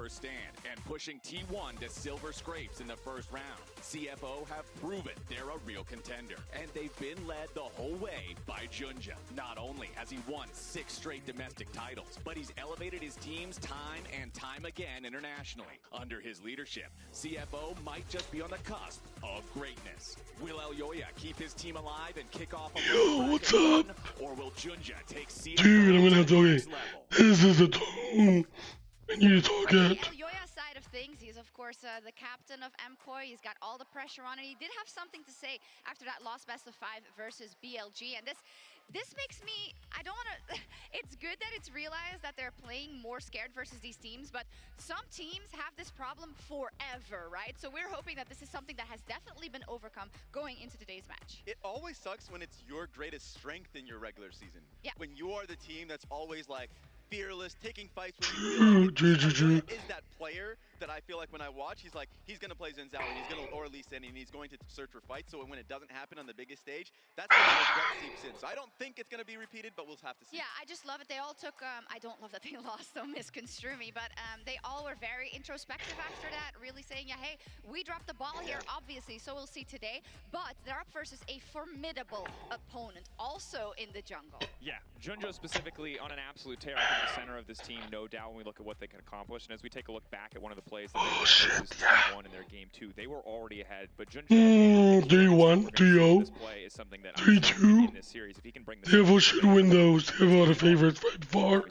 first stand and pushing T1 to silver scrapes in the first round. CFO have proven they're a real contender, and they've been led the whole way by Junja. Not only has he won 6 straight domestic titles, but he's elevated his teams time and time again internationally. Under his leadership, CFO might just be on the cusp of greatness. Will Elyoya keep his team alive and kick off a Yo, what's up? Or will Junja take CFO Dude, I'm gonna have to, the okay, next level? this is the tone I need to talk On the at. Elyoya side of things, he's of course the captain of MKOI. He's got all the pressure on, and he did have something to say after that lost best of 5 versus BLG. And this makes me, I don't want to, it's good that it's realized that they're playing more scared versus these teams, but some teams have this problem forever, right? So we're hoping that this is something that has definitely been overcome going into today's match. It always sucks when it's your greatest strength in your regular season. Yeah. When you are the team that's always like fearless, taking fights when you feel like it. Is that player that I feel like when I watch, he's gonna play Zenzel, and he's gonna, or at least and he's going to search for fights. So when it doesn't happen on the biggest stage, that's when the regret seeps in. So I don't think it's gonna be repeated, but we'll have to see. Yeah, I just love it. They all took, I don't love that they lost, don't misconstrue me, but they all were very introspective after that, really saying, yeah, hey, we dropped the ball here, obviously, so we'll see today. But they're up versus a formidable opponent, also in the jungle. Yeah, Junjo specifically on an absolute tear. I think the center of this team, no doubt, when we look at what they can accomplish. And as we take a look back at one of the plays that they versus T1 in their game 2, they were already ahead. But Junjo, 3-1, 3-0, this play is something that 3-2. in this series. If he can bring the CFO should win those. CFO the favorites by far.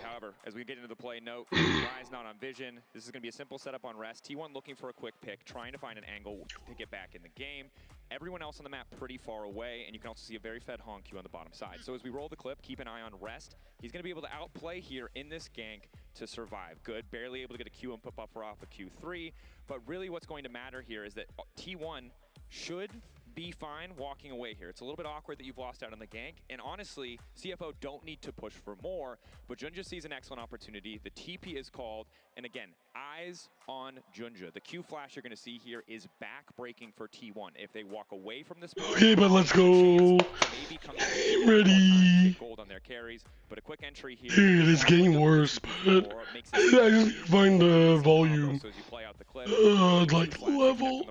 However, as we get into the play, note, Rise not on vision. This is going to be a simple setup on rest. T1 looking for a quick pick, trying to find an angle to get back in the game. Everyone else on the map pretty far away, and you can also see a very fed Honq on the bottom side. So as we roll the clip, keep an eye on rest. He's going to be able to outplay here in this gank to survive. Good, barely able to get a Q input buffer off a Q3, but really what's going to matter here is that T1 should be fine walking away here. It's a little bit awkward that you've lost out on the gank, and honestly, CFO don't need to push for more, but Junja sees an excellent opportunity. The TP is called, and again, eyes on Junja. The Q flash you're going to see here is back-breaking for T1. If they walk away from this... Okay, but let's go. I'm ready. Gold on their carries, but a quick entry here. Dude, it's getting worse, but I just need to find the volume. So as you play out the clip, Like the level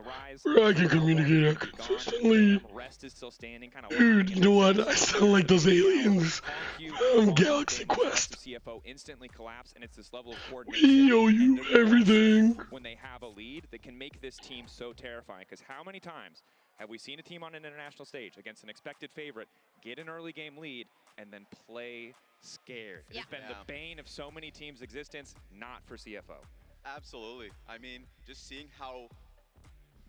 where I can communicate it consistently. Rest is still standing, kind of. Dude, you know what? I sound like those aliens from Galaxy Quest. CFO instantly collapse, and it's this level of We owe you everything. When they have a lead, that can make this team so terrifying. Because how many times have we seen a team on an international stage against an expected favorite get an early game lead and then play scared? It's been the bane of so many teams' existence, not for CFO. Absolutely. I mean, just seeing how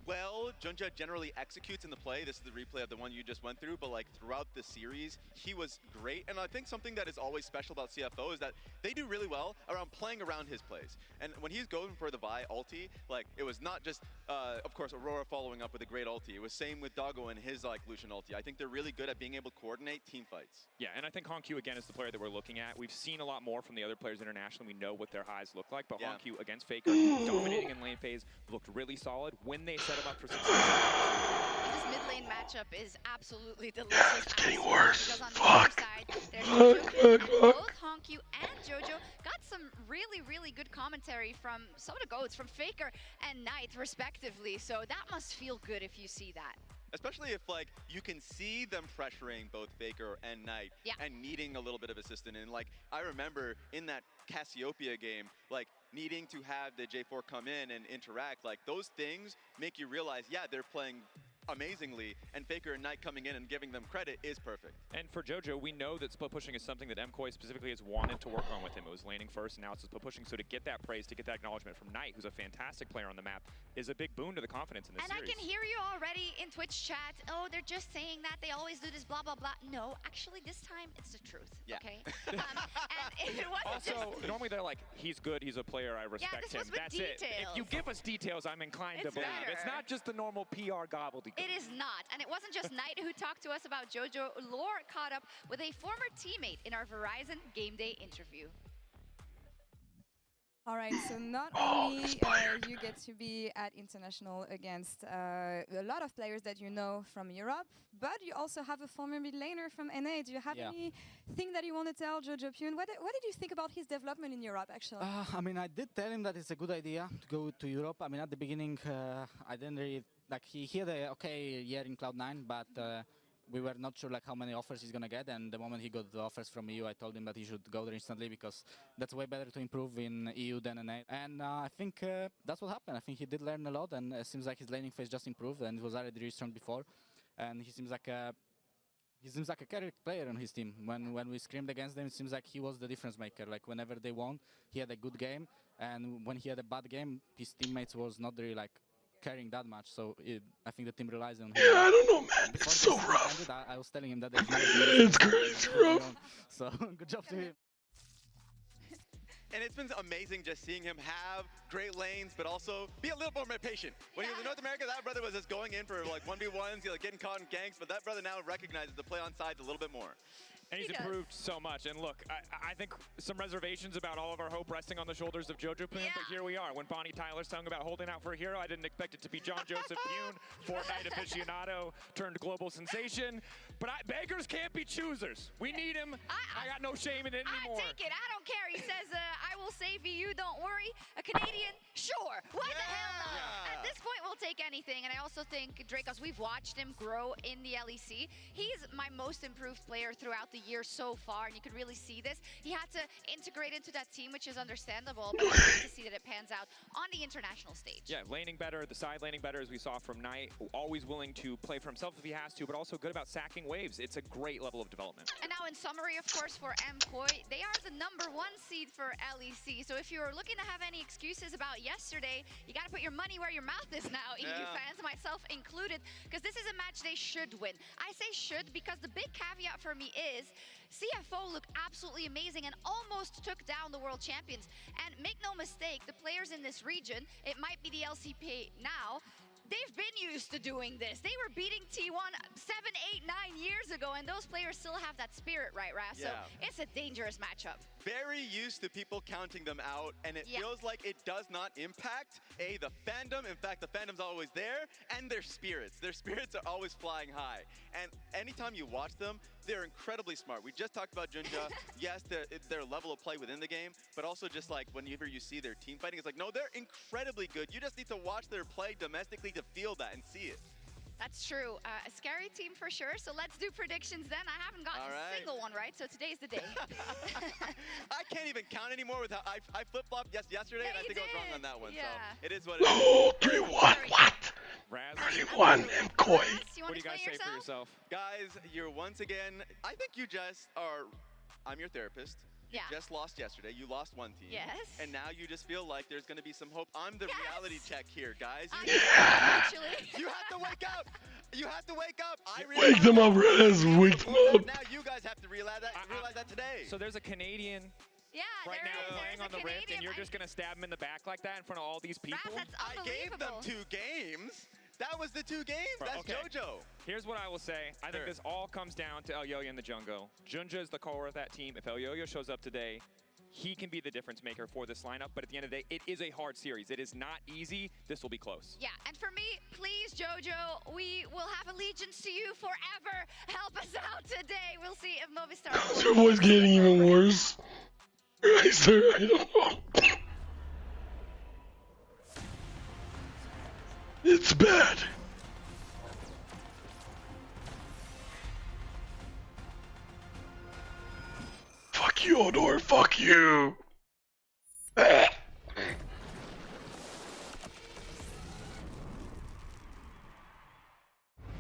well Junja generally executes in the play. This is the replay of the one you just went through, but like throughout the series, he was great. And I think something that is always special about CFO is that they do really well around playing around his plays. And when he's going for the Vi ulti, like it was not just, of course, Aurora following up with a great ulti. It was same with Doggo and his like Lucian ulti. I think they're really good at being able to coordinate team fights. Yeah, and I think Honq again is the player that we're looking at. We've seen a lot more from the other players internationally. We know what their highs look like, but Honq against Faker, dominating in lane phase, looked really solid when they set him up for success. This mid lane matchup is absolutely delicious. It's getting worse. Fuck. Both Honq and Jojo got some really good commentary from Soda Goats, from Faker and Knight respectively. So that must feel good if you see that. Especially if like you can see them pressuring both Faker and Knight and needing a little bit of assistance. And like I remember in that Cassiopeia game, like needing to have the J4 come in and interact, like those things make you realize, yeah, they're playing amazingly, and Faker and Knight coming in and giving them credit is perfect. And for Jojo, we know that split pushing is something that MKOI specifically has wanted to work on with him. It was laning first, and now it's split pushing. So to get that praise, to get that acknowledgement from Knight, who's a fantastic player on the map, is a big boon to the confidence in this series. And I can hear you already in Twitch chat. Oh, they're just saying that. They always do this blah, blah, blah. No, actually, this time, it's the truth. Yeah. Okay? And it wasn't also, just... normally they're like, he's good, he's a player, I respect him. That's details. it. If you give us details, I'm inclined to believe. Better. It's not just the normal PR gobbledygook. It is not. And it wasn't just Knight who talked to us about Jojo. Lore caught up with a former teammate in our Verizon Game Day interview. All right, so not only you get to be at international against a lot of players that you know from Europe, but you also have a former mid laner from NA. Do you have anything that you want to tell Jojo Pune? What did you think about his development in Europe, actually? I mean, I did tell him that it's a good idea to go to Europe. I mean, at the beginning, I didn't really, like, he had a okay year in Cloud9, but we were not sure like how many offers he's gonna get, and the moment he got the offers from EU, I told him that he should go there instantly because that's way better to improve in EU than NA. And I think that's what happened. I think he did learn a lot, and it seems like his laning phase just improved, and it was already really strong before. And he seems like a career player on his team. When we screamed against them, it seems like he was the difference maker. Like whenever they won, he had a good game, and when he had a bad game, his teammates was not really like carrying that much, so I think the team relies on him. Yeah, I don't know, man. It's so rough. Ended, I was telling him that there's no it's great. It's rough. So good job to him. And it's been amazing just seeing him have great lanes, but also be a little more patient. When he was in North America, that brother was just going in for like 1v1s, like getting caught in ganks, but that brother now recognizes the play on sides a little bit more. And he's improved so much. And look, I think some reservations about all of our hope resting on the shoulders of Jojo Pune, but here we are. When Bonnie Tyler sung about holding out for a hero, I didn't expect it to be John Joseph Pune, Fortnite aficionado turned global sensation. But beggars can't be choosers. We need him. I got no shame in it anymore. I take it. I don't care. He says, I will save you, don't worry. A Canadian? Sure. Why the hell not? At this point, we'll take anything. And I also think Dracos, we've watched him grow in the LEC. He's my most improved player throughout the year so far, and you can really see this. He had to integrate into that team, which is understandable, but it's good to see that it pans out on the international stage. Yeah, laning better, the side laning better, as we saw from Knight. Always willing to play for himself if he has to, but also good about sacking waves. It's a great level of development. And now in summary, of course, for MKOI, they are the #1 seed for LEC. So if you're looking to have any excuses about yesterday, you got to put your money where your mouth is now, EU fans, myself included, because this is a match they should win. I say should because the big caveat for me is CFO looked absolutely amazing and almost took down the world champions. And make no mistake, the players in this region, it might be the LCP now, they've been used to doing this. They were beating T1 7, 8, 9 years ago, and those players still have that spirit, right, Raz? So it's a dangerous matchup. Very used to people counting them out, and it feels like it does not impact, the fandom. In fact, the fandom's always there, and their spirits. Their spirits are always flying high. And anytime you watch them, they're incredibly smart. We just talked about Junja. Yes, their level of play within the game, but also just like whenever you see their team fighting, it's like, no, they're incredibly good. You just need to watch their play domestically to feel that and see it. That's true. A scary team for sure. So let's do predictions then. I haven't gotten a single one right, so today's the day. I can't even count anymore with how I flip-flopped yesterday, and I think I was wrong on that one. Yeah. So it is what it is. Oh, 3-1. What? Raz, 3-1. MKOI. What do you guys say for yourself? Guys, you're once again, I think you just are, I'm your therapist. You just lost yesterday. You lost one team. Yes. And now you just feel like there's going to be some hope. I'm the reality check here, guys. You have to wake up. You have to wake up. Wake them up, Raz. Wake them up. Now you guys have to realize that today. So there's a Canadian right now playing on the Rift, and you're just going to stab him in the back like that in front of all these people? Raz, that's I gave them 2 games. That was the 2 games. That's JoJo. Here's what I will say. I think this all comes down to Elyoya in the jungle. Junja is the core of that team. If Elyoya shows up today, he can be the difference maker for this lineup. But at the end of the day, it is a hard series. It is not easy. This will be close. Yeah, and for me, please, JoJo, we will have allegiance to you forever. Help us out today. We'll see if Movistar... Is your voice getting even worse? Right, sir? I don't know. It's bad. Fuck you, Odor. Fuck you.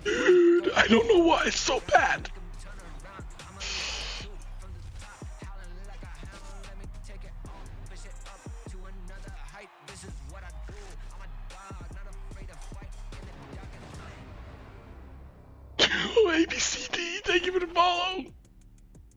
Dude, I don't know why it's so bad. ABCD, thank you for the follow.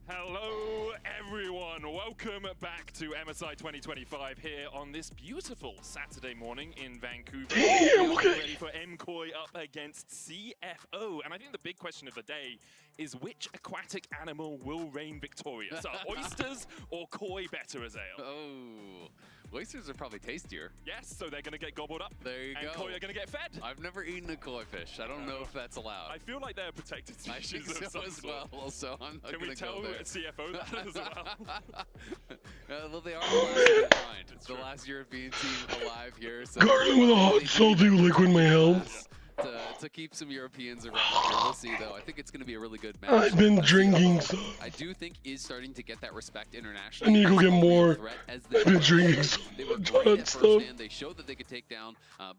Hello everyone, welcome back to MSI 2025 here on this beautiful Saturday morning in Vancouver. Damn, We're okay. ready for MKOI up against CFO, and I think the big question of the day is which aquatic animal will reign victorious? Are oysters or koi better, Azael? Oh, Oysters are probably tastier. Yes, so they're going to get gobbled up. There you and go. Koi are going to get fed. I've never eaten a koi fish. I don't know if that's allowed. I feel like they're a protected species I think of so some as sort. well, so I'm not Can going we to go tell there. CFO that as well? Well, they are the last behind. It's the last European team alive here. So Garland with a hot salty liquid in my health. To keep some Europeans around here. We'll see, though. I think it's going to be a really good match. I've been drinking some. I do think is starting to get that respect I internationally. need to go get more. I've been drinking so They were much great hot at stuff. first hand. They showed that they could take down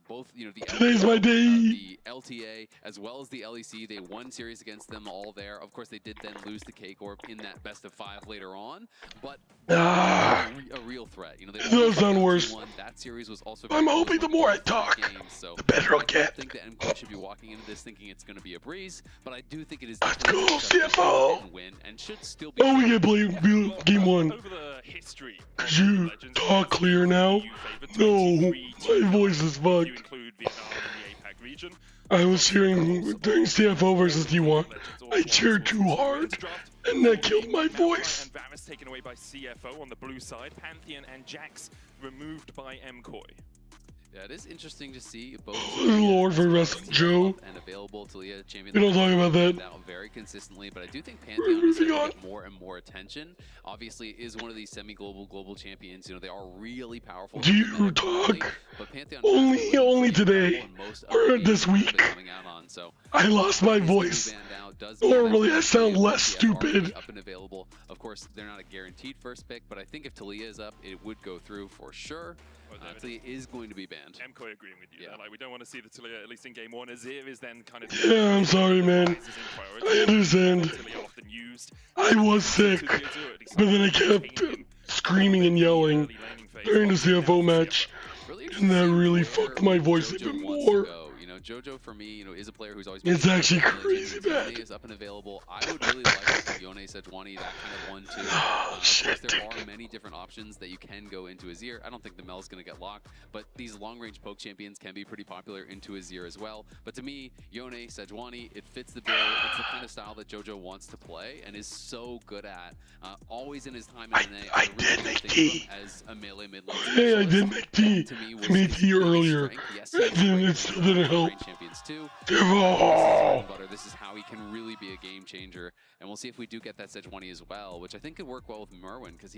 both, the Today's LTO, my day. the LTA, as well as the LEC. They won series against them all there. Of course, they did then lose to K-Corp in that best of 5 later on, but a real threat. They It does sound worse. won. That series was also. I'm hoping the more I talk, so the better I'll I get. think that MKOI should be walking into this thinking it's going to be a breeze, but I do think it is. Let's go, CFO! And win, and should still be. Oh, we get game 1. Over the history Could you talk clear now? No, my voice is fucked. You include Vietnam in the APAC region. I was cheering during CFO versus T1. I cheered too hard, and that killed my voice. And Varus taken away by CFO on the blue side. Pantheon and Jax removed by MKOI. Yeah, it is interesting to see both. Lord for Wrestling Joe. And available Talia champion. We don't talk about that. Out very consistently, but I do think Pantheon is going to get more and more attention. Obviously, is one of these global champions. They are really powerful. Do you talk but Pantheon only today or this week? Coming out on, so I lost my voice. Normally, I sound less stupid. Up and available. Of course, they're not a guaranteed first pick, but I think if Talia is up, it would go through for sure. Talia is going to be banned. MKOI agreeing with you. Like, we don't want to see the Talia, at least in game 1. Azir is then kind of. Yeah, I'm sorry, man. I understand. Often used. I was sick, but then I kept screaming and yelling during the CFO match, and that really fucked my voice even more. Jojo for me, is a player who's always been. It's actually crazy bad. Is up and available. I would really like Yone Sejuani, that kind of 1-2. Of course, there are many different options that you can go into Azir. I don't think the Mel's going to get locked, but these long-range poke champions can be pretty popular into Azir as well. But to me, Yone Sejuani, it fits the bill. It's the kind of style that Jojo wants to play and is so good at. Always in his time in NA, I did make tea. As a melee mid lane. Hey, I did make tea. I made tea earlier. It still didn't help. Champions too. This is how he can really be a game changer, and we'll see if we do get that Sejuani as well, which I think could work well with Merwin, because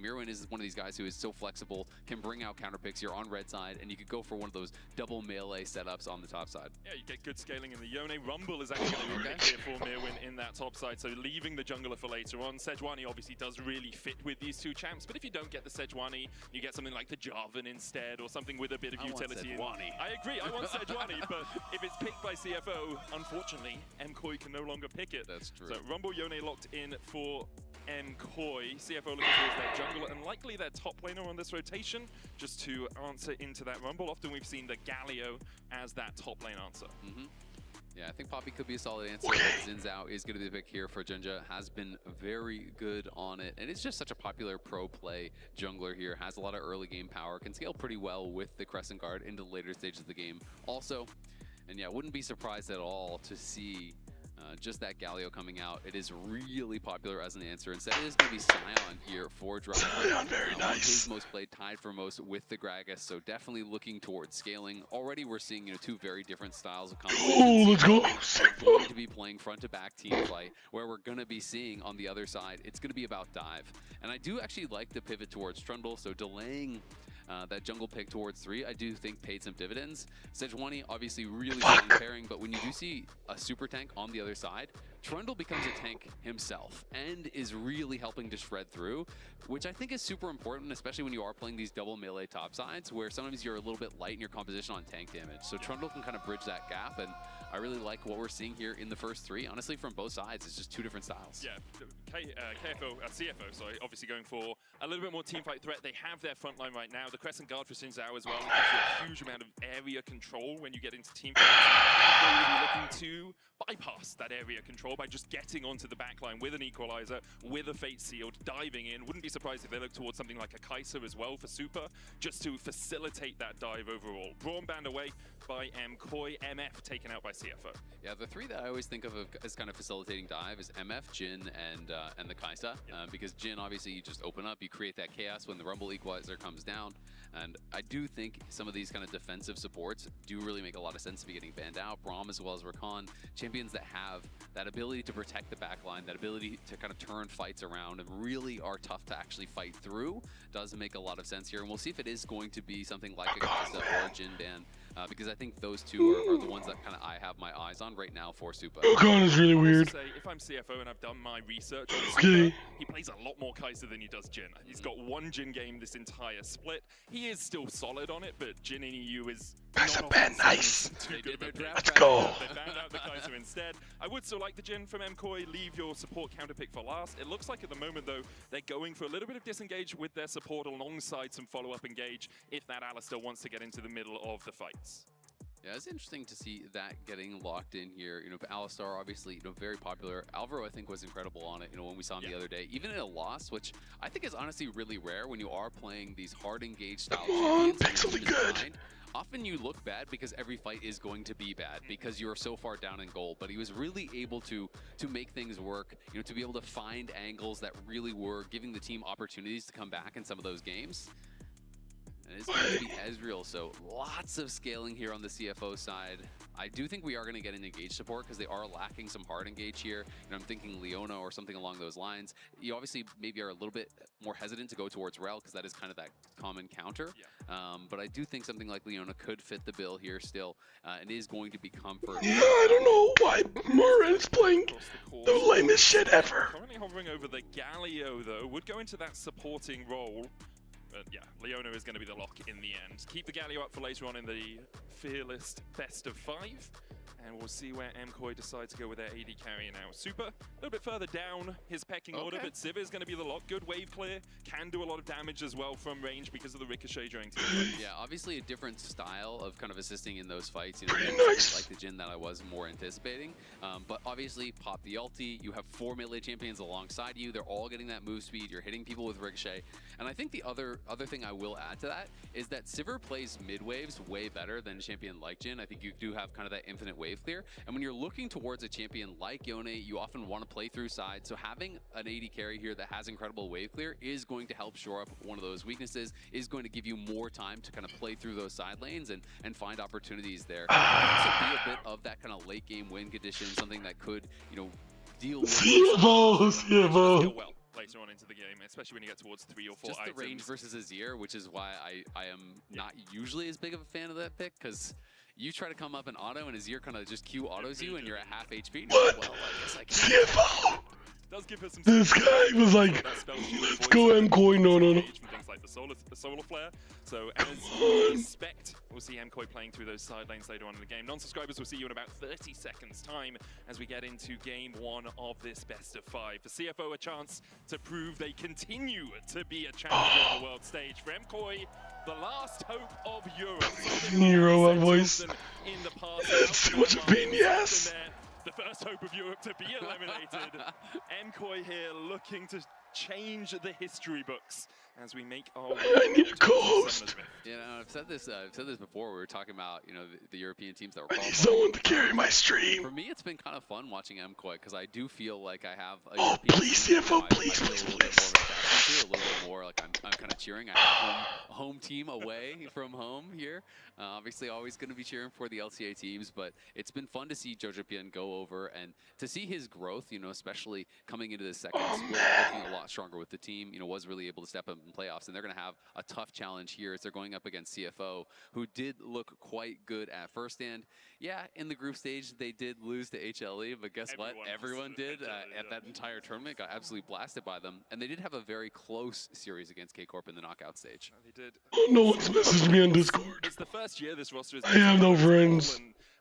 Merwin is one of these guys who is so flexible, can bring out counter picks. You're on red side, and you could go for one of those double melee setups on the top side. Yeah, you get good scaling in the Yone. Rumble is actually going to be here for Merwin in that top side, so leaving the jungler for later on. Sejuani obviously does really fit with these two champs, but if you don't get the Sejuani, you get something like the Jarvan instead, or something with a bit of utility. I agree, I want Sejuani, but if it's picked by CFO, unfortunately, MKOI can no longer pick it. That's true. So Rumble Yone locked in for MKOI. CFO looking towards their jungler and likely their top laner on this rotation, just to answer into that Rumble. Often we've seen the Galio as that top lane answer. Yeah, I think Poppy could be a solid answer. Xin Zhao is going to be the pick here for Junja. Has been very good on it. And it's just such a popular pro play jungler here. Has a lot of early game power. Can scale pretty well with the Crescent Guard into the later stages of the game. Also, and yeah, wouldn't be surprised at all to see just that Galio coming out. It is really popular as an answer. Instead, it is going to be Sion here for Drive. Sion, very nice. His most played, tied for most with the Gragas, so definitely looking towards scaling. Already we're seeing two very different styles of competition. Oh, let's go. We're going to be playing front-to-back team fight, where we're going to be seeing on the other side, it's going to be about dive. And I do actually like the pivot towards Trundle, so delaying that jungle pick towards 3, I do think paid some dividends. Sejuani, obviously really strong pairing, but when you do see a super tank on the other side, Trundle becomes a tank himself and is really helping to shred through, which I think is super important, especially when you are playing these double melee top sides, where sometimes you're a little bit light in your composition on tank damage. So Trundle can kind of bridge that gap, and I really like what we're seeing here in the first 3. Honestly, from both sides, it's just 2 different styles. Yeah, CFO, sorry, obviously going for a little bit more teamfight threat. They have their front line right now. The Crescent Guard for Xin Zhao as well. It gives you a huge amount of area control when you get into teamfights. So you'll be looking to bypass that area control by just getting onto the backline with an equalizer, with a fate sealed, diving in. Wouldn't be surprised if they look towards something like a Kaiser as well for Super, just to facilitate that dive overall. Brawn banned away by MKOI, MF taken out by CFO. Yeah, the three that I always think of as kind of facilitating dive is MF, Jin, and the Kai'Sa. Because Jin, obviously, you just open up, you create that chaos when the Rumble equalizer comes down. And I do think some of these kind of defensive supports do really make a lot of sense to be getting banned out. Braum as well as Rakan, champions that have that ability to protect the backline, that ability to kind of turn fights around and really are tough to actually fight through, does make a lot of sense here. And we'll see if it is going to be something like a Kai'Sa or a Jin ban. Because I think those two are the ones that kind of I have my eyes on right now for Supa. Rakan is really weird. Say, if I'm CFO and I've done my research on Supa, he plays a lot more Kai'Sa than he does Jin. He's got one Jin game this entire split. He is still solid on it, but Jin in EU is That's a bad nice. Let's go. They banned out the Kai'Sa instead. I would still like the Jin from MKOI. Leave your support counter pick for last. It looks like at the moment, though, they're going for a little bit of disengage with their support alongside some follow-up engage if that Alistar wants to get into the middle of the fights. Yeah, it's interesting to see that getting locked in here. You know, Alistar obviously, you know, very popular. Alvaro, I think, was incredible on it, you know, when we saw him the other day. Even in a loss, which I think is honestly really rare when you are playing these hard engaged style champions. Pixely good. Often you look bad because every fight is going to be bad because you're so far down in gold. But he was really able to make things work, you know, to be able to find angles that really were giving the team opportunities to come back in some of those games. And it's going to be Ezreal, so lots of scaling here on the CFO side. I do think we are going to get an engage support because they are lacking some hard engage here. You know, I'm thinking Leona or something along those lines. You obviously maybe are a little bit more hesitant to go towards Rel because that is kind of that common counter. But I do think something like Leona could fit the bill here still and is going to be comfort. Yeah, I don't know why Murray is playing the lamest shit ever. Currently hovering over the Galio, though, would go into that supporting role. But yeah, Leona is going to be the lock in the end. Keep the Galio up for later on in the fearless best of 5. And we'll see where MKOI decide to go with their AD carry now. Super, a little bit further down his pecking order, but Civ is going to be the lock. Good wave clear, can do a lot of damage as well from range because of the ricochet during team fights. Yeah, obviously a different style of kind of assisting in those fights. You know, nice. Like the Jin that I was more anticipating. But obviously, pop the ulti. You have 4 melee champions alongside you. They're all getting that move speed. You're hitting people with ricochet. And I think the other thing I will add to that is that Sivir plays mid waves way better than a champion like Jin. I think you do have kind of that infinite wave clear. And when you're looking towards a champion like Yone, you often want to play through side. So having an AD carry here that has incredible wave clear is going to help shore up one of those weaknesses, is going to give you more time to kind of play through those side lanes and find opportunities there. Also be a bit of that kind of late game win condition, something that could, you know, deal with CFO. Well later on into the game, especially when you get towards 3 or 4 just items. The range versus Azir, which is why I am not usually as big of a fan of that pick, because you try to come up and auto, and Azir kind of just Q autos you, and you're at half HP. And What? Well, I guess I can. CFO! Does give her some This guy was like, let's go MKOI, no. Things like the solar flare. So as you expect, we'll see MKOI playing through those side lanes later on in the game. Non-subscribers will see you in about 30 seconds time as we get into game 1 of this best of 5. For CFO, a chance to prove they continue to be a challenger on the world stage. For MKOI, the last hope of Europe. Nero, my voice. In the past, It's too much of a pain in the ass. The first hope of Europe to be eliminated. MKOI here looking to change the history books as we make our way. I need a co-host. You know, I've said this before. We were talking about, you know, the European teams that were I need qualified. someone to carry my stream. For me, it's been kind of fun watching MKOI because I do feel like I have a Oh, European please, team CFO, I please, feel please, a little bit please. more attached to, a little bit more like I'm kind of cheering. I have a home team away from home here. Obviously, always going to be cheering for the LCA teams, but it's been fun to see Jojopian go over and to see his growth, you know, especially coming into the second split, looking a lot stronger with the team, you know, was really able to step up in playoffs, and they're going to have a tough challenge here as they're going up against CFO, who did look quite good at first, and yeah, in the group stage, they did lose to HLE, but guess what? Everyone did at that entire tournament, got absolutely blasted by them, and they did have a very close series against K-Corp in the knockout stage. They did. Oh, no one's messaged me on Discord. It's the first year this roster is. I have no friends.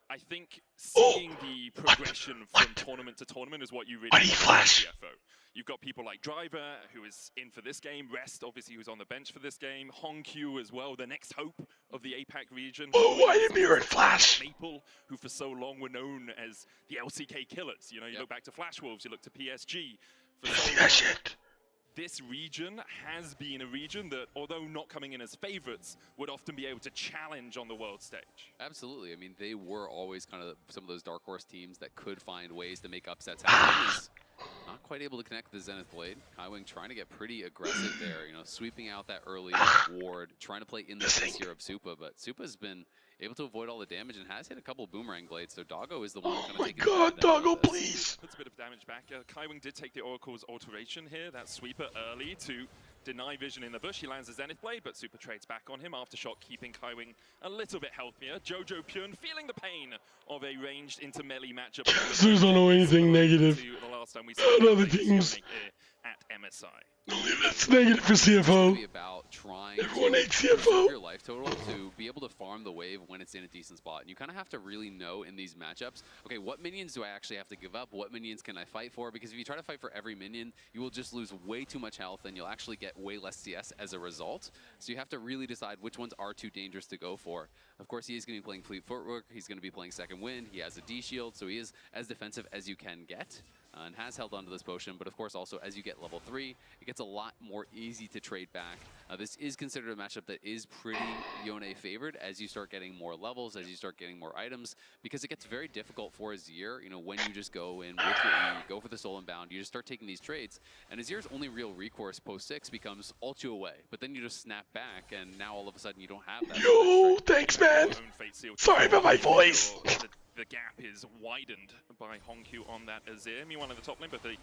I think seeing the progression from tournament to tournament is what you really want flash. from CFO. You've got people like Driver, who is in for this game, Rest, obviously, who's on the bench for this game, Hongq as well, the next hope of the APAC region. Oh, why did Mirror flash? Maple, who for so long were known as the LCK killers. You know, you look back to Flash Wolves, you look to PSG. For so See that shit? This region has been a region that, although not coming in as favorites, would often be able to challenge on the world stage. Absolutely. I mean, they were always kind of some of those dark horse teams that could find ways to make upsets happen. Not quite able to connect the Zenith Blade. KaiWing trying to get pretty aggressive there, you know, sweeping out that early ward, trying to play in the face here of Supa, but Supa's been able to avoid all the damage and has hit a couple boomerang blades, so Doggo is the one kind of taking the God, Doggo, please! Puts a bit of damage back. KaiWing did take the Oracle's alteration here, that sweeper early to deny vision in the bush. He lands the Zenith Blade, but Supa trades back on him. Aftershock keeping KaiWing a little bit healthier. Jojo Pyun feeling the pain of a ranged into melee matchup. Caesars don't know anything negative about other teams. At MSI. It's negative for CFO. About trying Everyone to hates CFO. your life total to be able to farm the wave when it's in a decent spot. And you kind of have to really know in these matchups, okay, what minions do I actually have to give up? What minions can I fight for? Because if you try to fight for every minion, you will just lose way too much health and you'll actually get way less CS as a result. So you have to really decide which ones are too dangerous to go for. Of course, he is going to be playing Fleet Footwork. He's going to be playing Second Wind. He has a D shield, so he is as defensive as you can get. And has held onto this potion, but of course also as you get level 3, it gets a lot more easy to trade back. This is considered a matchup that is pretty Yone favored as you start getting more levels, as you start getting more items, because it gets very difficult for Azir, you know, when you just go in with your E, go for the soul inbound, you just start taking these trades, and Azir's only real recourse post 6 becomes ult you away, but then you just snap back, and now all of a sudden you don't have that. Yo, thanks man! Sorry about my voice! The gap is widened by Hongq on that Azir. Meanwhile in the top lane, but the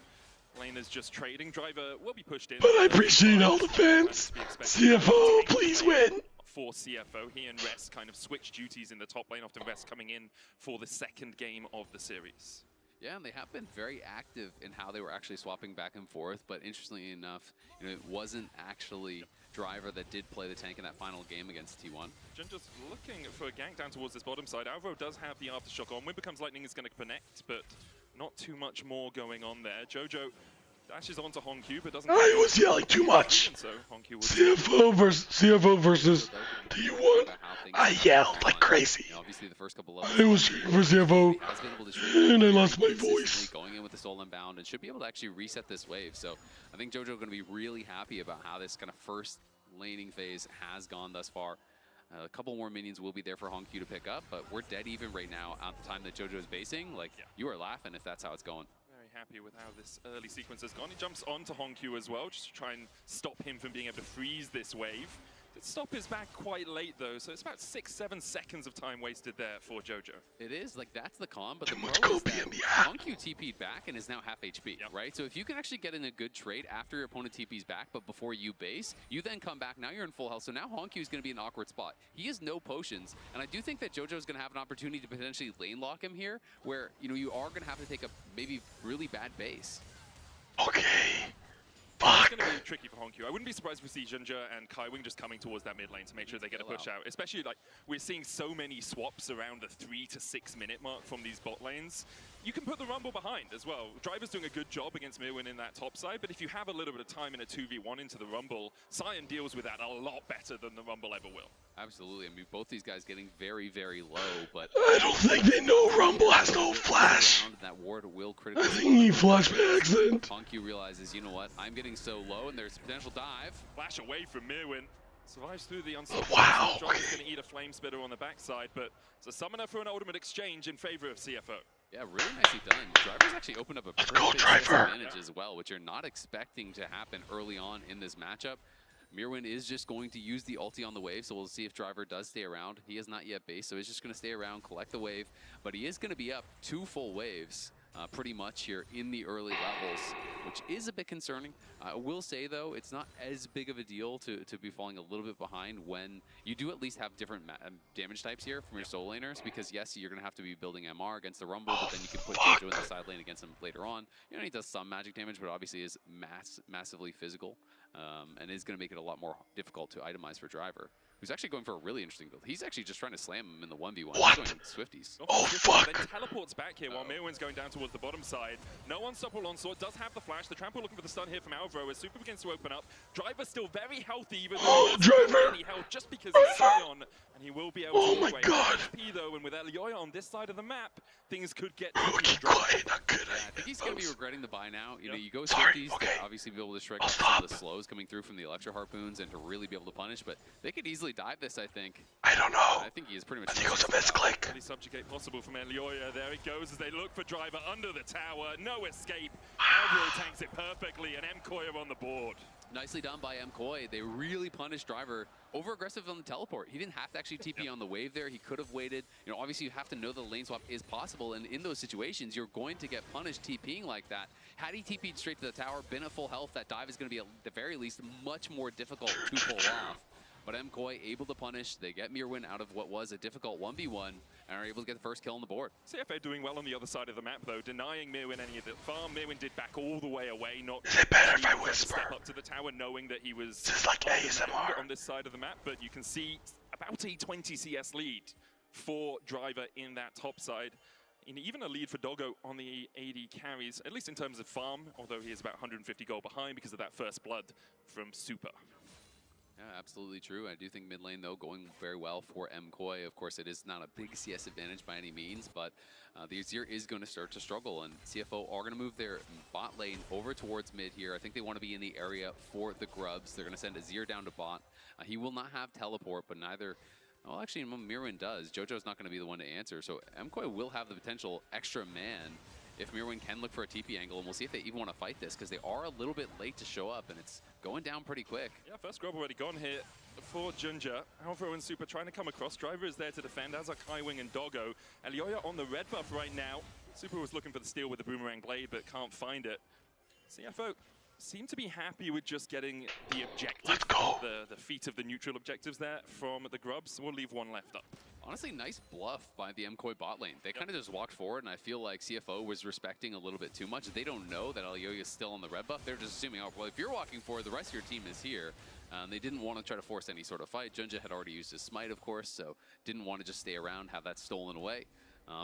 lane is just trading. Driver will be pushed in. But I appreciate all the fans. CFO, please win. For CFO, he and Rest kind of switch duties in the top lane, often Rest coming in for the second game of the series. Yeah, and they have been very active in how they were actually swapping back and forth, but interestingly enough, you know, it wasn't actually Driver that did play the tank in that final game against T1. Jun just looking for a gank down towards this bottom side. Alvaro does have the Aftershock on. When Becomes Lightning is going to connect, but not too much more going on there. Jojo dashes onto Hongq, but doesn't... I was yelling too much. So CFO versus T1. I yelled like crazy. You know, obviously the first couple levels, I was cheering for CFO, and I lost my voice. Going in with the soul inbound and should be able to actually reset this wave. So I think Jojo going to be really happy about how this kind of first laning phase has gone thus far. A couple more minions will be there for Hongq to pick up, but we're dead even right now at the time that Jojo is basing. Like, you are laughing if that's how it's going. Very happy with how this early sequence has gone. He jumps onto Hongq as well, just to try and stop him from being able to freeze this wave. Did stop his back quite late though, so it's about 6-7 seconds of time wasted there for Jojo. It is, like that's the con, but the pro is that Hongq TP'd back and is now half HP, right? So if you can actually get in a good trade after your opponent TP's back, but before you base, you then come back, now you're in full health, so now Hongq is going to be in an awkward spot. He has no potions, and I do think that Jojo is going to have an opportunity to potentially lane lock him here, where, you know, you are going to have to take a maybe really bad base. Okay. It's going to be tricky for Hongq. I wouldn't be surprised if we see Junja and KaiWing just coming towards that mid lane to make sure they get a push out. Especially, like, we're seeing so many swaps around the 3 to 6 minute mark from these bot lanes. You can put the Rumble behind as well. Driver's doing a good job against Mirwin in that top side, but if you have a little bit of time in a 2v1 into the Rumble, Sion deals with that a lot better than the Rumble ever will. Absolutely. I mean, both these guys getting very, very low, but... I don't think they know Rumble has no flash. That ward will critically... I think he flashed by accident. Hongq realizes, you know what, I'm getting so low and there's potential dive. Flash away from Mirwin. Survives through the unstoppable. Wow. Driver's going to eat a flame spitter on the backside, but it's a summoner for an ultimate exchange in favor of CFO. Yeah, really nicely done. Driver's actually opened up a perfect advantage as well, which you're not expecting to happen early on in this matchup. Mirwin is just going to use the ulti on the wave, so we'll see if Driver does stay around. He is not yet based, so he's just going to stay around, collect the wave, but he is going to be up 2 full waves. Pretty much here in the early levels, which is a bit concerning. I will say though, it's not as big of a deal to be falling a little bit behind when you do at least have different damage types here from your soul laners, because yes, you're going to have to be building MR against the Rumble, but then you can put Jojo in the side lane against him later on. You know, he does some magic damage, but obviously is massively physical, and is going to make it a lot more difficult to itemize for Driver, who's actually going for a really interesting build. He's actually just trying to slam him in the 1v1. What? He's going Swifties. Oh, fuck. Then teleports back here while Mirwin's going down towards the bottom side. No unstoppable onslaught, does have the flash. The trample looking for the stun here from Alvaro as Super begins to open up. Driver's still very healthy, even though he doesn't have any health, just because he's Sion, and he will be able to my God. HP though, and with Elioya on this side of the map, things could get Okay, quiet, not good. I think he's going to be regretting the buy now. You know, you go Sorry, Swifties okay. to obviously be able to strike I'll off some of the stop. slows coming through from the Electro Harpoons and to really be able to punish, but they could easily dive this, I think. I don't know. I think he is pretty much... I think it was a misclick. Any subjugate possible from Elioya. There it goes as they look for Driver under the tower. No escape. Alvaro tanks it perfectly, and MKOI are on the board. Nicely done by MKOI. They really punished Driver. Over-aggressive on the teleport. He didn't have to actually TP on the wave there. He could have waited. You know, obviously you have to know the lane swap is possible, and in those situations, you're going to get punished TPing like that. Had he TP'd straight to the tower, been at full health, that dive is going to be, at the very least, much more difficult to pull off. But MKOI able to punish. They get Mirwin out of what was a difficult 1v1 and are able to get the first kill on the board. CFO doing well on the other side of the map, though, denying Mirwin any of the farm. Mirwin did back all the way away, not Is it better if I even whisper? step up to the tower, knowing that he was This is like ASMR. on this side of the map. But you can see about a 20 CS lead for Driver in that top side. And even a lead for Doggo on the AD carries, at least in terms of farm, although he is about 150 gold behind because of that first blood from Super. Yeah, absolutely true. I do think mid lane, though, going very well for MKOI. Of course, it is not a big CS advantage by any means, but the Azir is going to start to struggle, and CFO are going to move their bot lane over towards mid here. I think they want to be in the area for the grubs. They're going to send Azir down to bot. He will not have teleport, but neither... Well, actually, Mirwin does. JoJo's not going to be the one to answer, so MKOI will have the potential extra man if Mirwin can look for a TP angle, and we'll see if they even want to fight this, because they are a little bit late to show up, and it's going down pretty quick. Yeah, first grub already gone here for Junja. Alvaro and Super trying to come across. Driver is there to defend, as are Kaiwing and Doggo. Elioya on the red buff right now. Super was looking for the steal with the Boomerang Blade, but can't find it. CFO seem to be happy with just getting the objective. Let's go. The feat of the neutral objectives there from the grubs. We'll leave one left up. Honestly, nice bluff by the MKOI bot lane. They kind of just walked forward, and I feel like CFO was respecting a little bit too much. They don't know that Elioya is still on the red buff. They're just assuming, oh, well, if you're walking forward, the rest of your team is here. They didn't want to try to force any sort of fight. Junja had already used his smite, of course, so didn't want to just stay around, have that stolen away.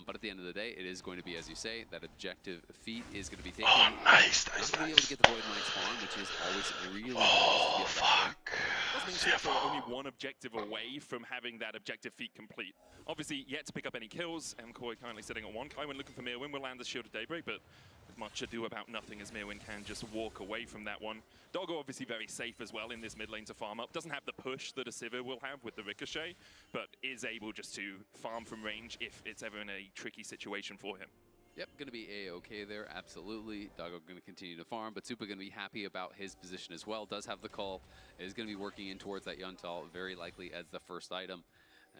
But at the end of the day, it is going to be, as you say, that objective feat is going to be taken. Oh, nice, Not going to be able to get the Void Knight spawn, which is always really nice to get fuck. That means CFO only one objective away from having that objective feat complete. Obviously, yet to pick up any kills. MKOI currently sitting at 1. Kaiwin looking for Mirwin, will land the Shield of Daybreak, but with much ado about nothing as Mirwin can just walk away from that one. Doggo obviously very safe as well in this mid lane to farm up. Doesn't have the push that a Sivir will have with the Ricochet, but is able just to farm from range if it's ever in a tricky situation for him. Yep, going to be A-okay there, absolutely. Doggo going to continue to farm, but Super going to be happy about his position as well. Does have the call, is going to be working in towards that Yuntal, very likely as the first item,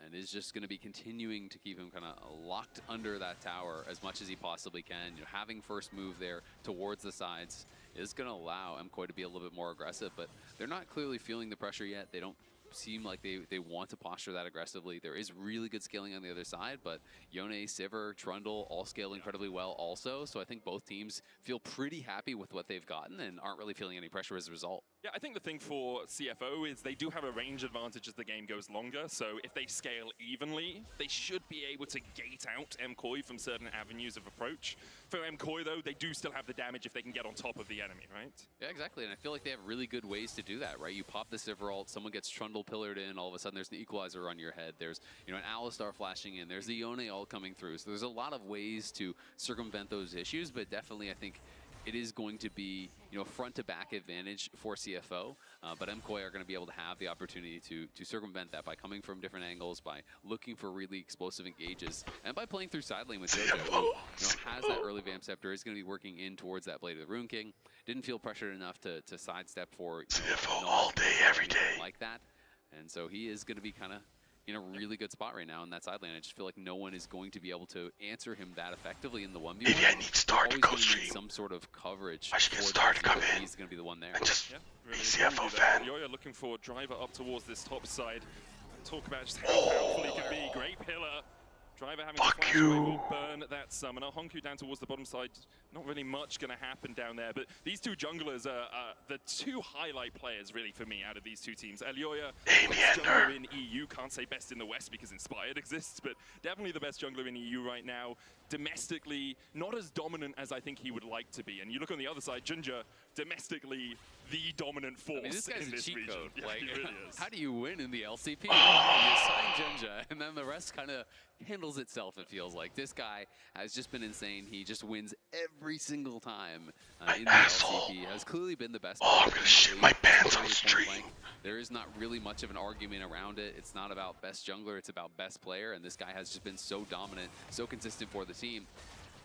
and is just going to be continuing to keep him kind of locked under that tower as much as he possibly can. You know, having first move there towards the sides is going to allow MKOI to be a little bit more aggressive, but they're not clearly feeling the pressure yet. They don't seem like they want to posture that aggressively. There is really good scaling on the other side, but Yone, Sivir, Trundle all scale incredibly well also, so I think both teams feel pretty happy with what they've gotten and aren't really feeling any pressure as a result. Yeah, I think the thing for CFO is they do have a range advantage as the game goes longer, so if they scale evenly, they should be able to gate out MKOI from certain avenues of approach. For MKOI, though, they do still have the damage if they can get on top of the enemy, right? Yeah, exactly, and I feel like they have really good ways to do that, right? You pop the Sivir ult, someone gets Trundle pillared in, all of a sudden there's an Equalizer on your head, there's, you know, an Alistar flashing in, there's the Yone ult coming through, so there's a lot of ways to circumvent those issues, but definitely I think it is going to be, you know, front-to-back advantage for CFO, but MKOI are going to be able to have the opportunity to circumvent that by coming from different angles, by looking for really explosive engages, and by playing through side lane with JoJo, who, you know, has that early Vamp Scepter, is going to be working in towards that Blade of the Rune King. Didn't feel pressured enough to sidestep for, you know, CFO all day, every day. like that, and so he is going to be kind of in a really good spot right now in that side lane. I just feel like no one is going to be able to answer him that effectively in the 1v1. Maybe I need Star to go stream. Some sort of coverage. I should get Star to come in. He's going to be the one there. And just Yeah, be CFO fan. Elioya looking for Driver up towards this top side. Talk about just how powerful he can be. Great pillar. Driver having to flash away will burn that summoner. Honku down towards the bottom side. Not really much going to happen down there, but these two junglers are the two highlight players really for me out of these two teams. Elioya, best jungler in EU, can't say best in the West because Inspired exists, but definitely the best jungler in EU right now. Domestically, not as dominant as I think he would like to be. And you look on the other side, Junja, domestically the dominant force this guy's in a this cheat region. code. Yeah, Like, he really is. How do you win in the LCP? You sign Junja, and then the rest kind of handles itself, it feels like. This guy has just been insane. He just wins every single time in the LCP. Has clearly been the best. Oh, I'm gonna shit my pants on stream. There is not really much of an argument around it. It's not about best jungler, it's about best player, and this guy has just been so dominant, so consistent for the team.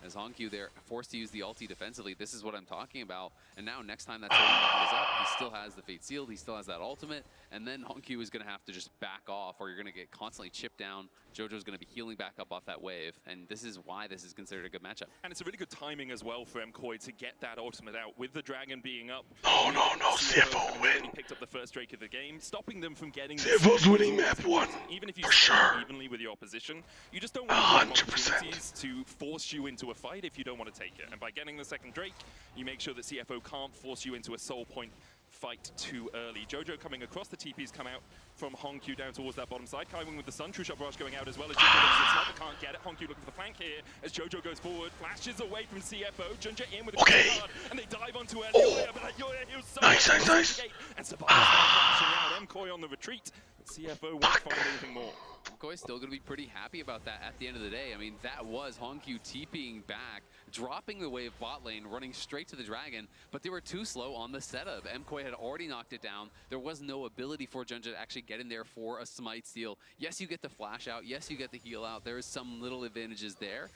As Honku there, forced to use the ulti defensively, this is what I'm talking about. And now next time that turret is up, he still has the Fate Sealed, he still has that ultimate, and then Honku is going to have to just back off, or you're going to get constantly chipped down. Jojo's going to be healing back up off that wave, and this is why this is considered a good matchup. And it's a really good timing as well for MKOI to get that ultimate out with the dragon being up. No, CFO win. He picked up the first Drake of the game, stopping them from getting CFO's winning map 1. Even if you for sure. evenly with your opposition, you just don't want to have opportunities to force you into a fight if you don't want to take it. And by getting the second Drake, you make sure that CFO can't force you into a soul point fight too early. Jojo coming across the TPs come out from Honku down towards that bottom side. Kaiwing with the Sun, True Shot Barrage going out as well as Jojo looks at Sniper, can't get it. Honku looking for the flank here as Jojo goes forward, flashes away from CFO. Junja in with a card, and they dive onto Elioya, but Elioya heals so nice. And survives flashing out. MKOI on the retreat. CFO won't find anything more. MKOI's still going to be pretty happy about that at the end of the day. I mean, that was Honku TPing back, dropping the wave bot lane, running straight to the dragon, but they were too slow on the setup. MKOI had already knocked it down. There was no ability for Junja to actually get in there for a smite steal. Yes, you get the flash out. Yes, you get the heal out. There is some little advantages there,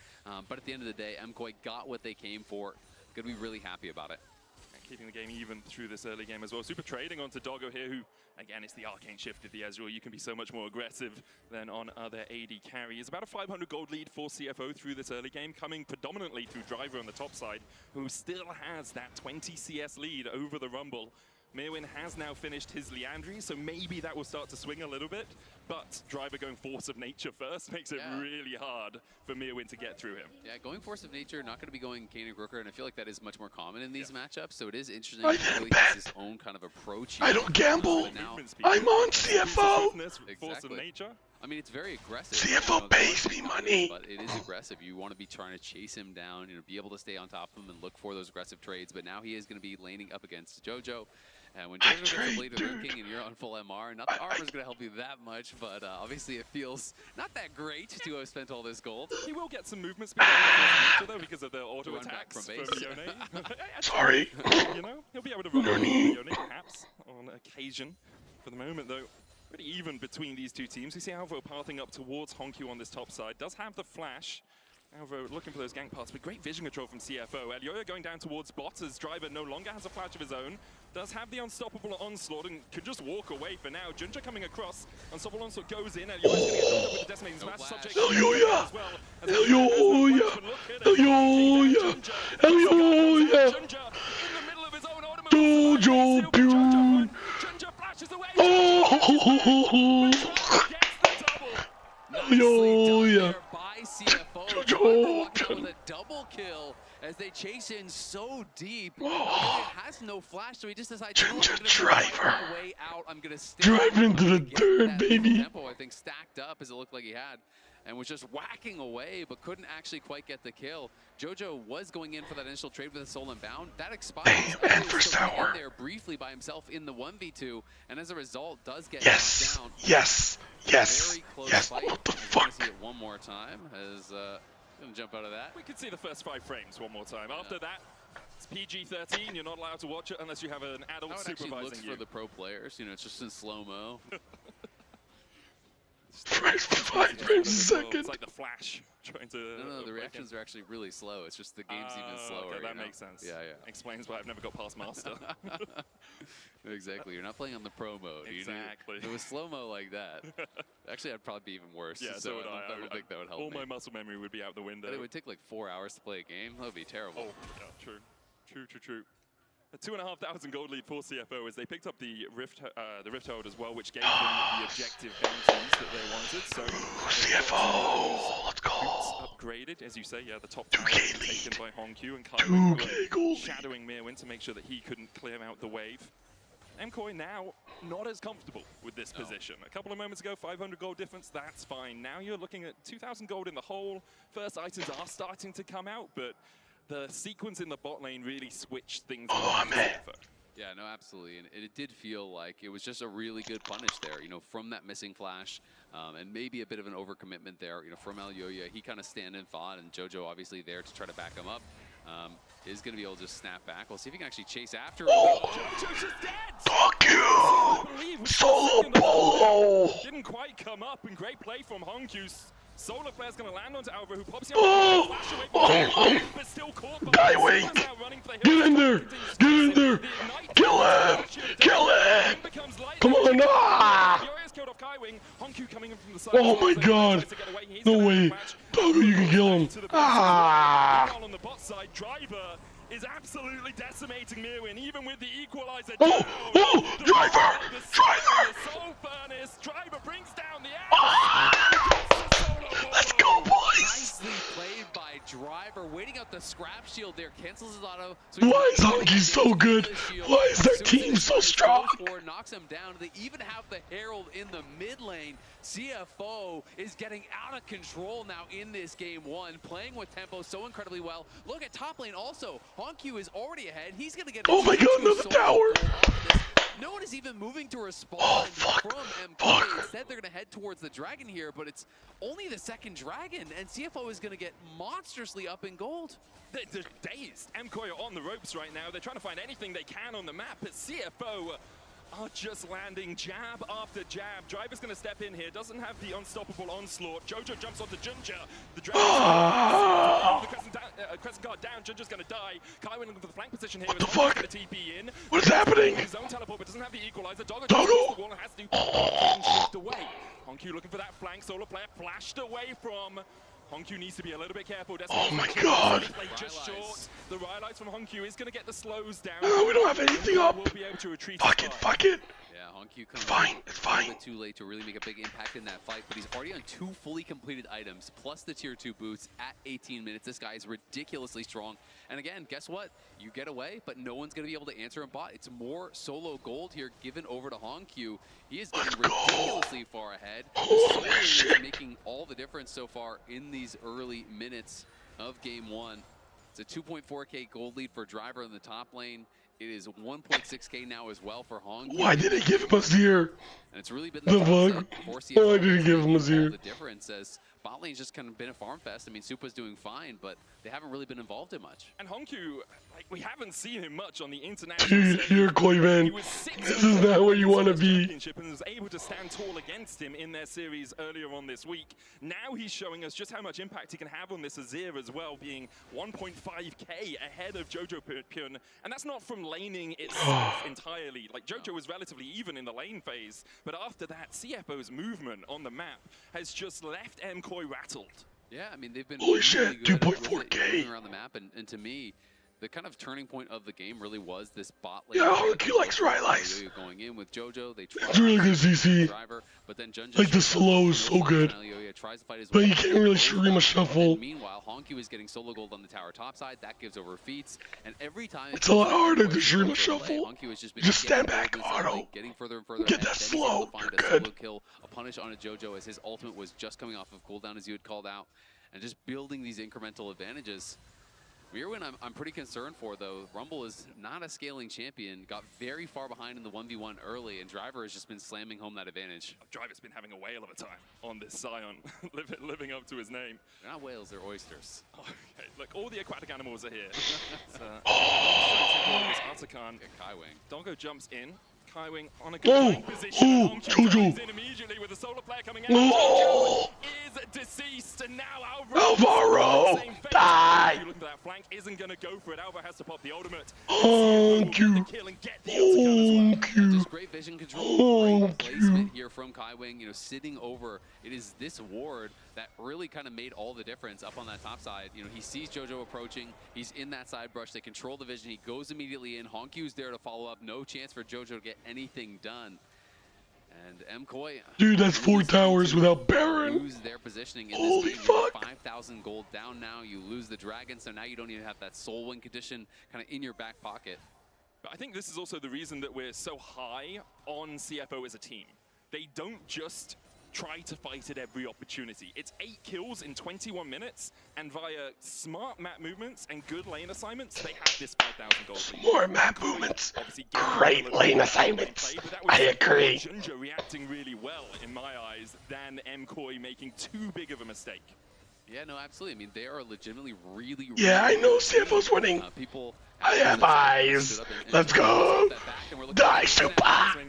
but at the end of the day, MKOI got what they came for. Going to be really happy about it. Keeping the game even through this early game as well. Super trading onto Doggo here, who, again, it's the arcane shift of the Ezreal. You can be so much more aggressive than on other AD carries. About a 500 gold lead for CFO through this early game, coming predominantly through Driver on the top side, who still has that 20 CS lead over the Rumble. Meerwin has now finished his Liandry, so maybe that will start to swing a little bit, but Driver going Force of Nature first makes it really hard for Meerwin to get through him. Yeah, going Force of Nature, not going to be going Kane and Rooker, and I feel like that is much more common in these matchups, so it is interesting. He really has his own kind of approach here. I don't gamble. I'm on CFO. Force of Nature. I mean, it's very aggressive. CFO pays me money. But it is aggressive. You want to be trying to chase him down, be able to stay on top of him and look for those aggressive trades, but now he is going to be laning up against Jojo. And when Jojo gets the Blade of Ruin King and you're on full MR, not the armor's going to help you that much, but obviously it feels not that great to have spent all this gold. He will get some movement speed out of though because of the auto attacks from Yone. Sorry. You know, he'll be able to run Yone perhaps on occasion. For the moment though, pretty even between these two teams. We see Alvo pathing up towards Honku on this top side. Does have the flash. Alvo looking for those gank paths, but great vision control from CFO. Elioya going down towards bot as Driver no longer has a flash of his own. Does have the Unstoppable Onslaught and could just walk away for now. Junja coming across. Unstoppable Onslaught goes in. Elioya's going to get hooked up with the Decimating Smash. Subject Elioya! as well. Elioya! In the middle of his own ornament. Jojo, dude! Junja flashes away. Oh! Elioya! By CFO. Jojo! With a double kill as they chase in so deep. Has no flash, so he just decides to Driver. Way out. I'm gonna drive into the dirt, baby. Tempo, I think, stacked up as it looked like he had, and was just whacking away, but couldn't actually quite get the kill. Jojo was going in for that initial trade with a soul unbound. That expired. Damn, for sour. There briefly by himself in the 1v2, and as a result, does get yes, knocked down. Yes, yes, Very close yes. fight. What the fuck? See it one more time as gonna jump out of that. We could see the first 5 frames one more time. After that, it's PG-13. You're not allowed to watch it unless you have an adult supervising looks you. for the pro players, it's just in slow-mo. First 5 frames a second. It's like the Flash trying to. No, the reactions are actually really slow. It's just the game's even slower. Okay, that makes sense. Yeah. Explains why I've never got past Master. Exactly. You're not playing on the pro mode. Exactly. If it was slow-mo like that, actually, I'd probably be even worse. Yeah, so would I. I don't think that would help all me. my muscle memory would be out the window. But it would take like 4 hours to play a game. That would be terrible. Oh, yeah, true. A 2,500 gold lead for CFO as they picked up the Rift Hold as well, which gave them the objective bounties that they wanted. So CFO, let's go. upgraded, as you say. Yeah, the top tower was taken by Hongq and KMTlol shadowing Meerwin to make sure that he couldn't clear out the wave. MKOI now not as comfortable with this position. A couple of moments ago, 500 gold difference, that's fine. Now you're looking at 2,000 gold in the hole. First items are starting to come out, but the sequence in the bot lane really switched things. Yeah, no, absolutely. And it did feel like it was just a really good punish there, you know, from that missing flash and maybe a bit of an overcommitment there, you know, from Alioya. He kind of stand and fought, and JoJo obviously there to try to back him up. Is going to be able to just snap back. We'll see if he can actually chase after him. JoJo's just dead! Fuck you! Solo Polo! Didn't quite come up, and great play from Hongq's. Solar Flare's going to land onto Alva, who pops out, flash away from but still caught by Die, wait! Get in there! Get in there! Kill him! Kill him! Come on! Ah! Oh my god! No way! Doggo, you can kill him! Ah! On the bot side, Driver is absolutely decimating Meerwin, even with the equalizer. Oh! Oh! Driver! Driver! The Soul Furnace. Driver brings down the Let's go, boys! Nicely played by Driver, waiting out the scrap shield there, cancels his auto. So why is Hongq so good? Why is their team so strong? Knocks him down. They even have the Herald in the mid lane. CFO is getting out of control now in this game one, playing with tempo so incredibly well. Look at top lane also. Hongq is already ahead. He's going to get oh my god, another tower! No one is even moving to respond from MKOI. Instead, they're going to head towards the dragon here, but it's only the second dragon, and CFO is going to get monstrously up in gold. They're dazed. MKOI are on the ropes right now. They're trying to find anything they can on the map, but CFO are just landing jab after jab. Driver's going to step in here, doesn't have the unstoppable onslaught. JoJo jumps onto Junja. The dragon the crescent guard down. Junja's going to die. KaiWing looking for the flank position here. What the fuck? TP in. What is happening? His own teleport, but doesn't have the equalizer. Doggo Doggo! has to shift away. Hongq looking for that flank. Solar Player flashed away from. Hongq needs to be a little bit careful. Oh my god! Just short. The Rylai's from Hongq is going to get the slows down. No, we don't have anything up. We'll be able to retreat. Fuck it, fuck it. Yeah, Hongq comes it's fine, it's a fine. bit too late to really make a big impact in that fight, but he's already on 2 fully completed items, plus the tier 2 boots at 18 minutes. This guy is ridiculously strong. And again, guess what? You get away, but no one's going to be able to answer him bot. It's more solo gold here given over to Hongq. He is getting ridiculously far ahead. Holy shit. Is making all the difference so far in these early minutes of game one. It's a 2.4k gold lead for Driver in the top lane. It is 1.6k now as well for Hongq. Why did they give him a Zir? And it's really been the bug. Why did they give him a Zir? The difference as bot lane's just kind of been a farm fest. I mean, Supa's doing fine, but they haven't really been involved in much. And Hongq, like, we haven't seen him much on the international Dude, here, KOI, this is not where you want to be. And was able to stand tall against him in their series earlier on this week. Now he's showing us just how much impact he can have on this Azir as well, being 1.5k ahead of JoJo Pyun. And that's not from laning itself entirely. Like, JoJo was relatively even in the lane phase, but after that, CFO's movement on the map has just left MKOI rattled. Yeah, I mean, they've been holy really shit, good 2.4k around the map, and to me, the kind of turning point of the game really was this bot lane. Yeah, Hongq likes Rylai's. Going in with JoJo, they it's really good CC. Driver, but then Junja like the slow is so good. Tries to fight his but way you can't really Shurima shuffle. And meanwhile, Hongq is getting solo gold on the tower top side. That gives over feats, and every time it's a lot harder to Shurima shuffle. Hongq has just stand back, auto. Getting further and further. Get that slow. Find You're a good. solo kill, a punish on a JoJo as his ultimate was just coming off of cooldown, as you had called out, and just building these incremental advantages. Meerwin, I'm pretty concerned for, though. Rumble is not a scaling champion, got very far behind in the 1v1 early, and Driver has just been slamming home that advantage. Driver's been having a whale of a time on this Scion, living up to his name. They're not whales, they're oysters. Oh, okay, look, all the aquatic animals are here. Atakan. KaiWing. Doggo jumps in. KaiWing on a good position. JoJo. In immediately with a solar player coming out. Oh. Is deceased, and now Alvaro die. You look at that flank, isn't going to go for it. Alvaro has to pop the ultimate. Hongq. Just great vision control, great placement here from KaiWing. You know, sitting over. It is this ward that really kind of made all the difference up on that top side. You know, he sees JoJo approaching. He's in that side brush. They control the vision. He goes immediately in. Hongq's there to follow up. No chance for JoJo to get anything done. And MKOI, dude, that's 4 towers without Baron. Lose their positioning in Holy this game. fuck. 5,000 gold down now. You lose the dragon, so now you don't even have that soul win condition kind of in your back pocket. But I think this is also the reason that we're so high on CFO as a team. They don't just try to fight at every opportunity. It's 8 kills in 21 minutes, and via smart map movements and good lane assignments, they have this 5,000 gold lead. More map movements. Great lane assignments. I agree. Junja reacting really well, in my eyes, than MKOI making too big of a mistake. Yeah, no, absolutely. I mean, they are legitimately really, Yeah, I know CFO's winning. People I have eyes. Let's go. Die, Super.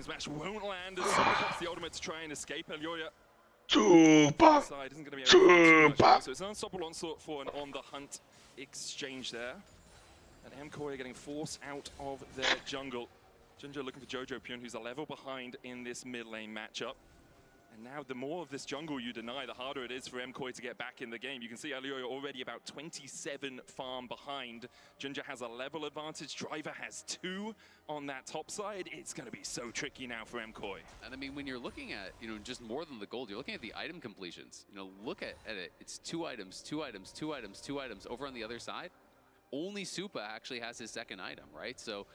Smash won't land as Super puts the ultimate to try and escape. Elioya Super. isn't going to be able to do much Super. more, so it's an unstoppable onslaught for an on-the-hunt exchange there. And MKOI getting forced out of their jungle. Junja looking for Jojo Pyun, who's a level behind in this mid lane matchup. And now the more of this jungle you deny, the harder it is for MKOI to get back in the game. You can see Elioya already about 27 farm behind. Junja has a level advantage. Driver has 2 on that top side. It's going to be so tricky now for MKOI. And I mean, when you're looking at, just more than the gold, you're looking at the item completions. Look at it. It's 2 items, 2 items, 2 items, 2 items. Over on the other side, only Supa actually has his second item, right? So,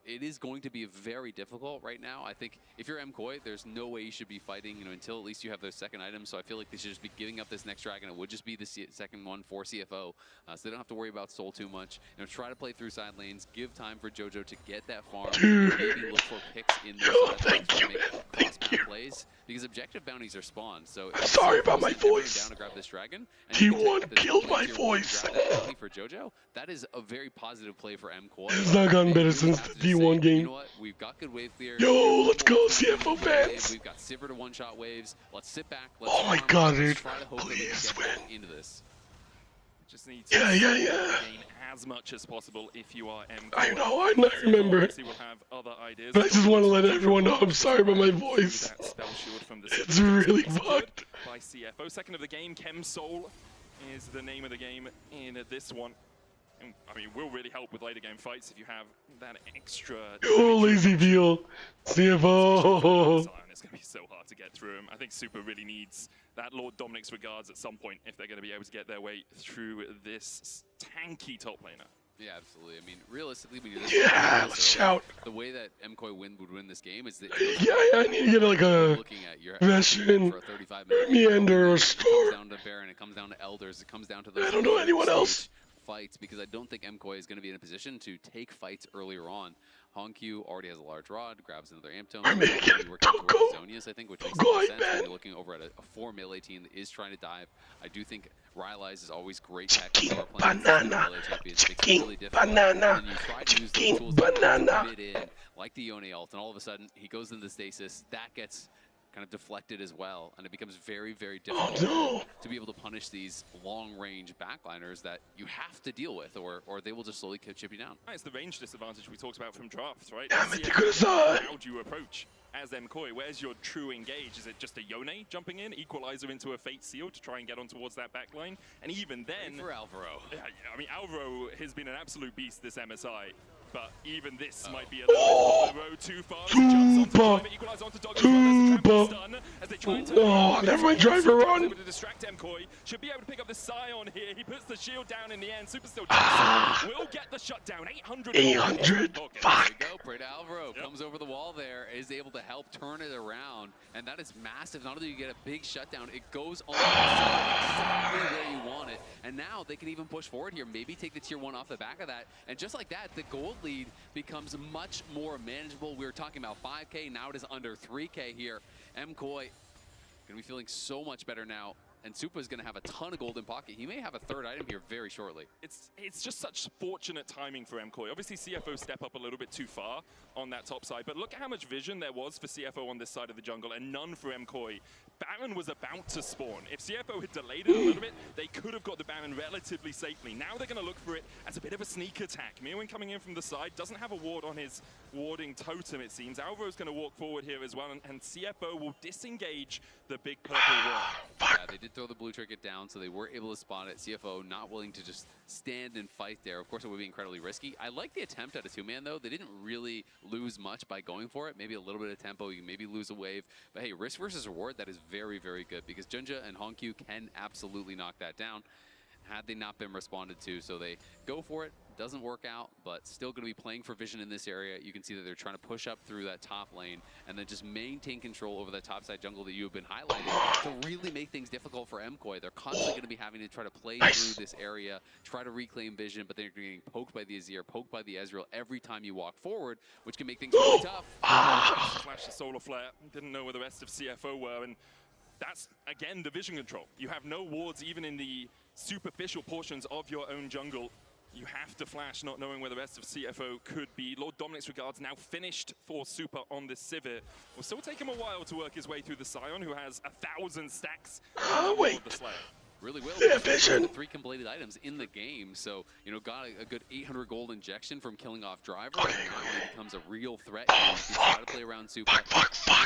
it is going to be very difficult right now. I think if you're MKOI, there's no way you should be fighting, until at least you have those second items. So I feel like they should just be giving up this next dragon. It would just be the second one for CFO. So they don't have to worry about soul too much. Try to play through side lanes, give time for Jojo to get that farm. Maybe look for picks in the thank you. Thank you. Plays, because objective bounties are spawned. So sorry about my voice. Down to grab this dragon, T1 killed my voice. For Jojo, that is a very positive play for MKOI. It's not gotten better since the T1 game. You know what? We've got good wave clear. Yo, let's go, CFO fans. We've got Sivir to one-shot waves. Let's sit back. Oh my god, dude. Please win. Into this. Just need to gain as much as possible if you are MKOI. I know, I remember. We'll have other ideas. But I just want to let everyone know I'm sorry about my voice. It's really fucked. By CFO. Second of the game, KMTlol is the name of the game in this one. And, I mean, will really help with later game fights if you have that extra. Oh, lazy veal. CFO. It's going to be so hard to get through him. I think Super really needs that Lord Dominic's regards at some point if they're going to be able to get their way through this tanky top laner. Yeah, absolutely. I mean, realistically, when you're let's shout. The way that MKOI would win this game is that I need to get like a Vestion, Meander, or Store. It comes down to Baron. It comes down to Elders. It comes down to those. I don't know anyone else. Fights, because I don't think MKOI is going to be in a position to take fights earlier on. Hongq already has a large rod, grabs another Amtone. I'm gonna get Zonius, I think, which makes sense when you're looking over at a 4 melee team that is trying to dive. I do think Rylai's is always great tech. Chicken banana. Chicken banana. Chicken banana. Like the Yone ult, and all of a sudden he goes into stasis. That gets kind of deflected as well, and it becomes very, very difficult to be able to punish these long-range backliners that you have to deal with, or they will just slowly chip you down. It's the range disadvantage we talked about from drafts, right? Damn it, how do you approach as MKOI? Where's your true engage? Is it just a Yone jumping in, equalizer into a Fate Seal to try and get on towards that backline? And even then... for Alvaro. Yeah, I mean, Alvaro has been an absolute beast this MSI. But even this might be a little bit road too far. Never mind, driver run. To distract MKOI. Should be able to pick up the Scion here. He puts the shield down in the end. Super still will get the shutdown. 800. 800. Fuck. There you go. Preda Alvaro comes over the wall there, is able to help turn it around. And that is massive. Not only do you get a big shutdown, it goes on exactly where you want it. And now they can even push forward here. Maybe take the tier 1 off the back of that. And just like that, the gold lead becomes much more manageable. We were talking about 5K, now it is under 3K here. MKOI gonna be feeling so much better now, and Supa is gonna have a ton of gold in pocket. He may have a third item here very shortly. It's just such fortunate timing for MKOI. Obviously CFO step up a little bit too far on that top side, but look at how much vision there was for CFO on this side of the jungle and none for MKOI. Baron was about to spawn. If CFO had delayed it a little bit, they could have got the Baron relatively safely. Now they're going to look for it as a bit of a sneak attack. Meerwin coming in from the side, doesn't have a ward on his warding totem, it seems. Alvaro's going to walk forward here as well, and CFO will disengage the big purple ward. Yeah, they did throw the blue trinket down, so they were able to spot it. CFO not willing to just stand and fight there. Of course, it would be incredibly risky. I like the attempt at a two-man, though. They didn't really lose much by going for it. Maybe a little bit of tempo, you maybe lose a wave. But hey, risk versus reward, that is very, very good, because Junja and Hongkyu can absolutely knock that down had they not been responded to. So they go for it, doesn't work out, but still going to be playing for vision in this area. You can see that they're trying to push up through that top lane and then just maintain control over that top side jungle that you have been highlighting to really make things difficult for MKOI. They're constantly going to be having to try to play through this area, try to reclaim vision, but they're getting poked by the Azir, poked by the Ezreal every time you walk forward, which can make things really tough. Flash the solar flare, didn't know where the rest of CFO were, and that's, again, the vision control. You have no wards even in the superficial portions of your own jungle. You have to flash, not knowing where the rest of CFO could be. Lord Dominic's regards now finished for Super on this Sivir. Will still take him a while to work his way through the Scion, who has 1,000 stacks of the Slayer. Really will. Yeah, vision. 3 completed items in the game, so got a good 800 gold injection from killing off Driver, and now he becomes a real threat. You try to play around Super.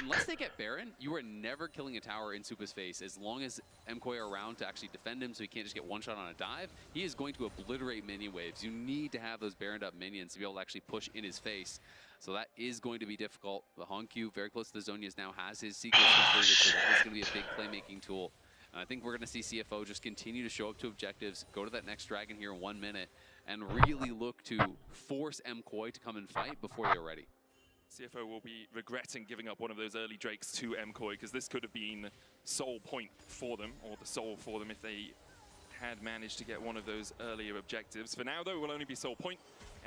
Unless they get Baron, you are never killing a tower in Supa's face. As long as MKOI are around to actually defend him, so he can't just get one shot on a dive, he is going to obliterate minion waves. You need to have those Baroned up minions to be able to actually push in his face. So that is going to be difficult. But Hongkyu, very close to the Zhonya's now, has his secrets completed, so that is going to be a big playmaking tool. And I think we're going to see CFO just continue to show up to objectives, go to that next dragon here in 1 minute, and really look to force MKOI to come and fight before they're ready. CFO will be regretting giving up one of those early drakes to MKOI, because this could have been soul point for them, or the soul for them if they had managed to get one of those earlier objectives. For now, though, it will only be soul point.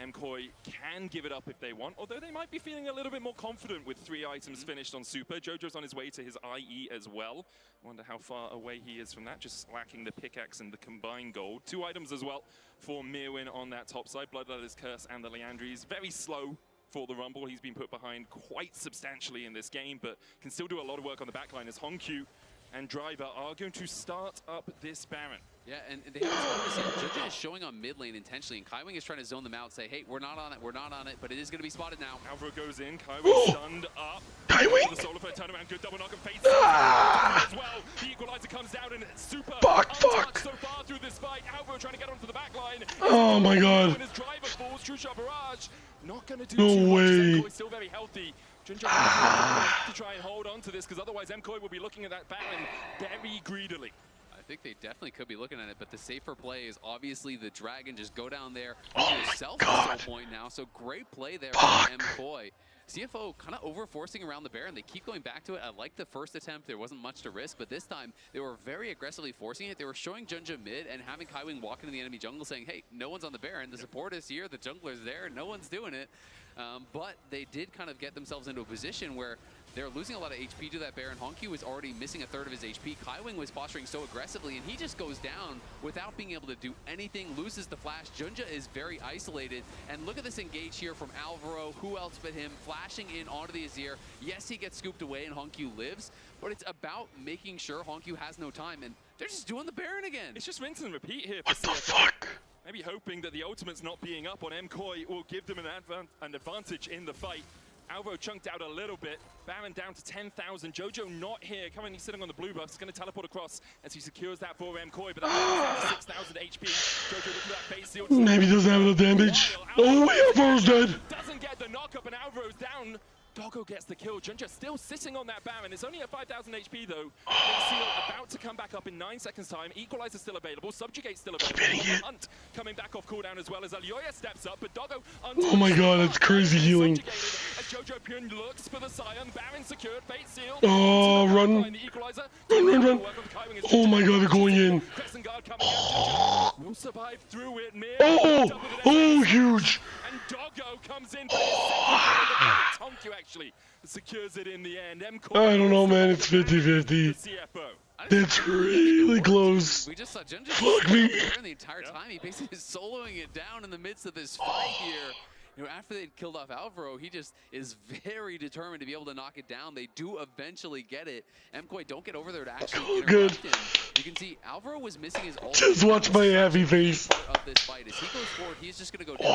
MKOI can give it up if they want, although they might be feeling a little bit more confident with 3 items finished on Super. Jojo's on his way to his IE as well. Wonder how far away he is from that, just lacking the pickaxe and the combined gold. 2 items as well for Meerwin on that top side. Bloodletter's Curse and the Liandry's. Very slow for the Rumble. He's been put behind quite substantially in this game, but can still do a lot of work on the backline as Hongkyu and Driver are going to start up this Baron. Yeah, and they haven't spotted this yet. Junja is showing on mid lane intentionally, and Kaiwing is trying to zone them out, say, hey, we're not on it, but it is going to be spotted now. Alvaro goes in, Kaiwing stunned up. Kaiwing? The solar flare turnaround, good double knock and face as well. The equalizer comes down and it's Super untouched so far through this fight. Alvaro trying to get onto the back line. Oh my god. When his Driver falls, True Shot Barrage, not going to do no too way. much. Still very healthy. Junja have to try and hold on to this, because otherwise MKOI will be looking at that Baron very greedily. I think they definitely could be looking at it, but the safer play is obviously the Dragon. Just go down there, yourself at some point now. So great play there from MKOI. CFO kind of over-forcing around the Baron. They keep going back to it. I like the first attempt. There wasn't much to risk, but this time they were very aggressively forcing it. They were showing Junja mid and having Kaiwing walk into the enemy jungle saying, hey, no one's on the Baron. The support is here. The jungler's there. No one's doing it. But they did kind of get themselves into a position where they're losing a lot of HP to that Baron. Hongkyu was already missing a third of his HP. Kaiwing was posturing so aggressively, and he just goes down without being able to do anything, loses the flash. Junja is very isolated, and look at this engage here from Alvaro. Who else but him, flashing in onto the Azir. Yes, he gets scooped away, and Hongkyu lives, but it's about making sure Hongkyu has no time, and they're just doing the Baron again. It's just rinse and repeat here for What the CFO. fuck? Maybe hoping that the ultimates not being up on MKOI will give them an advantage in the fight. Alvaro chunked out a little bit. Baron down to 10,000. Jojo not here. Currently sitting on the blue buff. He's going to teleport across as he secures that for MKOI. But that's 6,000 HP. Jojo looking at that face seal. Maybe he doesn't have enough damage. Oh wait, Alvaro's dead. Doesn't get the knock up, and Alvaro's down. Doggo gets the kill. Junja still sitting on that Baron. It's only at 5,000 HP though. Seal about to come back up in 9 seconds time. Equalizer still available. Subjugate still available. Hunt coming back off cooldown as well as Alioya steps up, but Doggo Oh my god, that's crazy healing. as Jojo Pyun looks for the Scion. Baron secured. Fate sealed. Oh, run. The equalizer. Run. Oh my god, they're going in. Crescent Guard coming out. Will survive through it. Oh, huge. And Doggo comes in for his second Hongkyu actually secures it in the end. MKOI I don't know, man. It's 50-50. CFO. It's really close. We just saw Junja Fuck me. the entire time. He basically is soloing it down in the midst of this fight here. you know, after they'd killed off Alvaro, he just is very determined to be able to knock it down. They do eventually get it. MKOI don't get over there to actually interrupt him. You can see Alvaro was missing his ultimate. Just watch my happy face. Of this fight. As he goes forward, he's just going to go down.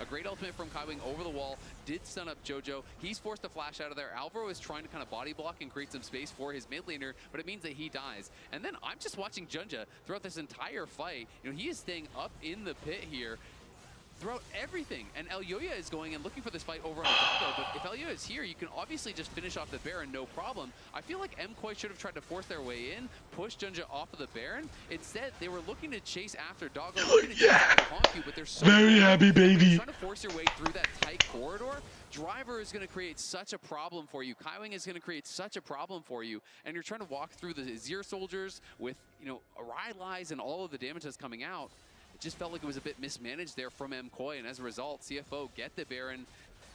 A great ultimate from Kaiwing over the wall. Did stun up JoJo. He's forced to flash out of there. Alvaro is trying to kind of body block and create some space for his mid laner, but it means that he dies. And then I'm just watching Junja throughout this entire fight. You know, he is staying up in the pit here throughout everything. And Elyoya is going and looking for this fight over on the Doggo, but if Elyoya is here, you can obviously just finish off the Baron, no problem. I feel like MKOI should have tried to force their way in, push Junja off of the Baron. Instead, they were looking to chase after Doggo, looking to chase after Honku, but they're so very happy, baby. Trying to force your way through that tight corridor. Driver is going to create such a problem for you. Kaiwing is going to create such a problem for you, and you're trying to walk through the Azir soldiers with, you know, Rylai's and all of the damage that's coming out. It just felt like it was a bit mismanaged there from MKOI, and as a result, CFO get the Baron,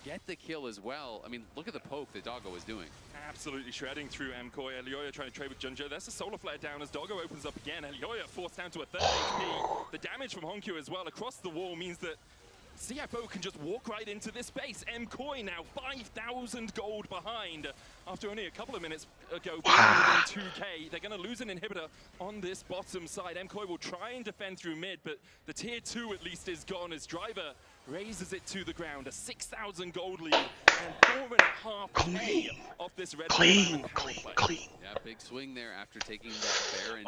get the kill as well. I mean, look at the poke that Doggo was doing. Absolutely shredding through MKOI. Elyoya trying to trade with Junja. There's a solar flare down as Doggo opens up again. Elyoya forced down to a 3rd HP. The damage from Honku as well across the wall means that CFO can just walk right into this base. MKOI now 5,000 gold behind after only a couple of minutes ago. 2K. They're going to lose an inhibitor on this bottom side. MKOI will try and defend through mid, but the tier 2 at least is gone as Driver raises it to the ground. A 6,000 gold lead and 4.5K off this red. Clean. Yeah, big swing there after taking that Baron.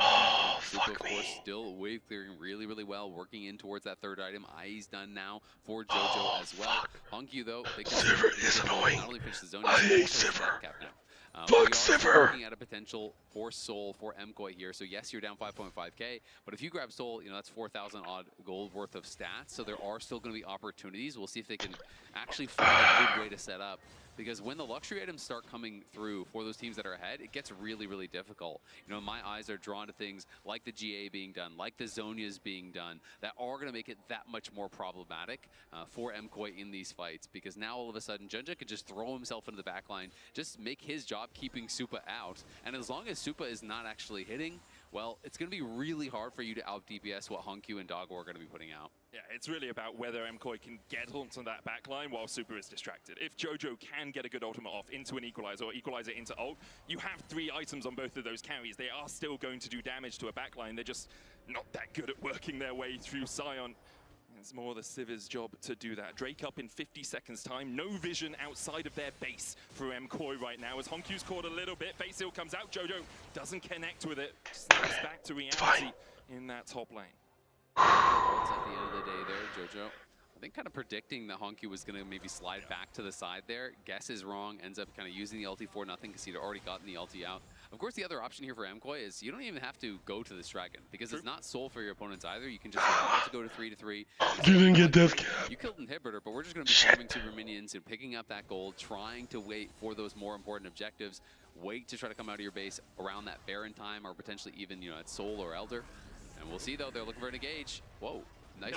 Super, of course, still wave clearing really well, working in towards that 3rd item. IE's done now for JoJo as well. Honku, though, they can not only finish the zone, I hate Sivir. Fuck Sivir! Looking at a potential for Soul for MKOI here. So yes, you're down 5.5K, but if you grab Soul, you know, that's 4,000 odd gold worth of stats. So there are still going to be opportunities. We'll see if they can actually find a good way to set up. Because when the luxury items start coming through for those teams that are ahead, it gets really difficult. You know, my eyes are drawn to things like the GA being done, like the Zonias being done, that are going to make it that much more problematic for MKOI in these fights. Because now all of a sudden, Junja could just throw himself into the backline, just make his job keeping Supa out. And as long as Supa is not actually hitting, well, it's going to be really hard for you to out-DPS what Honku and Doggo are going to be putting out. Yeah, it's really about whether MKOI can get onto that backline while Super is distracted. If JoJo can get a good ultimate off into an equalizer or equalizer into ult, you have 3 items on both of those carries. They are still going to do damage to a backline. They're just not that good at working their way through Sion. It's more the Civir's job to do that. Drake up in 50 seconds time. No vision outside of their base for MKOI right now. As Honku's caught a little bit, base seal comes out. JoJo doesn't connect with it. Snaps back to reality in that top lane. At the end of the day there, JoJo, I think kind of predicting that Honku was going to maybe slide back to the side there. Guess is wrong, ends up kind of using the ulti for nothing because he'd already gotten the ulti out. Of course, the other option here for MKOI is you don't even have to go to this dragon because it's not soul for your opponents either. You can just allow it to go to 3-3. Didn't get death cap. You killed Inhibitor, but we're just going to be farming super minions and picking up that gold, trying to wait for those more important objectives. Wait to try to come out of your base around that Baron time or potentially even, you know, at Soul or Elder. And we'll see, though, they're looking for an engage. Whoa. Nice.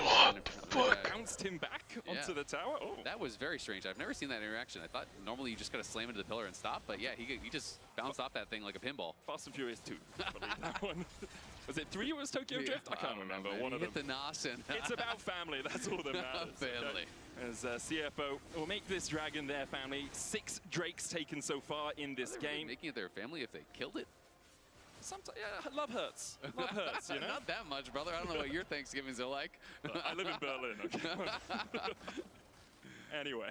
Bounced him back onto the tower. Oh. That was very strange. I've never seen that interaction. I thought normally you just gotta slam into the pillar and stop, but yeah, he just bounced off that thing like a pinball. Fast and Furious 2, I believe that one. Was it 3 or was Tokyo Drift? I can't remember. One of them. Hit the Nas and it's about family. That's all that matters. Family. Okay. As CFO will make this dragon their family. 6 Drakes taken so far in this game. Really making it their family if they killed it? Sometimes, yeah, love hurts. Love hurts, you know? Not that much, brother. I don't know what your Thanksgivings are like. I live in Berlin, okay? Anyway,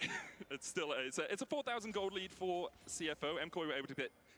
it's still it's a 4,000 gold lead for CFO. MKOI were able to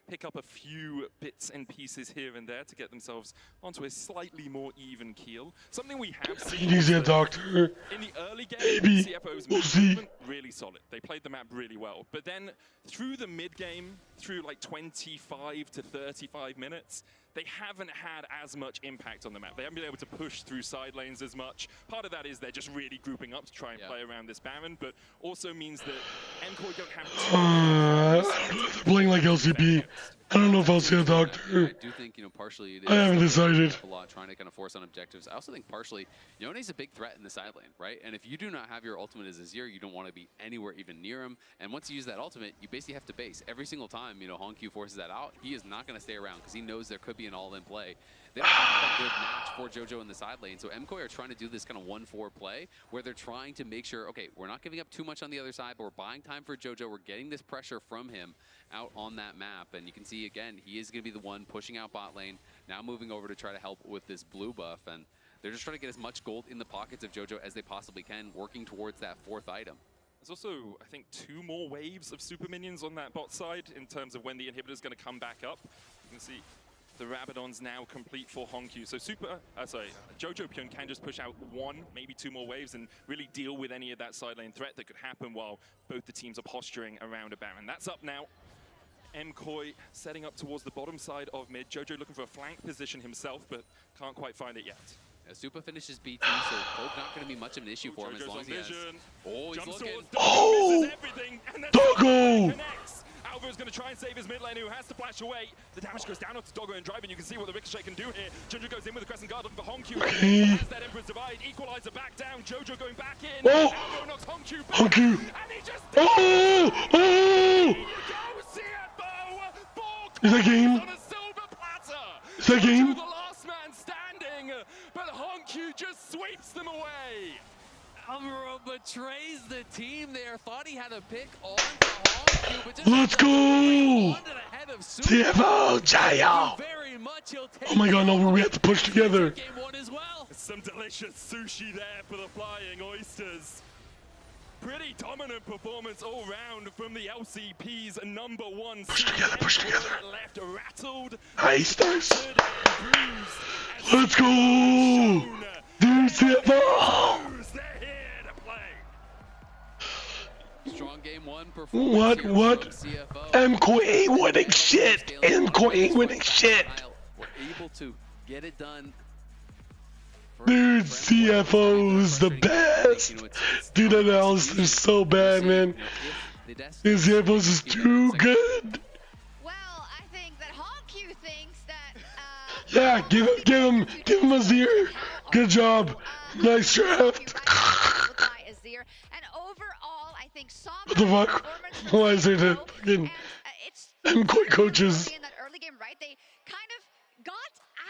pick up a few bits and pieces here and there to get themselves onto a slightly more even keel. Something we have seen Easy, doctor. In the early game, Maybe. CFO's We'll movement really solid. They played the map really well. But then through the mid game, through like 25 to 35 minutes, they haven't had as much impact on the map. They haven't been able to push through side lanes as much. Part of that is they're just really grouping up to try and play around this Baron, but also means that MKOI don't have playing like LCP. I don't know if I'll see a doctor. I do think, you know, partially it is I haven't decided. A lot trying to kind of force on objectives. I also think partially, Yone's a big threat in the side lane, right? And if you do not have your ultimate as Azir, you don't want to be anywhere even near him. And once you use that ultimate, you basically have to base. Every single time, you know, Honku forces that out, he is not going to stay around because he knows there could be an all-in play. They don't have a good match for JoJo in the side lane. So MKOI are trying to do this kind of 1-4 play where they're trying to make sure, okay, we're not giving up too much on the other side, but we're buying time for JoJo. We're getting this pressure from him out on that map. And you can see, again, he is going to be the one pushing out bot lane, now moving over to try to help with this blue buff. And they're just trying to get as much gold in the pockets of JoJo as they possibly can, working towards that 4th item. There's also, I think, 2 more waves of super minions on that bot side in terms of when the inhibitor is going to come back up. You can see the Rabadon's now complete for Hongq. So JoJo Pyun can just push out 1, maybe 2 more waves and really deal with any of that side lane threat that could happen while both the teams are posturing around a Baron. That's up now. MKOI setting up towards the bottom side of mid. JoJo looking for a flank position himself, but can't quite find it yet. Supa finishes BT, so Pope not going to be much of an issue for him as long as he has... Oh, he's looking. Oh! Doggo! Alva's going to try and save his mid lane, who has to flash away. The damage goes down onto Doggo and Drive, and you can see what the Ricochet can do here. Junja goes in with the Crescent Guard looking for Hongq. Has that Emperor's Divide. Equalizer back down. JoJo going back in. Oh! Alva knocks Hongq back. Hongq! And he just... Oh! Oh! Here you go, CFO! Is that game? On a silver platter. Is that game? The last man standing, but Hongq just sweeps them away. Alvaro betrays the team there. Thought he had a pick on Hongq, but just let's go! CFO, Jaya! Oh my god, no, we have to push together. Game 1 as well. Some delicious sushi there for the Flying Oysters. Pretty dominant performance all round from the LCP's #1. Push together. Left rattled. Nice. Let's go! Dude, CFO! Strong game 1 performance. What? MKOI winning shit! MKOI winning shit! We're able to get it done. Dude, CFO's the best! Dude, that analysis is so bad, man. Dude, CFO's is too good! Well, I think that Hongq thinks that, yeah, give him a Azir. Good job. Nice draft. And overall, I think what the fuck? Why is there the fucking MKOI coaches? In that early game, right? They kind of got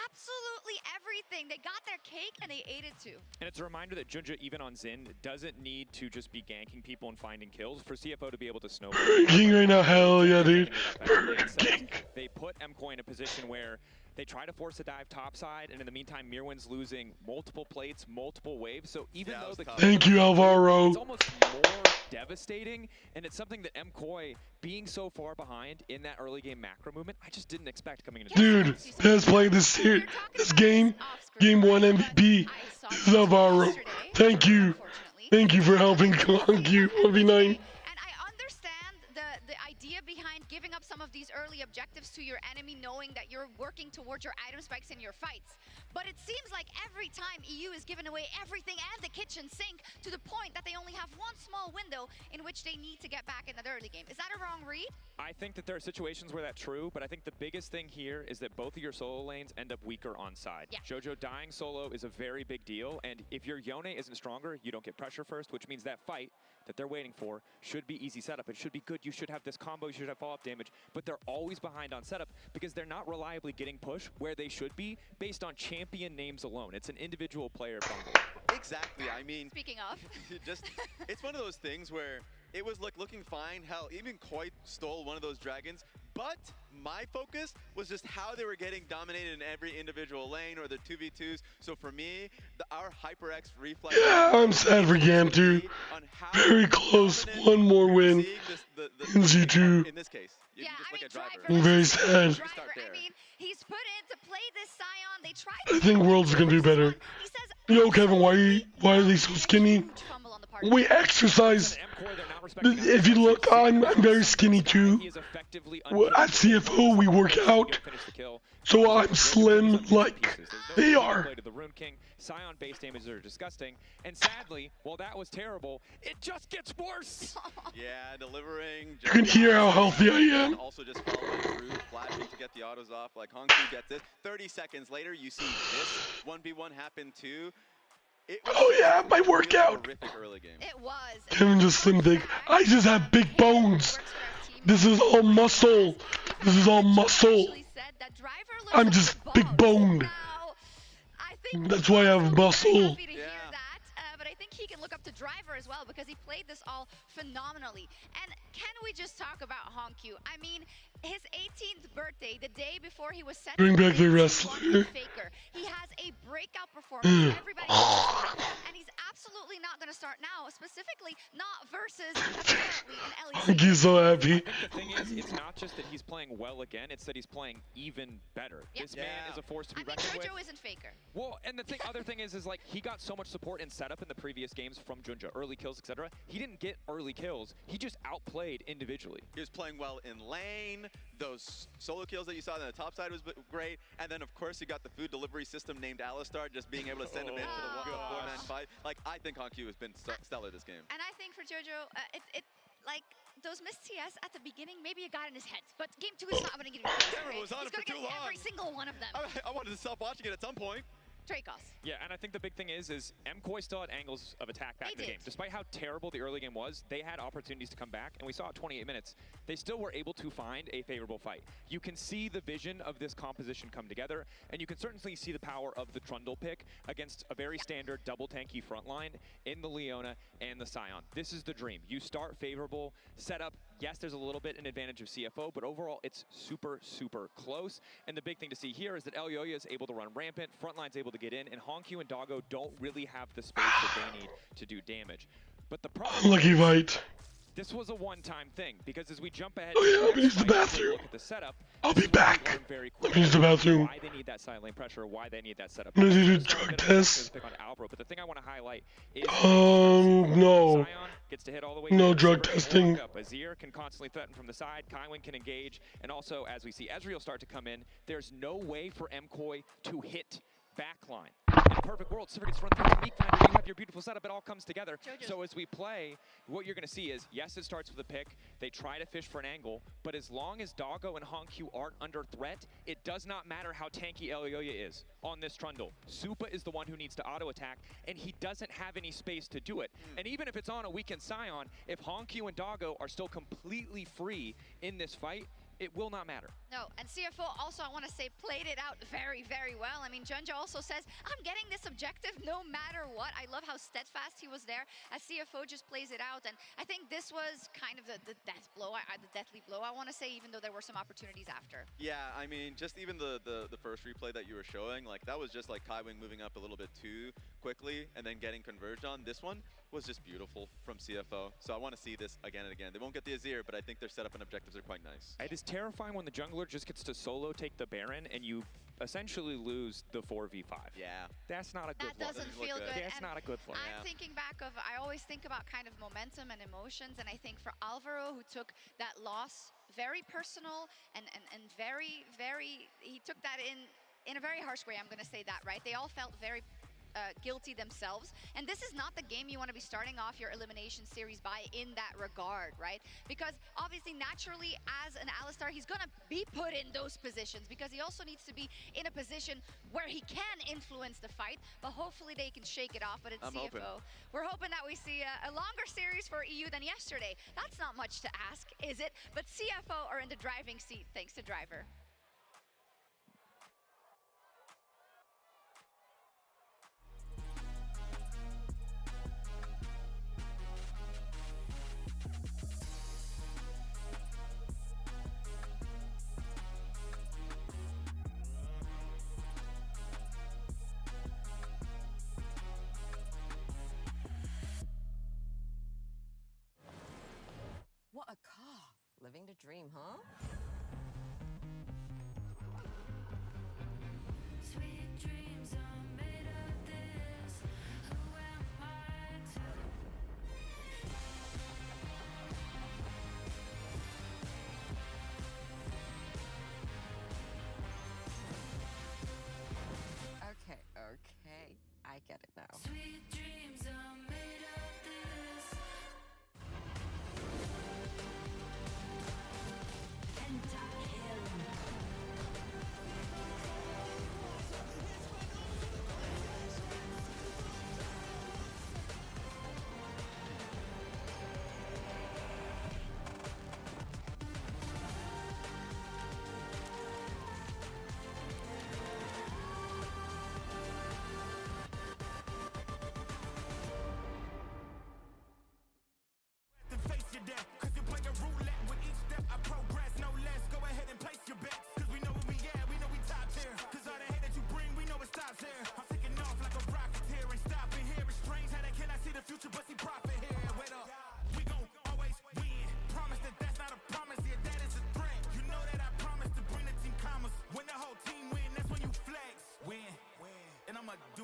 absolutely everything. They got their cake and they ate it too. And it's a reminder that Junja, even on Xin, doesn't need to just be ganking people and finding kills for CFO to be able to snowball. Burger King right now, hell yeah, dude. Burger King. They put MKOI in a position where they try to force a dive topside, and in the meantime, Mirwin's losing multiple plates, multiple waves. So even though the thank you, Alvaro. It's almost more devastating, and it's something that MKOI, being so far behind in that early game macro movement, I just didn't expect coming into. Dude, let's play this game. Game 1 MVP. This is Alvaro. Thank you. Thank you for helping Hongq 1v9. Behind giving up some of these early objectives to your enemy, knowing that you're working towards your item spikes in your fights. But it seems like every time EU is giving away everything and the kitchen sink to the point that they only have one small window in which they need to get back in that early game. Is that a wrong read? I think that there are situations where that's true, but I think the biggest thing here is that both of your solo lanes end up weaker on side. Yeah. JoJo dying solo is a very big deal, and if your Yone isn't stronger, you don't get pressure first, which means that fight that they're waiting for should be easy setup. It should be good. You should have this combo. You should have follow-up damage. But they're always behind on setup because they're not reliably getting push where they should be based on champion names alone. It's an individual player bundle. Exactly. I mean, speaking of, it's one of those things where it was like looking fine. Hell, even Koi stole one of those dragons. But my focus was just how they were getting dominated in every individual lane or the 2v2s. So for me, our HyperX reflex... Yeah, I'm sad for Gam too. Very close. One more win. In Z2. In this case. Yeah, I'm very sad. I mean, he's put in to play this Scion. They tried I think World's gonna do better. Yo, Kevin, why are they so skinny? We exercise. If you look, I'm very skinny too. At CFO, we work out, so I'm slim like they are. Scion base damages are disgusting, and sadly, while that was terrible, it just gets worse. Yeah, delivering. You can hear how healthy I am. Also just following through, flashing to get the autos off. Like Hongq gets it. 30 seconds later, you see this 1v1 happen too. Oh yeah, my workout. It was. Kevin just slim big. I just have big bones. This is all muscle. This is all muscle. I'm just big boned. I That's why I have muscle. Happy to hear that, but I think he can look up to Driver as well because he played this all phenomenally. And can we just talk about Honkyu? I mean, his 18th birthday, the day before he was set Bring to back the play wrestler. Faker. He has a breakout performance. Everybody knows him, and he's absolutely not going to start now, specifically not versus apparently an LEC. He's so happy. I think the thing is, it's not just that he's playing well again, it's that he's playing even better. Yeah. This man is a force to be reckoned with. Jojo isn't Faker. Well, and the other thing is like he got so much support and setup in the previous games from Junja, early kills, etc. He didn't get early kills. He just outplayed individually. He was playing well in lane. Those solo kills that you saw on the top side was great. And then, of course, you got the food delivery system named Alistar, just being able to send him in for the 4-man fight. Like, I think Honkyu has been stellar this game. And I think for Jojo, like, those missed TS at the beginning, maybe it got in his head. But game 2 is not going to give him TS. Camera was on it for too long. Every single one of them. I wanted to stop watching it at some point. Dracos. Yeah, and I think the big thing is MKOI still had angles of attack back in the game. Despite how terrible the early game was, they had opportunities to come back, and we saw at 28 minutes, they still were able to find a favorable fight. You can see the vision of this composition come together, and you can certainly see the power of the Trundle pick against a very standard double tanky front line in the Leona and the Scion. This is the dream. You start favorable, setup. Yes, there's a little bit an advantage of CFO, but overall it's super, super close. And the big thing to see here is that Elyoya is able to run rampant, frontline's able to get in, and Honkyu and Doggo don't really have the space that they need to do damage. But the problem Lucky fight. this was a one-time thing, because as we jump ahead Let me use the bathroom. look at the setup, I'll be back. Let me use the why bathroom. they need that side lane pressure, why they need that setup. I'm gonna do There's a drug bit of a test. pick on Alvaro, but the thing I want to highlight is No. Scion gets to hit all the way No in. drug Silver testing. walk up. Azir can constantly threaten from the side. Kaiwin can engage, and also as we see Ezreal start to come in, there's no way for MKOI to hit backline. In a perfect world, Silver gets run through the Meek Finder, you have your beautiful setup, it all comes together. So as we play, what you're going to see is, yes, it starts with a pick, they try to fish for an angle, but as long as Doggo and Honkyu aren't under threat, it does not matter how tanky Elyoya is on this Trundle. Supa is the one who needs to auto-attack, and he doesn't have any space to do it. And even if it's on a weakened Scion, if Honkyu and Doggo are still completely free in this fight, it will not matter. No, and CFO also, I want to say, played it out very, very well. I mean, Junja also says, I'm getting this objective no matter what. I love how steadfast he was there as CFO just plays it out. And I think this was kind of the death blow, the deathly blow, I want to say, even though there were some opportunities after. Yeah, I mean, just even the first replay that you were showing, like, that was just like Kaiwing moving up a little bit too quickly and then getting converged on. This one was just beautiful from CFO. So I want to see this again and again. They won't get the Azir, but I think their setup and objectives are quite nice. It is terrifying when the jungler just gets to solo take the Baron and you essentially lose the 4v5. Yeah. That's not a good That doesn't feel good. That's not a good look. I'm thinking back of, I always think about kind of momentum and emotions, and I think for Alvaro, who took that loss very personal and very, very, he took that in a very harsh way, I'm going to say that, right? They all felt very guilty themselves, and this is not the game you want to be starting off your elimination series by in that regard, right? Because obviously naturally as an Alistar he's gonna be put in those positions because he also needs to be in a position where he can influence the fight, but hopefully they can shake it off. But it's CFO. We're hoping that we see a longer series for EU than yesterday. That's not much to ask, is it? But CFO are in the driving seat thanks to Driver. What a car. Living the dream, huh? Sweet dreams are made of this. Who am I to... Okay. I get it now. Sweet dreams are made of this.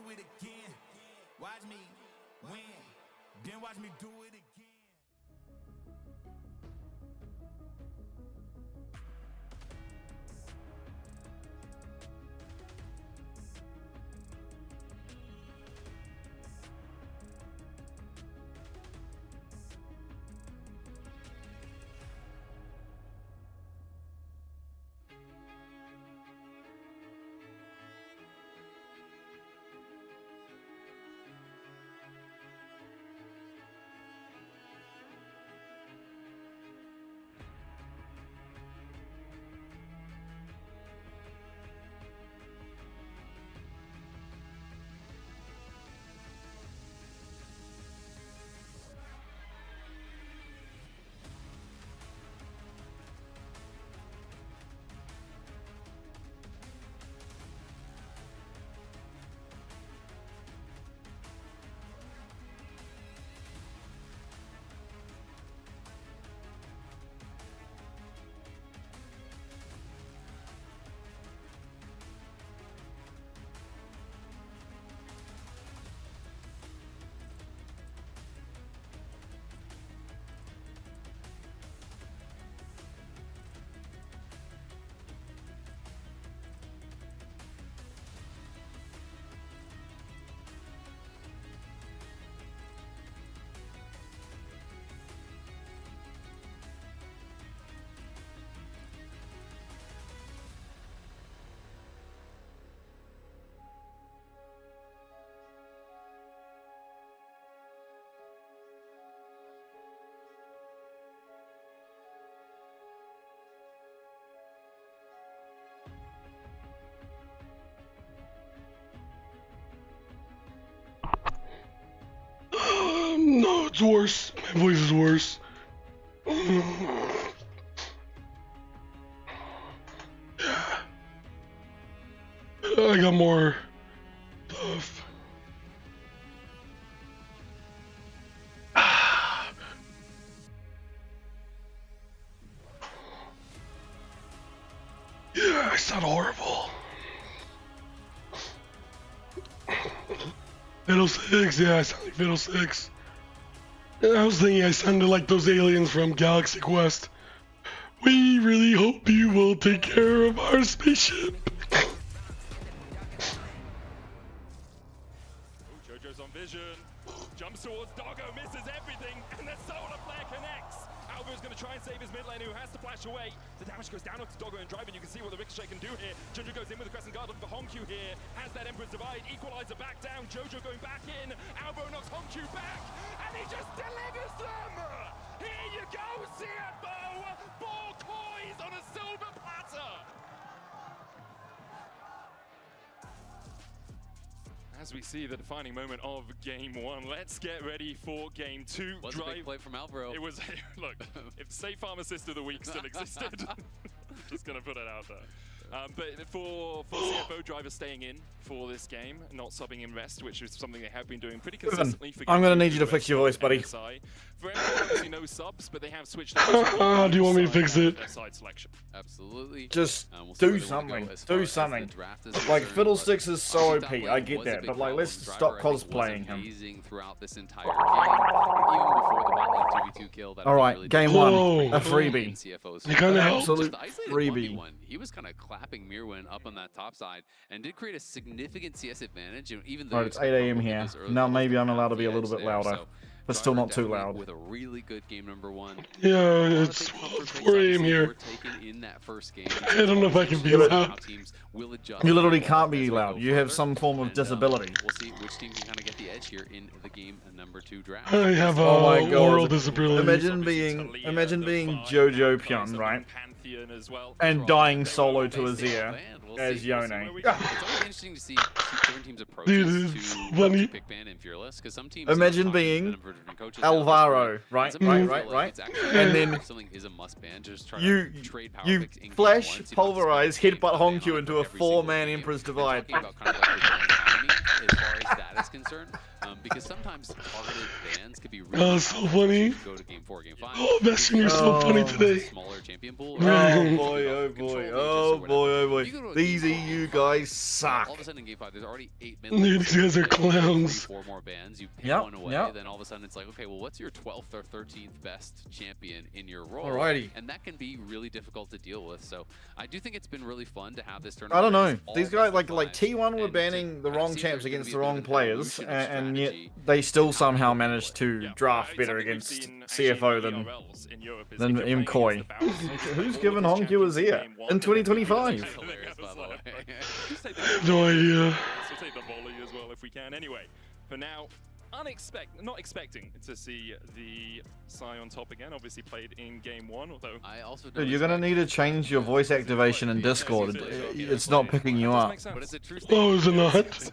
do it again. Watch me win, then watch me do it again. No, it's worse. My voice is worse. Yeah. I got more stuff. Yeah, I sound horrible. Fiddlesticks, yeah, I sound like Fiddlesticks. I was thinking I sounded like those aliens from Galaxy Quest. We really hope you will take care of our spaceship. Jojo's on vision. Jumps towards Doggo, misses everything, and the solar flare connects. Alva's going to try and save his mid lane, who has to flash away. The damage goes down onto Doggo and Drive, and you can see what the Ricochet can do here. Jojo goes in with the Crescent Guard, looking for Honku here. Has that Emperor's Divide, Equalizer back down. Jojo going back in. Alva knocks Honku back, and he just delivers them! Here you go, CFO! 4 coins on a silver platter! As we see the defining moment of Game 1, let's get ready for Game 2. Was a big play from Alvaro. It was, look, if Safe Farm Assist of the Week still existed, just going to put it out there. But for CFO, drivers staying in for this game, not subbing in rest, which is something they have been doing pretty consistently. I'm going to need you to fix your voice, buddy. MSI. For MKOI, obviously no subs, but they have switched over Do you want me to fix it? side selection. Absolutely. Just We'll see do where they wanna something. go as far Do as the something. draft is Like, concerned, Fiddlesticks but is so OP, top lane I get was a that, big but like, let's problem. stop Driver, I think, was cosplaying him. amazing throughout this entire game, even before the bot lane 2v2 kill. That Alright, really game did 1, Whoa. a freebie. CFO's You kinda helped. Just Absolute the isolated freebie. 1v1. He was kind of clapping Mirwin up on that top side and did create a significant CS advantage. Even though Alright, it's 8 AM here. Now maybe I'm allowed to be a little bit louder, but still not too loud. With a really good game number 1. Yeah, it's 4 AM here. In that first game. I don't know if I can be loud. You literally can't be loud. You have some form of disability. We'll see which team can kind of get the edge here in the game number 2 draft. I have a Oh my God. oral disability. Imagine being Jojo Pion, right? And dying solo to Azir as Yone. It's always interesting to see different teams' approaches Dude, it's so funny. to pick ban and Fearless, because some teams Imagine being Alvaro, right? And then something is a must ban. Just try you to trade power you picks in game flash, once, pulverize, you don't headbutt have to ban Honku on into a every single 4-man game. Emperor's We're Divide. talking about kind of like the economy as far as that is concerned. because sometimes targeted bans could be really Oh, so funny. go to game 4, game 5. Oh, Vestion, you're so funny today. Smaller champion pool. Oh boy, oh boy, oh boy, oh boy. These EU guys suck. All of a sudden in game 5, there's already 8 Dude, these guys are clowns. 4 more bans, you pick one away, then all of a sudden it's like, okay, well, what's your 12th or 13th best champion in your role? Alrighty. And that can be really difficult to deal with. So I do think it's been really fun to have this tournament. I don't know. These guys, like T1 were banning the wrong champs against the wrong players, and yet they still somehow managed to draft better against CFO than MKOI. Who's given Hongyu a Zia in 2025? No idea. We'll take the volley as well if we can. Anyway, for now, not expecting to see the Psy on top again. Obviously played in game 1, although I also Dude, you're gonna need to change your voice activation in Discord. It's not picking you up. Oh, is it not?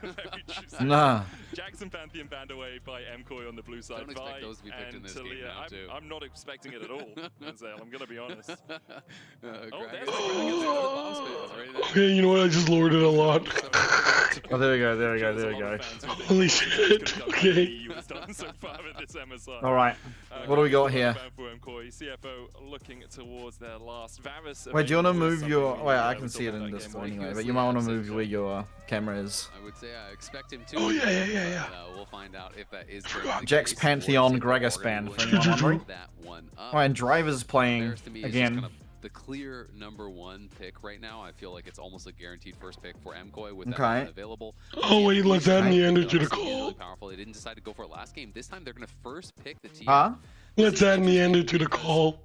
Nah. Jackson Pantheon banned away by MKOI on the blue side. Don't expect those to be picked in this game now, too. I'm not expecting it at all, Zale, I'm gonna be honest. Okay, you know what? I just lowered it a lot. Oh, there we go, there we go, there we go. Holy shit. Okay. Alright. What do we got here? CFO looking towards their last Varus. Wait, do you want to move your... Wait, I can see it in this anyway, but you might want to move where your camera is. I would say I expect him to. Oh, yeah. We'll find out if that is Jack's Pantheon Gregor span for anyone wondering. Oh, and Driver's playing again. The clear #1 pick right now. I feel like it's almost a guaranteed first pick for MKOI with that one available. Oh wait, let's add Meander to the call. Really powerful. They didn't decide to go for it last game. This time they're gonna first pick the team. Let's add Meander to the call.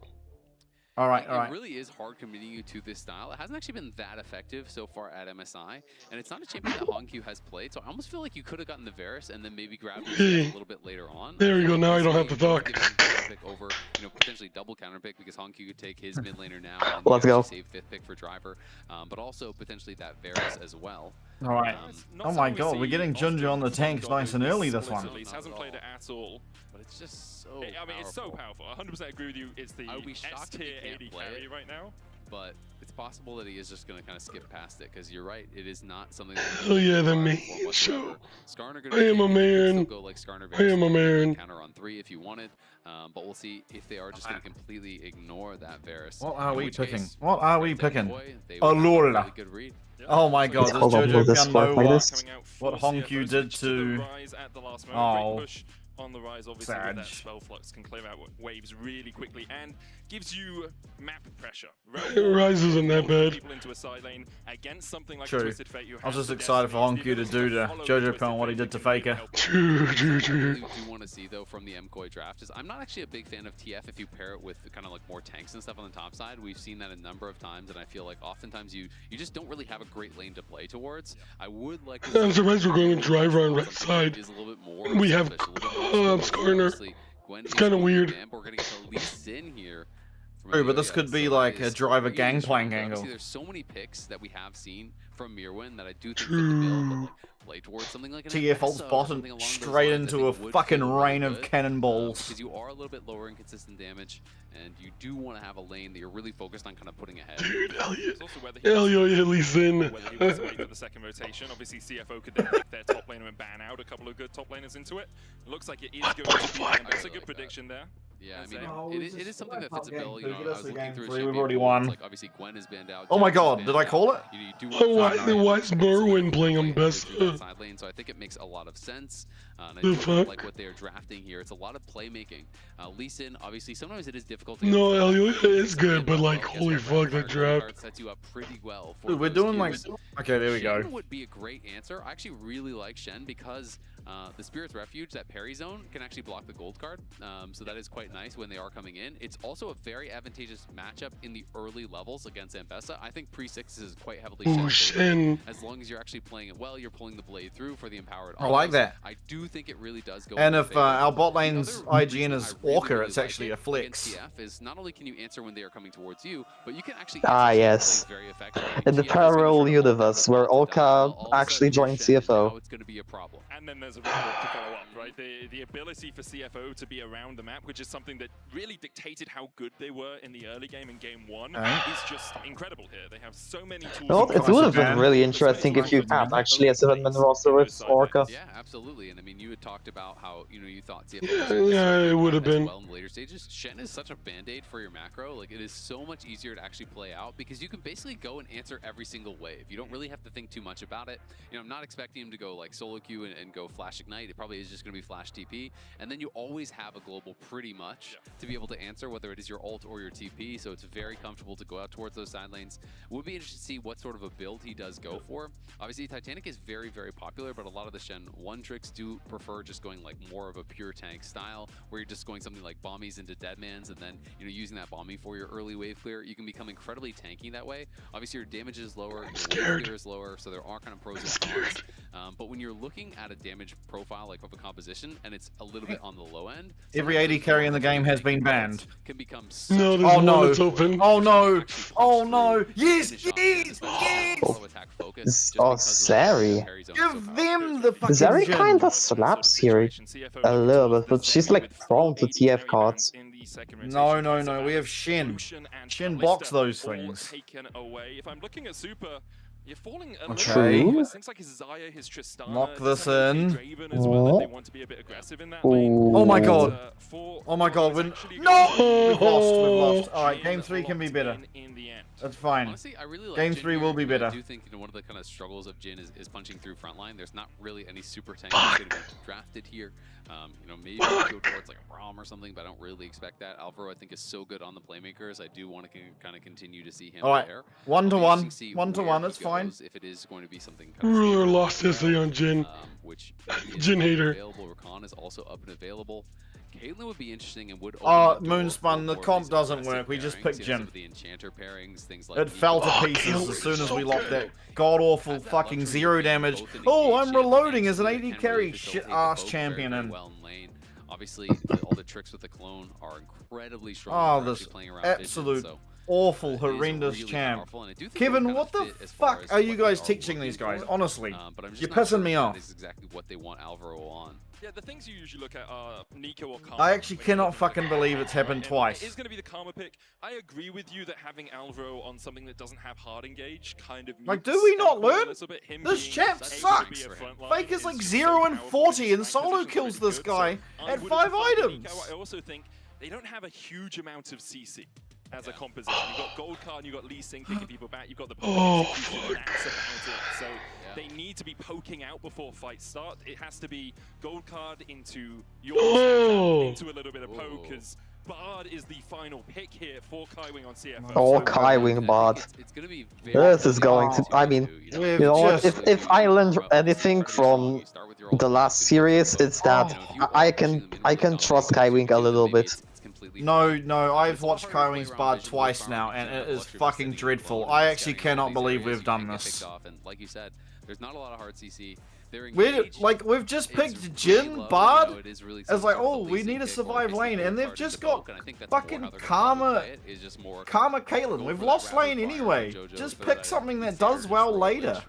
Alright. It really is hard committing you to this style. It hasn't actually been that effective so far at MSI, and it's not a champion that Hongyu has played, so I almost feel like you could have gotten the Varus and then maybe grabbed it a little bit later on. There we go, now I don't have to talk. Over, potentially double counter pick because Hongyu could take his mid laner now and let's go. Save 5th pick for Driver, but also potentially that Varus as well. Alright. Oh my god, we're getting Junja on the tanks nice and early this one. Hasn't played it at all. But it's just so I mean, it's so powerful. 100% agree with you. It's the S-tier AD carry right now. But it's possible that he is just going to kind of skip past it because you're right. It is not something. Oh yeah, the main show. Skarner I am a man. Go like Skarner I am a man. Counter on 3 if you wanted, but we'll see if they are just going to completely ignore that Varus. What are we picking? What are we picking? Oh lord. Oh my god, does JoJo know what Hongyu did to... Oh. On the rise, obviously, with that spell flux can clear out waves really quickly and gives you map pressure. Rise isn't that bad. People into a side lane against something like Twisted Fate. I was just excited for Hongyu to do to JoJo Pon what he did to Faker. True. What I do want to see though from the MKOI draft is I'm not actually a big fan of TF if you pair it with kind of like more tanks and stuff on the top side. We've seen that a number of times, and I feel like oftentimes you just don't really have a great lane to play towards. I would like to I'm surprised we're going with Driver on right side. We have Skarner. It's kind of weird. We're gonna get the least in here. Oh, but this could be like a Driver gangplank angle. There's so many picks that we have seen from Mirwin that I do think fit the bill, but like play towards something like an TF ults bottom straight into a fucking rain of cannonballs. Because you are a little bit lower in consistent damage, and you do want to have a lane that you're really focused on kind of putting ahead. Dude, Elliot at least in. Whether he wants to wait for the second rotation. Obviously, CFO could then pick their top laner and ban out a couple of good top laners into it. It looks like it is going to be them. That's a good prediction there. Yeah, I mean, it is something that fits a bill. You know, I was looking through We've already won. Like, obviously, Gwen has banned out. Oh my god, did I call it? Why is Merwin playing him best? Side lane, so I think it makes a lot of sense. And I do like what they're drafting here. It's a lot of playmaking. Lee Sin, obviously, sometimes it is difficult. No, Elliot is good, but like, holy fuck, that draft. Sets you up pretty well. Dude, we're doing like... Okay, there we go. Shen would be a great answer. I actually really like Shen because the Spirit's Refuge, that parry zone, can actually block the gold card. So that is quite nice when they are coming in. It's also a very advantageous matchup in the early levels against Ambessa. I think pre-6 is quite heavily Shen. As long as you're actually playing it well, you're pulling the blade through for the empowered. I like that. I do think it really does go. And if our bot lane's IGN is Orca, it's actually a flex. Is not only can you answer when they are coming towards you, but you can actually yes. In the parallel universe where Orca actually joined CFO. It's going to be a problem. And then has a report to follow up, right? The ability for CFO to be around the map, which is something that really dictated how good they were in the early game in game 1, is just incredible here. They have so many tools. Well, it would have been really interesting if you had actually a 7-man roster with Orca. Yeah, absolutely. And I mean, you had talked about how, you know, you thought CFO it would have been. well in the later stages. Shen is such a band-aid for your macro. Like, it is so much easier to actually play out because you can basically go and answer every single wave. You don't really have to think too much about it. You know, I'm not expecting him to go like solo queue and go flash ignite. It probably is just going to be flash TP. And then you always have a global pretty much to be able to answer whether it is your ult or your TP. So it's very comfortable to go out towards those side lanes. Would be interested to see what sort of a build he does go for. Obviously, Titanic is very, very popular, but a lot of the Shen 1 tricks do prefer just going like more of a pure tank style, where you're just going something like bombies into Deadmans and then, you know, using that bombing for your early wave clear. You can become incredibly tanky that way. Obviously, your damage is lower, your wave clear is lower, so there are kind of pros and cons. But when you're looking at a damage profile like of a composition and it's a little bit on the low end, every AD carry in the game has been banned. Can become no, there's one that's open. Oh no! Oh no! Yes! Yes! Yes! Oh, Zeri. Give them the fucking Zeri gem. kinda slaps here a little bit, but she's like prone to TF cards. No, no, no. We have Shen. Shen blocks those things. If I'm looking at Super, you're falling a Okay. little bit. Things like his Zaya, his Tristana, Lock this in. in. As well, they want to be a bit aggressive in that lane. Oh my god. Oh my god. No! We've lost. We've lost. Alright, game 3 can be better. That's fine. Honestly, I really like game Jhin 3 here. will be better. I do think, you know, one of the kind of struggles of Jhin is punching through frontline. There's not really any super tank that's going to be drafted here. You know, maybe go towards like a Braum or something, but I don't really expect that. Alvaro, I think, is so good on the playmakers. I do want to kind of continue to see him there. 1-to-1. 1-to-1, it's fine. If it is going to be something Ruler lost yesterday on Jhin. Which Jhin hater. Rakan is also up and available. Caitlyn would be interesting and would Moonspun, the comp doesn't work. We just picked Jhin. It fell to pieces as soon as we locked that god-awful fucking 0 damage. Oh, I'm reloading as an AD carry shit-ass champion in. Obviously, all the tricks with the clone are incredibly strong. Oh, this absolute awful, horrendous champ. Kevin, what the fuck are you guys teaching these guys? Honestly, you're pissing me off. This is exactly what they want Alvaro on. Yeah, the things you usually look at are Nico or Karma. I actually cannot fucking believe it's happened twice. It's going to be the Karma pick. I agree with you that having Alvaro on something that doesn't have hard engage kind of... Like, do we not learn? This champ sucks. Fake is like 0 and 40 and solo kills this guy at 5 items. I also think they don't have a huge amount of CC as a composition. You've got Gold Card and you've got Lee Sin kicking people back. You've got the execution, and that's about it. So they need to be poking out before fights start. It has to be Gold Card into your into a little bit of poke, because Bard is the final pick here for Kaiwing on CFO. Oh, Kaiwing Bard. This is going to... I mean, you know what? If I learned anything from the last series, it's that I can trust Kaiwing a little bit. No, no, I've watched Kaiwing's Bard twice now, and it is fucking dreadful. I actually cannot believe we've done this. Like you said, there's not a lot of hard CC. We've just picked Jhin, Bard, as like, oh, we need to survive lane, and they've just got fucking Karma Caitlyn. We've lost lane anyway. Just pick something that does well later.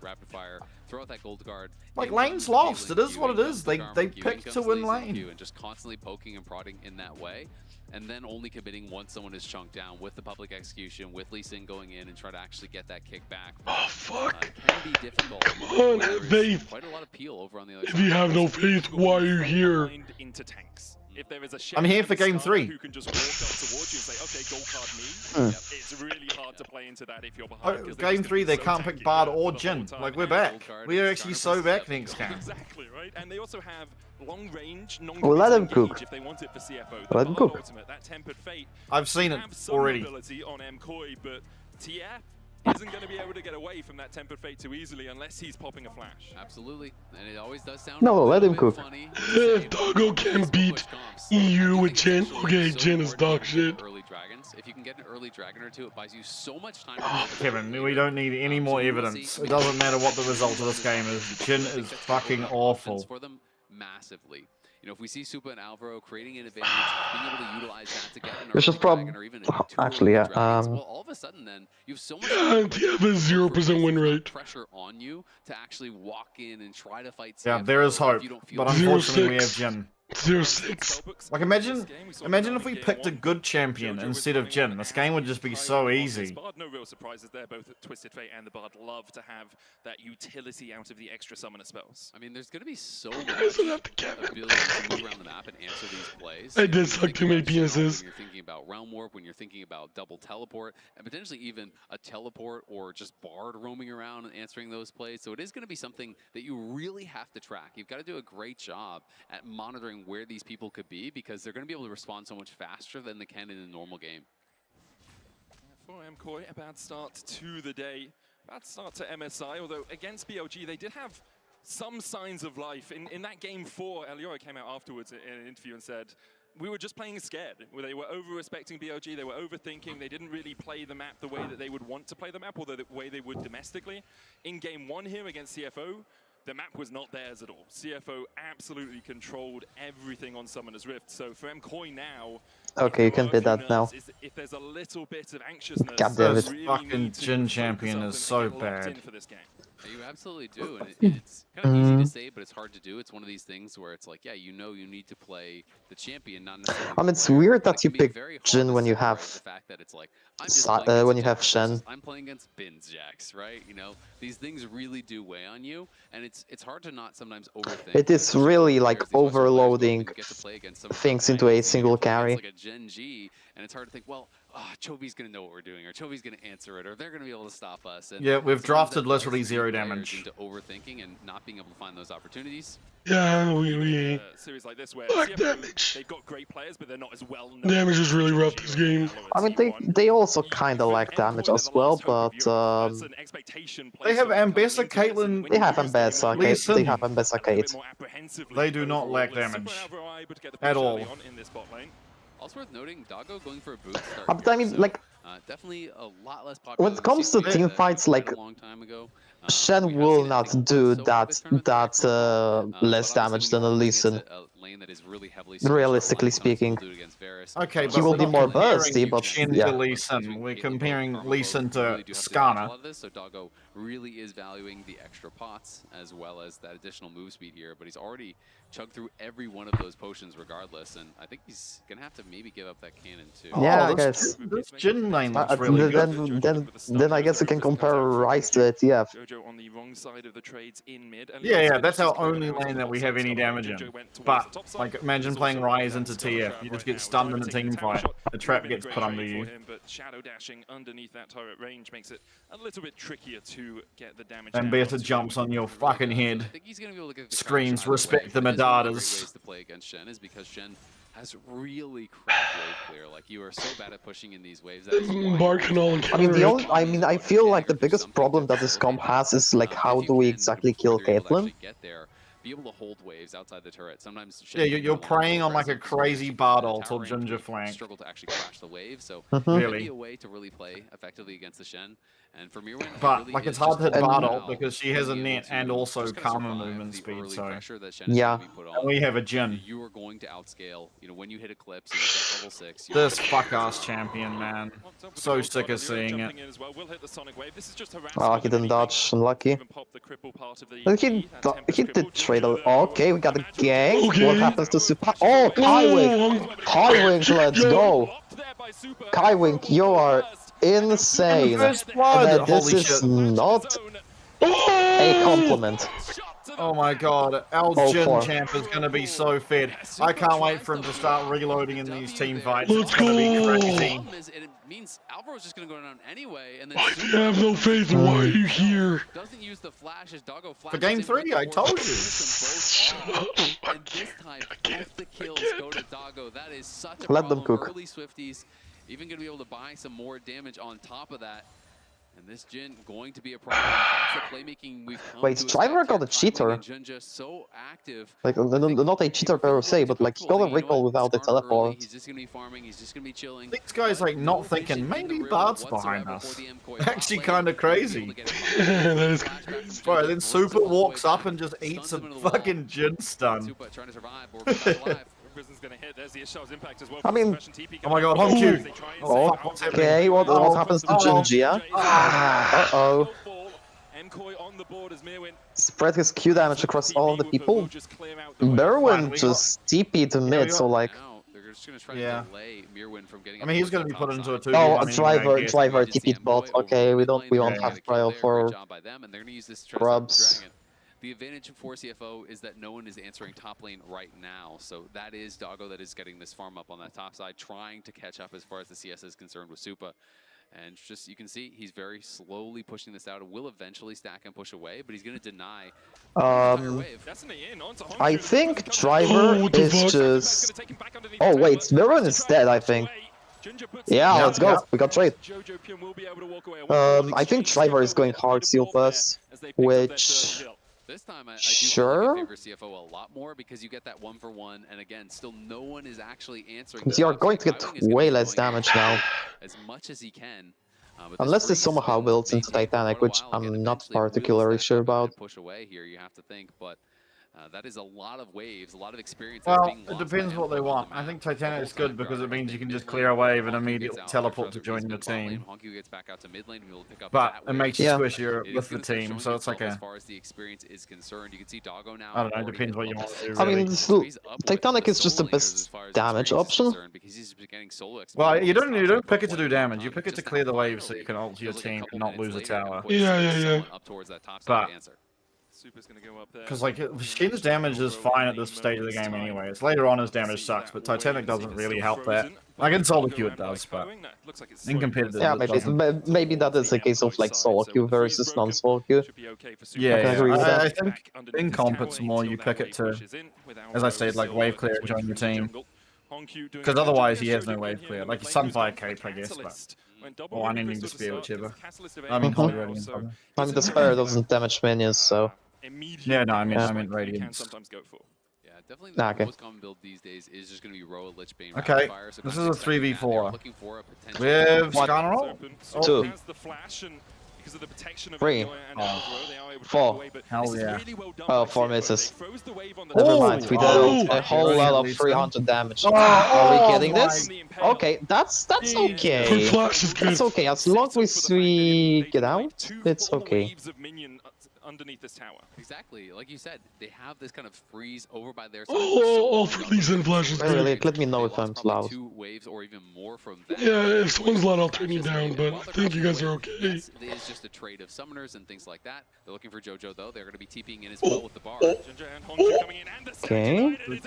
Throw out that gold guard. Like, lane's lost. It is what it is. They picked to win lane. And just constantly poking and prodding in that way. And then only committing once someone is chunked down with the public execution, with Lee Sin going in and try to actually get that kick back. Oh, fuck. It can be difficult. Come on, faith. Quite a lot of peel over on the other if you have no faith, why are you here? Into tanks. If there is a I'm here for game 3. Who can just walk up towards you and say, okay, gold card me. It's really hard to play into that if you're behind. Game 3, they can't pick Bard or Jhin. Like, we're back. We are actually so back next game. Exactly, right? And they also have long range, we'll let him cook. If they want it for CFO. Let him cook. Ultimate, that tempered fate. I've seen it already. Ability on MKOI, but TF isn't going to be able to get away from that tempered fate too easily unless he's popping a flash. Absolutely, and it always does sound let him cook. If Doggo can beat EU with Jhin, okay, Jhin is dog shit. Early dragons. If you can get an early dragon or two, it buys you so much time. Kevin, we don't need any more evidence. It doesn't matter what the result of this game is. Jhin is fucking awful. massively. You know, if we see Supa and Alvaro creating an advantage, being able to utilize that to get an Which is early dragon or even actually, yeah. dragons, well, all of a sudden then you have so much You have a 0% win rate. pressure on you to actually walk in and try to fight CFO. Yeah, there is hope, but unfortunately we have Jin. 0-6. Like imagine if we picked a good champion instead of Jin. This game would just be so easy. No real surprises there. Both Twisted Fate and the Bard love to have that utility out of the extra summoner spells. I mean, there's going to be so much ability to move around the map and answer these plays. I did suck too many penises. When you're thinking about Realm Warp, when you're thinking about double teleport, and potentially even a teleport or just Bard roaming around and answering those plays. So it is going to be something that you really have to track. You've got to do a great job at monitoring where these people could be, because they're going to be able to respond so much faster than they can in a normal game. For MKOI, a bad start to the day. Bad start to MSI, although against BLG they did have some signs of life. In that game 4, Eliora came out afterwards in an interview and said, we were just playing scared. They were over-respecting BLG, they were overthinking, they didn't really play the map the way that they would want to play the map, or the way they would domestically. In game 1 here against CFO, the map was not theirs at all. CFO absolutely controlled everything on Summoner's Rift. So for MKOI now, okay, you can bid that now. If there's a little bit of anxiousness, God damn it. really Fucking Jin champion is so bad. You absolutely do, and it's kind of easy to say, but it's hard to do. It's one of these things where it's like, yeah, you know you need to play the champion, not necessarily... I mean, it's weird that you pick Jin when you have... The fact that it's like, when you have Shen. I'm playing against Bins Jax, right? You know, these things really do weigh on you, and it's hard to not sometimes overthink. It is really like overloading things into a single carry. Like a Gen G, and it's hard to think, well, Chovy's going to know what we're doing, or Chovy's going to answer it, or they're going to be able to stop us. And yeah, we've drafted literally 0 damage. Into overthinking and not being able to find those opportunities. Yeah, we series like this where damage. They've got great players, but they're not as well known. Damage is really rough this game. I mean, they also kind of lack damage as well, but they have Ambessa, Caitlyn. They have Ambessa, they have Ambessa, Kate. They do not lack damage at all. Also worth noting, Doggo going for a boot start. But I mean, like, definitely a lot less popular. when it comes to team fights, like, Shen will not do that less damage than a Lee Sin. Realistically speaking. Okay, but he will be more bursty, but yeah. Lee Sin. We're comparing Lee Sin to Skarner. So Doggo really is valuing the extra pots as well as that additional move speed here, but he's already chugged through every one of those potions regardless, and I think he's gonna have to maybe give up that cannon too. Yeah, I guess. This Jin lane looks really good. Then I guess you can compare Rise to it, yeah. Jojo on the wrong side of the trades in mid. Yeah, that's our only lane that we have any damage in. But, like, imagine playing Rise into TF. You just get stunned in a team fight. The trap gets put under you. But shadow dashing underneath that turret range makes it a little bit trickier to get the damage. And Beta jumps on your fucking head. Screams, respect the Medadas. Ways to play against Shen is because Shen has really cracked wave clear. Like, you are so bad at pushing in these waves. I mean, I feel like the biggest problem that this comp has is like, how do we exactly kill Caitlyn? Be able to hold waves outside the turret. Sometimes yeah, you're preying on like a crazy Bardol till Ginger flank. Struggle to actually crash the wave, so really be a way to really play effectively against the Shen. And for Mirwin, but really like it's hard to hit Bardol because she has a net and also Karma movement speed. So yeah, and we have a Jin. You are going to outscale. You know, when you hit Eclipse, you get level 6. This fuck ass champion, man. So sick of seeing it. Oh, he didn't dodge. Unlucky. He did trade. Okay, we got a gang. Okay. What happens to Super? Oh, Kaiwing! Kaiwing, let's go! Kaiwing, you are insane. And this is not a compliment. Oh my god, our Jin champ is gonna be so fed. I can't wait for him to start reloading in these team fights. Let's it's gonna be crazy. It means Alvaro's just gonna go down anyway, and then I have no faith. Why are you here? Doesn't use the flash as Doggo For game 3, I told you. Shut up. And this time, both the kills go to Doggo. That is such a Let them problem. cook. Early Swifties even gonna be able to buy some more damage on top of that. And this Jin going to be a problem. That's the playmaking we've come Wait, to Driver expect got a here. cheater. And Junja so active. Like, not a cheater per se, but like, he got a recall without a teleport. He's just going to be farming. He's just going to be chilling. These guys like not thinking, maybe Bard's behind us. Actually kind of crazy. That is crazy. Right, then Super walks up and just eats a fucking Jin stun. Super trying to survive or come back alive. Gonna hit. There's the Ashel's impact as well. I mean, oh my god, Honku! Oh, okay, what happens to Jinjia? Uh-oh. MKOI on the board as Mirwin. Spread his Q damage across all the people. Merwin just TP to mid, so like... They're just gonna try to delay Mirwin from getting. I mean, he's gonna be put into a 2v. Oh, driver TP'd bot. Okay, we won't have trial for grubs. The advantage for CFO is that no one is answering top lane right now, so that is Doggo that is getting this farm up on that top side, trying to catch up as far as the CS is concerned with Supa. And just, you can see, he's very slowly pushing this out. It will eventually stack and push away, but he's going to deny. I think Driver is just... Oh wait, Mirren is dead, I think. Yeah, let's go. We got trade. I think Driver is going hard seal first, which... This time, I sure. do favor CFO a lot more because you get that 1-for-1, and again, still no one is actually answering. You are going to get way less damage now. As much as he can. Unless this somehow builds into Titanic, which I'm not particularly sure about. Push away here, you have to think, but that is a lot of waves, a lot of experience. Well, it depends what they want. I think Titanic is good because it means you can just clear a wave and immediately teleport to join your team. But it makes you squishier with the team, so it's like a... As far as the experience is concerned, you can see Doggo now. I don't know, it depends what you want to do, I mean, Titanic is just the best damage option. Well, you don't pick it to do damage, you pick it to clear the wave so you can ult your team and not lose a tower. Yeah. But... Super's gonna go up there. Because like Shin's damage is fine at this stage of the game anyway. It's later on his damage sucks, but Titanic doesn't really help that. Like in solo queue it does, but in competitive maybe that is a case of like solo queue versus non-solo queue. Yeah, I think in comp it's more you pick it to, as I said, like wave clear and join your team. Because otherwise he has no wave clear. Like Sunfire Cape, I guess, but... Or unending despair, whichever. I mean, I mean, Despair doesn't damage minions, so... Yeah, no, I mean Radiance. Yeah, definitely the most common build these days is just going to be Roa, Lich Bane, okay, this is a 3v4. With Skarnerol? 2. 3. 4. Hell yeah. Oh, 4 misses. Never mind, we did a whole lot of 300 damage. Are we getting this? Okay, that's okay. That's okay, as long as we get out, it's okay. Underneath this tower. Exactly, like you said, they have this kind of freeze over by their side. Oh, for these and flashes. Really, let me know if I'm too loud. 2 waves or even more from that. Yeah, if someone's loud, I'll turn you down, but I think you guys are okay. It is just a trade of summoners and things like that. They're looking for Jojo though. They're going to be TPing in as well with the bar. Okay.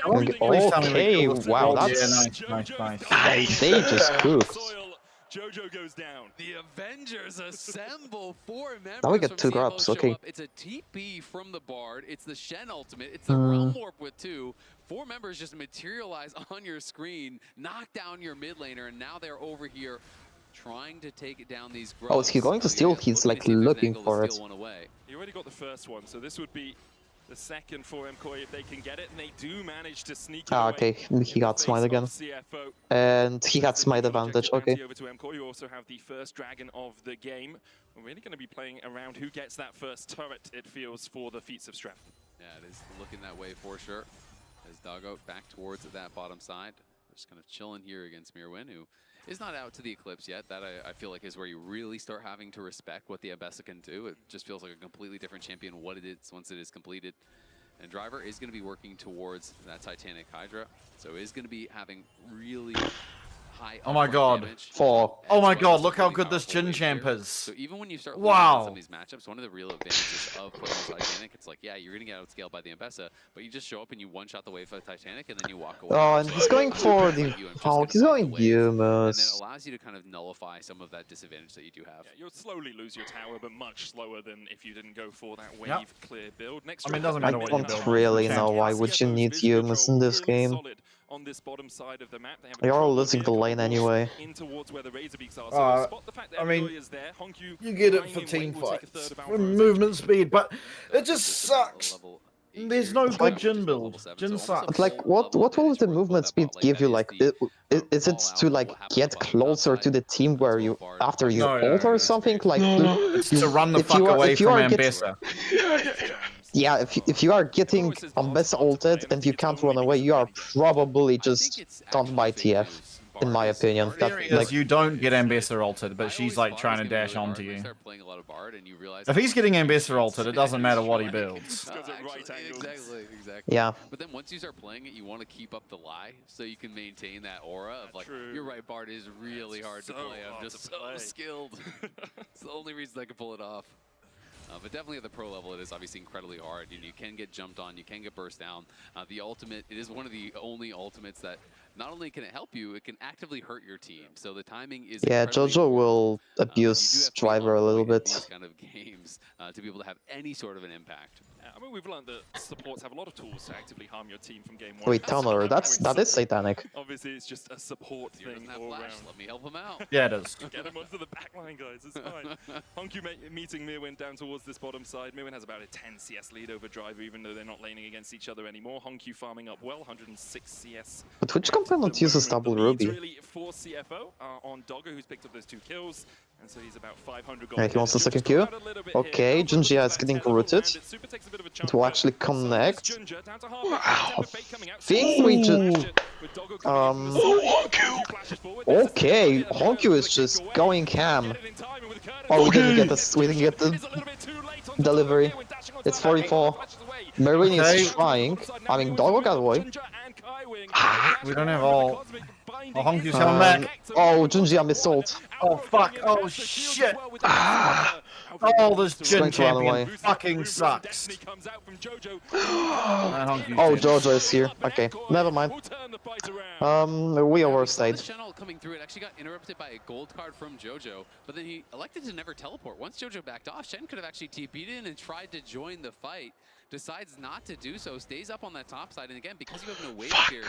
Okay, wow, that's... nice. They just cooked. Jojo goes down. The Avengers assemble 4 members. Now we get 2 grubs, okay. It's a TP from the Bard. It's the Shen ultimate. It's the Realm Warp with 2. 4 members just materialize on your screen, knock down your mid laner, and now they're over here trying to take down these grubs. Oh, is he going to steal? He's like looking for it. He already got the first one, so this would be the second for MKOI if they can get it, and they do manage to sneak it okay, he got smite again. And he had smite advantage, okay. Over to MKOI, you also have the first dragon of the game. We're really going to be playing around who gets that first turret, it feels, for the Feats of Strength. Yeah, it is looking that way for sure. As Doggo back towards that bottom side. Just kind of chilling here against Mirwin, who is not out to the Eclipse yet. That I feel like is where you really start having to respect what the Ambessa can do. It just feels like a completely different champion what it is once it is completed. And Driver is going to be working towards that Titanic Hydra. So is going to be having really high oh my god. 4. Oh my god, look how good this Jin champ is. So even when you start looking at some of these matchups, one of the real advantages of playing Titanic, it's like, yeah, you're going to get outscaled by the Ambessa, but you just show up and you one-shot the wave of Titanic and then you walk away. Oh, and he's going for the... Oh, he's going Humus. And then it allows you to kind of nullify some of that disadvantage that you do have. Yeah, you'll slowly lose your tower, but much slower than if you didn't go for that wave clear build. Next I mean, it doesn't matter what you build. I don't really know why would you need Humus in this game. on this bottom side of the map. They have They are losing the lane anyway. in towards where the Razorbeaks are. So spot the fact that I mean, is there. Honku you get it for team fights, for movement speed, but it just sucks. There's no good Jhin build. Jhin sucks. But like, what will the movement speed give you? Like, is it to like get closer to the team where you after you ult or something? Like, it's to run the fuck away from Ambessa. Yeah, if you are getting Ambessa ulted and you can't run away, you are probably just stunned by TF. In my opinion, like you don't get Ambessa ulted, but she's like trying to dash onto you. If he's getting Ambessa ulted, it doesn't matter what he builds. Exactly. Yeah. But then once you start playing it, you want to keep up the lie so you can maintain that aura of like, your right Bard is really hard to play. I'm just so skilled. It's the only reason I can pull it off. But definitely at the pro level, it is obviously incredibly hard. You can get jumped on, you can get burst down. The ultimate, it is one of the only ultimates that not only can it help you, it can actively hurt your team. So the timing is Jojo will abuse Driver a little bit. These kind of games to be able to have any sort of an impact. I mean, we've learned that supports have a lot of tools to actively harm your team from game one. Wait, Tunneler, that is satanic. Obviously, it's just a support thing all around. Let me help him out. Yeah, it is. Get him onto the backline, guys. It's fine. Honku meeting Meerwin down towards this bottom side. Meerwin has about a 10 CS lead over Driver, even though they're not laning against each other anymore. Honku farming up well, 106 CS. But which component uses double Ruby? Really for CFO on Doggo, who's picked up those 2 kills. And so he's about 500 gold. Yeah, he wants the second Q. Okay, Junjia is getting rooted. It will actually connect. I think we just... Okay, Honku is just going ham. Oh, we didn't get the delivery. It's 44. Meerwin is trying. I mean, Doggo got away. We don't have all. Oh, Honku's coming back. Oh, Junjia missed ult. Oh, fuck. Oh, shit. Oh, this Jhin champion fucking sucks. Oh, Jojo is here. Okay, never mind. We overstayed. Coming through, it actually got interrupted by a gold card from Jojo, but then he elected to never teleport. Once Jojo backed off, Shen could have actually TP'd in and tried to join the fight. Decides not to do so, stays up on that top side, and again, because you have no wave here,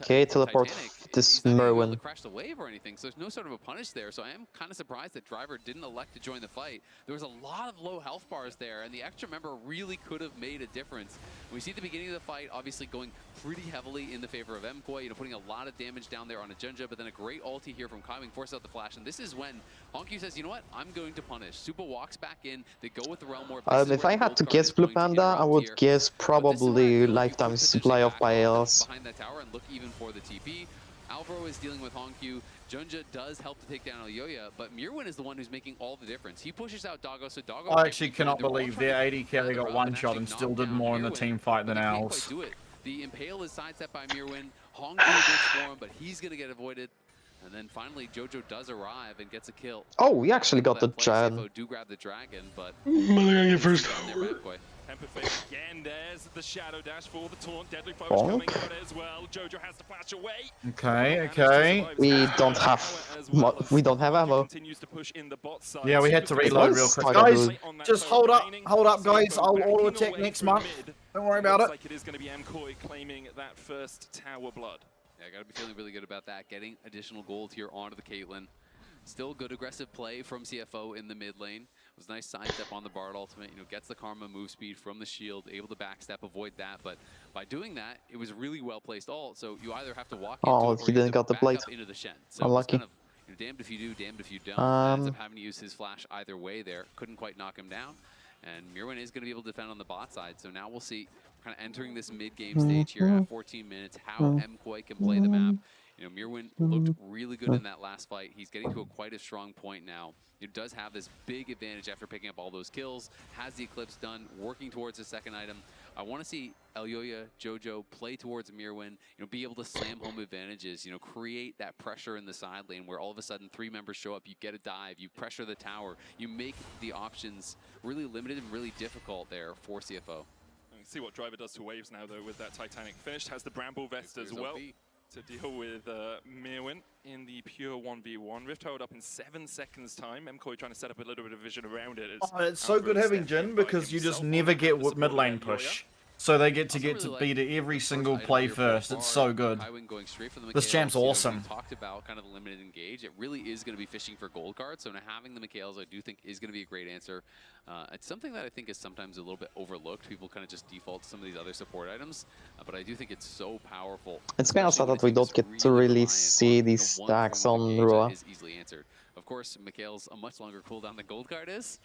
okay, teleport this Meerwin. To crash the wave or anything, so there's no sort of a punish there. So I am kind of surprised that Driver didn't elect to join the fight. There was a lot of low health bars there, and the extra member really could have made a difference. We see at the beginning of the fight, obviously going pretty heavily in the favor of MKOI, putting a lot of damage down there on a Junja, but then a great ulti here from Kaiwing forces out the flash, and this is when Honku says, you know what, I'm going to punish. Super walks back in, they go with the Realm Warp. If I had to guess Blue Panda, I would guess probably lifetime supply of Bios. Behind that tower and look even for the TP. Alvaro is dealing with Honku. Junja does help to take down Elyoya, but Meerwin is the one who's making all the difference. He pushes out Doggo, so Doggo... I actually cannot believe their AD carry got one shot and still did more in the team fight than ours. The Impale is sidestepped by Meerwin. Honku looks for him, but he's going to get avoided. And then finally, Jojo does arrive and gets a kill. Oh, we actually got the Dragon. Do grab the Dragon, but... gonna get first. Temper Fake again, there's the Shadow Dash for the taunt. Deadly Foe is coming out as well. Jojo has to flash away. Okay. We don't have ammo. Yeah, we had to reload real quick. Guys, just hold up, guys. I'll auto attack next month. Don't worry about it. Like it is going to be MKOI claiming that first tower blood. Yeah, I gotta be feeling really good about that. Getting additional gold here onto the Caitlyn. Still good aggressive play from CFO in the mid lane. It was a nice sidestep on the Bard ultimate, gets the Karma move speed from the shield, able to backstep, avoid that, but by doing that, it was really well placed ult, so you either have to walk into it or he didn't got the blade. Into the Shen. So unlucky. Kind of, damned if you do, damned if you don't. Ends up having to use his flash either way there. Couldn't quite knock him down. And Meerwin is going to be able to defend on the bot side, so now we'll see, kind of entering this mid-game stage here at 14 minutes, how MKOI can play the map. Meerwin looked really good in that last fight. He's getting to quite a strong point now. He does have this big advantage after picking up all those kills, has the Eclipse done, working towards his second item. I want to see Elyoya, Jojo play towards Meerwin, be able to slam home advantages, create that pressure in the side lane where all of a sudden 3 members show up, you get a dive, you pressure the tower, you make the options really limited and really difficult there for CFO. See what Driver does to waves now, though, with that Titanic finished. Has the Bramble Vest as well to deal with Meerwin in the pure 1v1. Rift held up in 7 seconds time. MKOI trying to set up a little bit of vision around it. It's so good having Jhin because you just never get mid lane push. So they get to beat it every single play first. It's so good. This champ's awesome. We talked about kind of the limited engage. It really is going to be fishing for gold cards. So now having the MKOIs, I do think is going to be a great answer. It's something that I think is sometimes a little bit overlooked. People kind of just default to some of these other support items, but I do think it's so powerful. It's kind of sad that we don't get to really see these stacks on Rua. Is easily answered. Of course, Mikhail's a much longer cooldown than gold card is,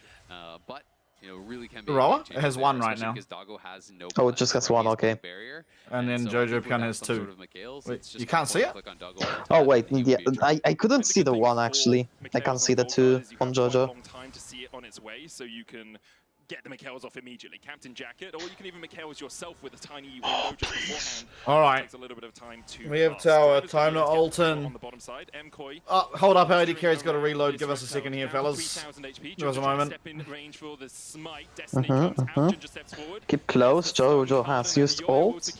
but you know, really can be. Roa? It has one right now. Has no Oh, it just has one, okay. And then Jojo Pion has two. Wait, you can't see it? Oh wait, yeah, I couldn't see the one actually. I can't see the two on Jojo. Long time to see it on its way, so you can get the MKOIs off immediately. Captain Jacket, or you can even MKOIs yourself with a tiny window just beforehand. Alright. Takes a little bit of time to We have tower, time to Alton. On the bottom side, MKOI. Hold up, AD carry's got to reload. Give us a second here, fellas. Give us a moment. Keep close, Jojo has used ult.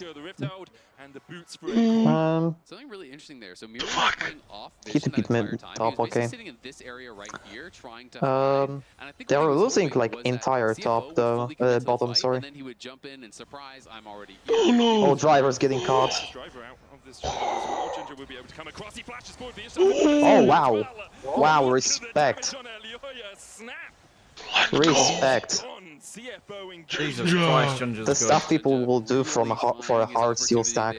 Something really interesting there. So Meander playing off Vestion that entire time. Top, okay. Sitting in this area right here, trying to hide. And I think they're losing like entire top though, bottom, sorry. And then he would jump in and surprise, I'm already here. Oh, driver's getting caught. Oh wow, wow, respect. Respect. Jesus Christ, the stuff people will do for a hard steel stack.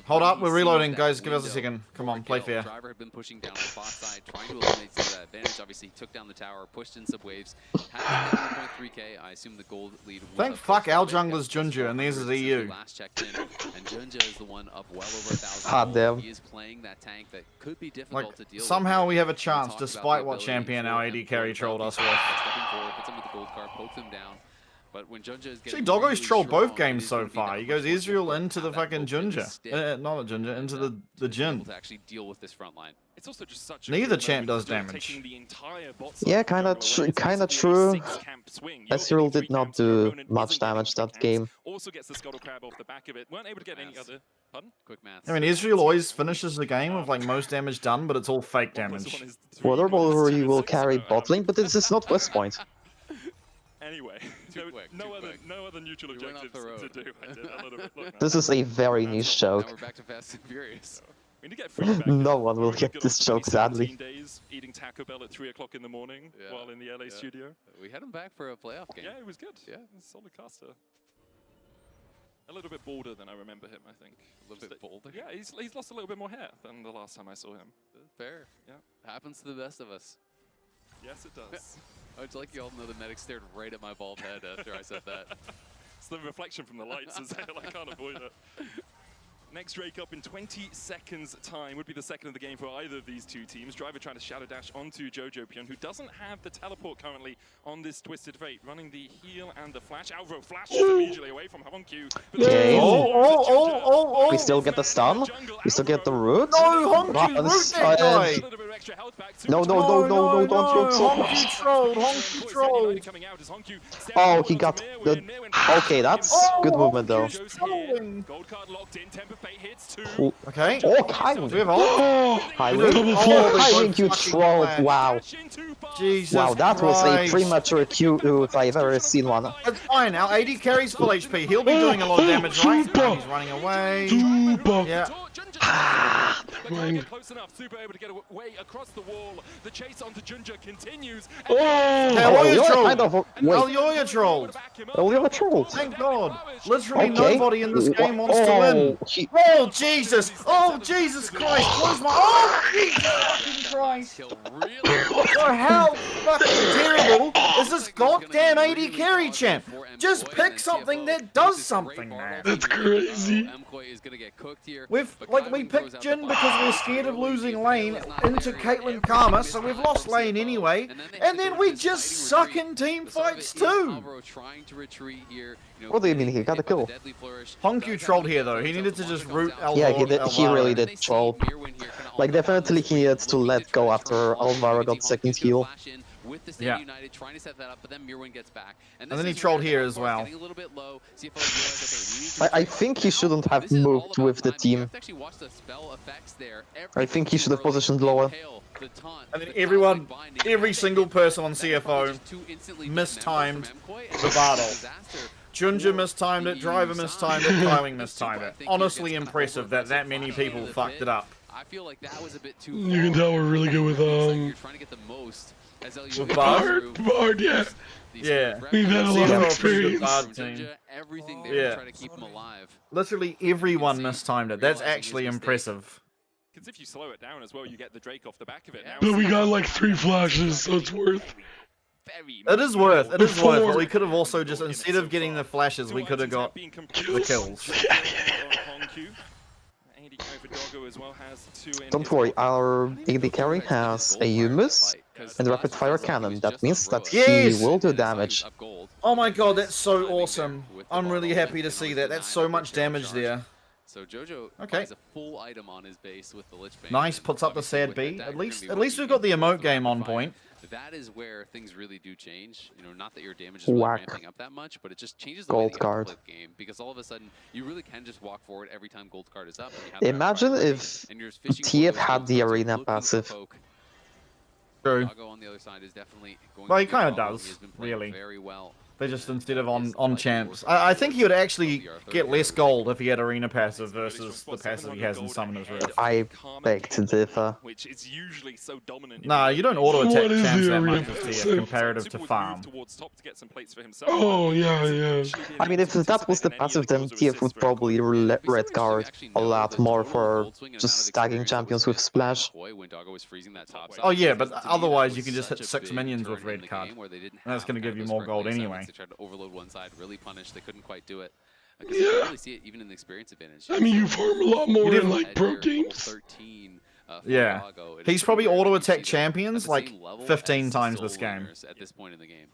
Hold up, we're reloading, guys. Give us a second. Come on, play fair. Driver had been pushing down the bot side, trying to eliminate some of that advantage. Obviously, took down the tower, pushed in some waves. Had 1.3k. I assume the gold lead. Thank fuck our jungler's Junja, and theirs is EU. Last checked in, and Junja is the one up well over 1,000. Hot damn. He is playing that tank that could be difficult to deal with. Somehow we have a chance, despite what champion our AD carry trolled us with. Stepping forward, hits him with the gold card, pokes him down. But when Junja is actually, Doggo's trolled both games so far. He goes Israel into the fucking Junja. Not a Junja, into the Jin. To actually deal with this front line. It's also just such neither champ does damage. Yeah, kind of true. Ezreal did not do much damage that game. Also gets the scuttle crab off the back of it. Weren't able to get any other. Pardon? Quick math. I mean, Israel always finishes the game with like most damage done, but it's all fake damage. Water Bowlery will carry bot lane, but this is not West Point. Anyway, no other neutral objectives to do. I did a little bit. This is a very niche joke. Now we're back to Fast and Furious. We need to get feedback. No one will get this joke, sadly. Days eating Taco Bell at 3 o'clock in the morning while in the LA studio. We had him back for a playoff game. Yeah, it was good. Yeah, solid caster. A little bit bolder than I remember him, I think. A little bit bolder? Yeah, he's lost a little bit more hair than the last time I saw him. Fair. Yeah. Happens to the best of us. Yes, it does. It's like you all know the medic stared right at my bald head after I said that. It's the reflection from the lights, as I can't avoid it. Next Drake up in 20 seconds time would be the second of the game for either of these two teams. Driver trying to shadow dash onto Jojo Pion, who doesn't have the teleport currently on this Twisted Fate. Running the heal and the flash. Alvaro flashes immediately away from Honku. Okay. We still get the stun. We still get the root. No, Honku root that guy. No, don't root so Honku trolled. Oh, he got the... Okay, that's good movement though. Gold card locked in. Temper Fate hits 2. Okay. Oh, Kaiwing. We have ult. Kaiwing, you trolled. Wow. Jesus wow, that Christ. was a premature Q if I've ever seen one. It's fine. Our AD carries full HP. He'll be doing a lot of damage, right? He's running away. Yeah. Close enough. Super able to get away across the wall. The chase onto Junja continues. Elyoya trolled. Elyoya trolled. Thank God. Literally nobody in this game wants to win. Oh Jesus! Oh Jesus Christ! Close my. Oh Jesus fucking Christ! So how fucking terrible is this goddamn AD carry champ? Just pick something that does something, man. That's crazy. We picked Jin because we're scared of losing lane into Caitlyn Karma, so we've lost lane anyway, and then we just suck in team fights too. What do you mean? He got a kill. Honku trolled here though. He needed to just root Alvaro. Yeah, he really did troll. Like definitely he had to let go after Alvaro got second heal. Yeah. And then he trolled here as well. I think he shouldn't have moved with the team. I think he should have positioned lower. And then every single person on CFO mistimed the battle. Junja mistimed it, Driver mistimed it, KaiWing mistimed it. Honestly impressive that many people fucked it up. I feel like that was a bit too You can tell we're really good with you're trying to get the most as Bard, yeah. Yeah. We've had a lot of experience. Everything there to try to keep them alive. Literally everyone mistimed it. That's actually impressive. Because if you slow it down as well, you get the Drake off the back of it. Now, But we got like 3 flashes, so it's worth. It is worth. It is worth. But we could have also just, instead of getting the flashes, we could have got the kills. Don't worry, our AD carry has a Yumus and rapid fire cannon. That means that he will do damage. Oh my god, that's so awesome. I'm really happy to see that. That's so much damage there. So Jojo has a full item on his base with the Lich Bane. Nice, puts up the sad B. At least we've got the emote game on point. That is where things really do change. You know, not that your damage is really ramping up that much, but it just changes the way that you have to play the game. Because all of a sudden, you really can just walk forward every time gold card is up. Imagine if TF had the arena passive. True. On the other side is definitely going Well, he kind of does, really. Very well. They just, instead of on champs. I think he would actually get less gold if he had arena passive versus the passive he has in Summoner's Rift. I beg to differ. Nah, you don't auto-attack champs that much with TF comparative to farm. Oh, yeah. I mean, if that was the passive, then TF would probably red guard a lot more for just stacking champions with splash. Oh yeah, but otherwise you can just hit 6 minions with red card. And that's going to give you more gold anyway. They tried to overload one side, really punish. They couldn't quite do it. Because you can really see it even in the experience advantage. I mean, you farm a lot more in like pro games. Yeah, he's probably auto-attack champions like 15 times this game. At this point in the game.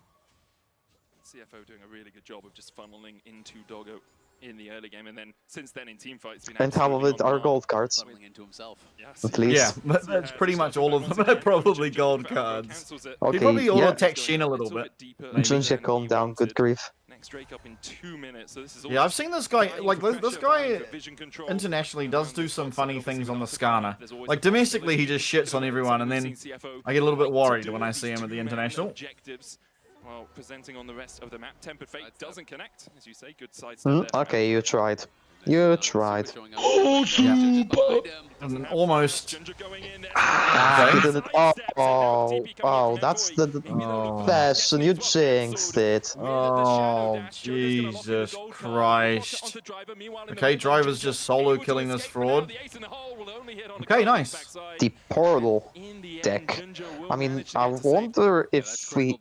CFO doing a really good job of just funneling into Doggo in the early game, and then since then in teamfights, And how of it are gold cards? Into himself. At least. Yeah, that's pretty much all of them. They're probably gold cards. Okay, He probably auto-attack Shin a little bit. Junja, calm down, good grief. Next Drake up in 2 minutes, so this is Yeah, I've seen this guy, like, this guy internationally does do some funny things on the Skarner. Like, domestically, he just shits on everyone, and then I get a little bit worried when I see him at the international. Well, presenting on the rest of the map, Tempered Fate doesn't connect, as you say, good side step there. Okay, you tried. You tried. Oh, super! Almost. Ah, you did it. Oh, that's the Vestion. You jinxed it. Oh, Jesus Christ. Okay, Driver's just solo killing this fraud. Okay, nice. The portal deck. I mean, I wonder if we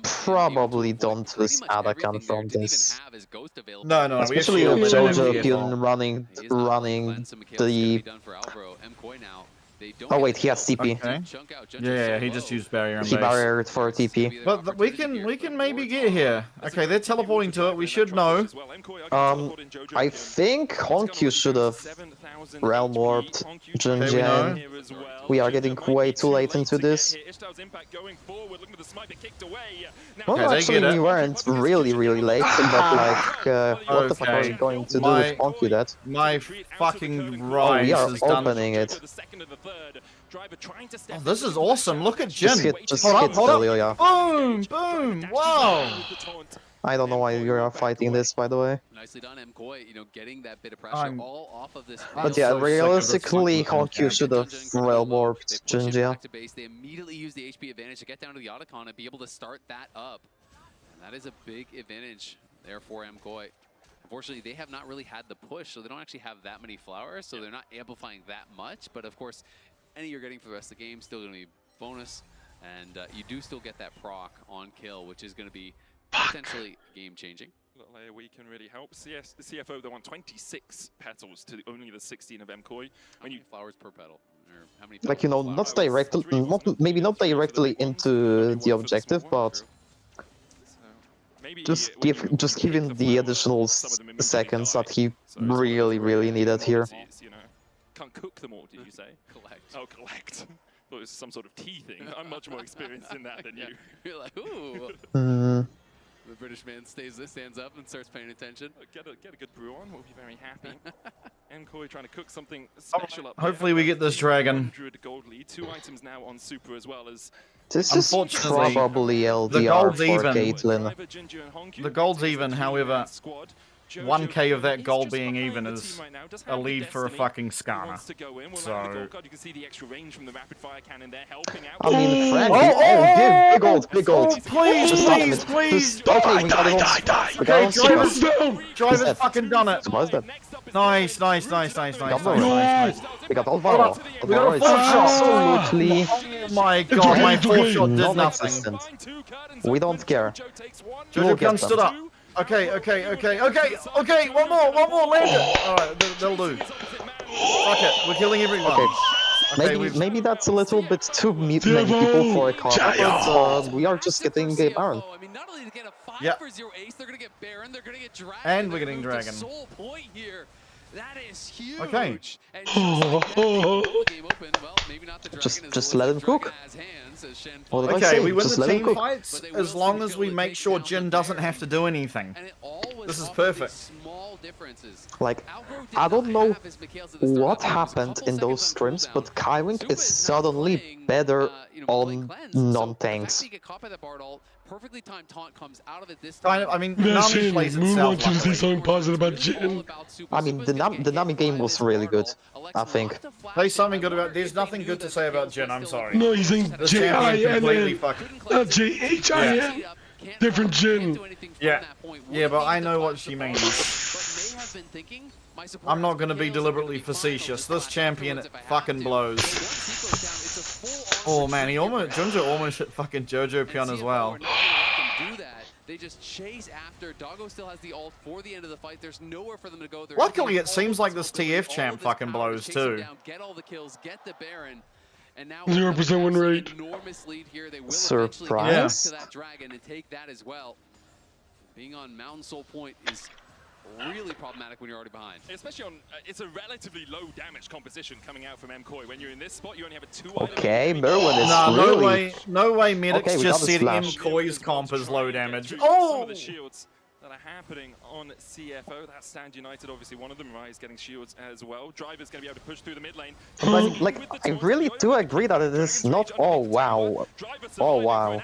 probably don't lose Adakan from this. No, especially with Jojo Pyun running the. Oh wait, he has TP. Okay. Yeah, he just used barrier and He base. barriered for TP. But we can maybe get here. Okay, they're teleporting to it. We should know. I think Honkyu should have realm warped Junja. We are getting way too late into this. Well, Okay, actually, we weren't really late, but like, what the fuck are we going to do with Honkyu that? My fucking rise we are is done. opening it. Oh, this is awesome. Look at Jin. Just Hold hit up, hold up. Delia. Boom, boom. Wow. I don't know why you are fighting this, by the way. Nicely done, MKOI, you know, getting that bit of pressure all off of this. But yeah, realistically, Honkyu should have realm warped Junja. They immediately use the HP advantage to get down to the Otacon and be able to start that up. And that is a big advantage there for MKOI. Unfortunately, they have not really had the push, so they don't actually have that many flowers, so they're not amplifying that much. But of course, any you're getting for the rest of the game still going to be bonus, and you do still get that proc on kill, which is going to be potentially game-changing. Little AoE can really help. The CFO, they want 26 petals to only the 16 of MKOI. How many flowers per petal? Or how many Like, you know, not directly, maybe not directly into the objective, but just give him the additional seconds that he really needed here. Can't cook them all, did you say? Collect. Oh, collect. Thought it was some sort of tea thing. I'm much more experienced in that than you. You're like, ooh. The British man stands up and starts paying attention. Get a good brew on, we'll be very happy. MKOI trying to cook something special up Hopefully we get this dragon. 100 gold lead. 2 items now on Super as well as This is Unfortunately, probably the LDR gold's for even. Caitlyn. The gold's even, however, 1k of that gold being even is a lead for a fucking Skarner. So... I mean, Frank, big gold. Please, Just please, stop it. please! Just, okay, we got it. Okay, Driver's Driver's fucking done it. Nice. We got Alvaro. We got a full shot. Absolutely. Oh my god, my full shot did nothing. Non-existent. We don't care. Jojo Pion stood up. Okay, one more, land it. Alright, they'll do. Fuck it, we're killing everyone. Okay, maybe that's a little bit too many people for a car, but we are just getting a Baron. Yeah. And we're getting Dragon. That is huge. Okay. Just let him cook. Okay, we win the team fights as long as we make sure Jin doesn't have to do anything. This is perfect. Like, I don't know what happened in those scrims, but Kaiwing is suddenly better on non-tanks. Perfectly timed taunt comes out of it this time. I mean, Nami plays itself. To say something positive about Jin. I mean, the Nami game was really good, I think. Say something good about. There's nothing good to say about Jin. I'm sorry. No, he's saying J-I-N-N, not J-H-I-N. Different Jin. Yeah, but I know what she means. I'm not gonna be deliberately facetious. This champion fucking blows. Oh man, Junja almost hit fucking Jojo Pion as well. They just chase after. Doggo still has the ult for the end of the fight. There's nowhere for them to go. Luckily, it seems like this TF champ fucking blows too. Get all the kills, get the Baron. And now 0% win rate. Enormous lead here. They will Surprise. to that dragon and take that as well. Being on Mountain Soul Point is really problematic when you're already behind. Especially on, it's a relatively low damage composition coming out from MKOI. When you're in this spot, you only have a 2 Okay, Merwin is really... No way Medic's okay, just said MKOI's comp is low damage. Some of the shields that are happening on CFO. That's Stand United, obviously one of them. Rise getting shields as well. Driver's going to be able to push through the mid lane. But, like, I really do agree that it is not... Oh, wow. Oh, wow.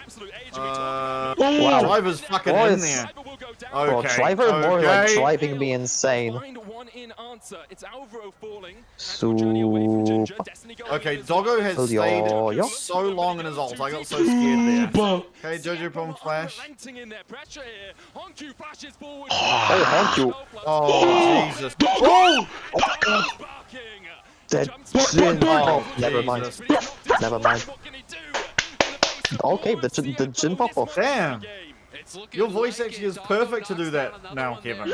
Wow. Driver's fucking in there. Okay. Driver more like driving me insane. Soup. Okay, Doggo has stayed so long in his ult. I got so scared there. Okay, Jojo Pion flash. Oh, thank you. Oh, Jesus. Oh! Dead Jin. Oh, never mind. Never mind. Okay, the Jin pop off. Damn. Your voice actually is perfect to do that now, Kevin.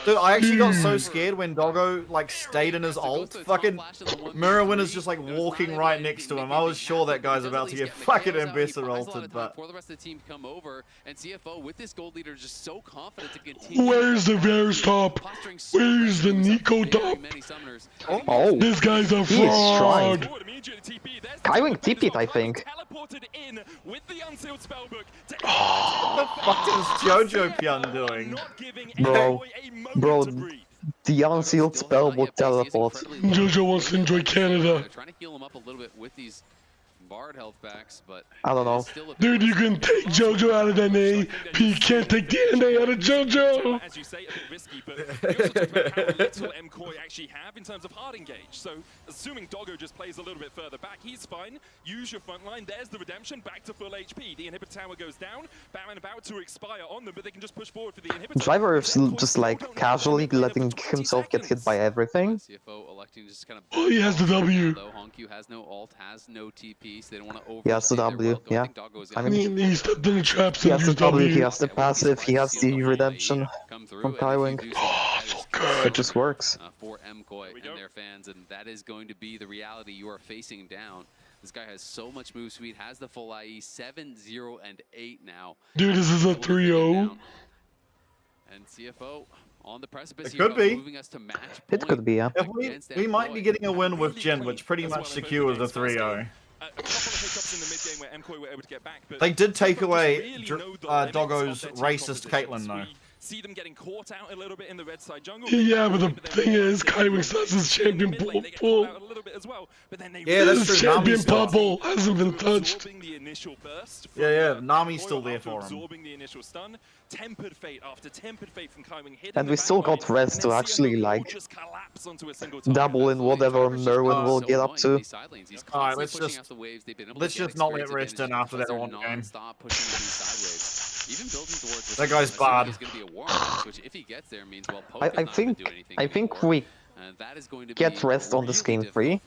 Dude, I actually got so scared when Doggo, like, stayed in his ult. Fucking Merwin is just, like, walking right next to him. I was sure that guy's about to get fucking ambassador ulted, but... For the rest of the team to come over, and CFO with this gold leader just so confident to continue. Where's the Varus top? Where's the Nico top? Oh, this guy's a fraud. Kaiwing TP'd, I think. What the fuck is Jojo Pion doing? Bro, the unsealed spell will teleport. Jojo wants to enjoy Canada. Trying to heal him up a little bit with these Bard health backs, but I don't know. Dude, you can take Jojo out of that NA, but you can't take the NA out of Jojo. As you say, a bit risky, but we also talked about how little MKOI actually have in terms of hard engage. So, assuming Doggo just plays a little bit further back, he's fine. Use your front line. There's the redemption. Back to full HP. The inhibitor tower goes down. Baron about to expire on them, but they can just push forward for the inhibitor. Driver is just like casually letting himself get hit by everything. CFO electing just kind of. Oh, he has the W. Honku has no ult, has no TP, so they don't want to over. He has the W, yeah. I mean, he stepped in the traps. He has the W, he has the passive, he has the redemption from Kaiwing. It just works. For MKOI and their fans, and that is going to be the reality you are facing down. This guy has so much move speed, has the full IE, 7, 0, and 8 now. Dude, this is a 3-0. And CFO on the precipice. It could be. Moving us to match it could be, yeah. We might be getting a win with Jin, which pretty much secures a 3-0. A couple of hiccups in the mid game where MKOI were able to get back, but they did take away Doggo's racist Caitlyn though. see them getting caught out a little bit in the red side jungle. Yeah, but the thing is, KaiWing still has his champion pull. Yeah, that's his true. champion bubble hasn't been touched. Yeah, Nami's still there for him. Absorbing the initial stun. Tempered fate after tempered fate from KaiWing hitting And we still got rest to actually like double in whatever Merwin will get up to. Alright, let's just not let rest in after that one game. Even building towards that guy's bad. is going to be a warm which if he gets there means well I think we get rest on this game 3.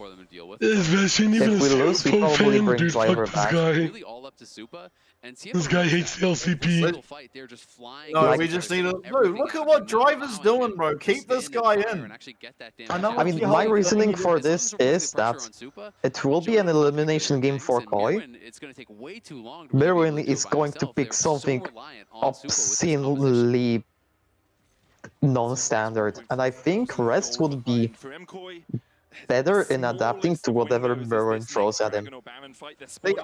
If we lose, we probably bring Driver back. Really all up to Supa, and This guy hates the LCP. No, we just need to. Bro, look at what Driver's doing, bro. Keep this guy in. I mean, my reasoning for this is that it will be an elimination game for KOI. Merwin is going to pick something obscenely non-standard, and I think rest would be better in adapting to whatever Merwin throws at him.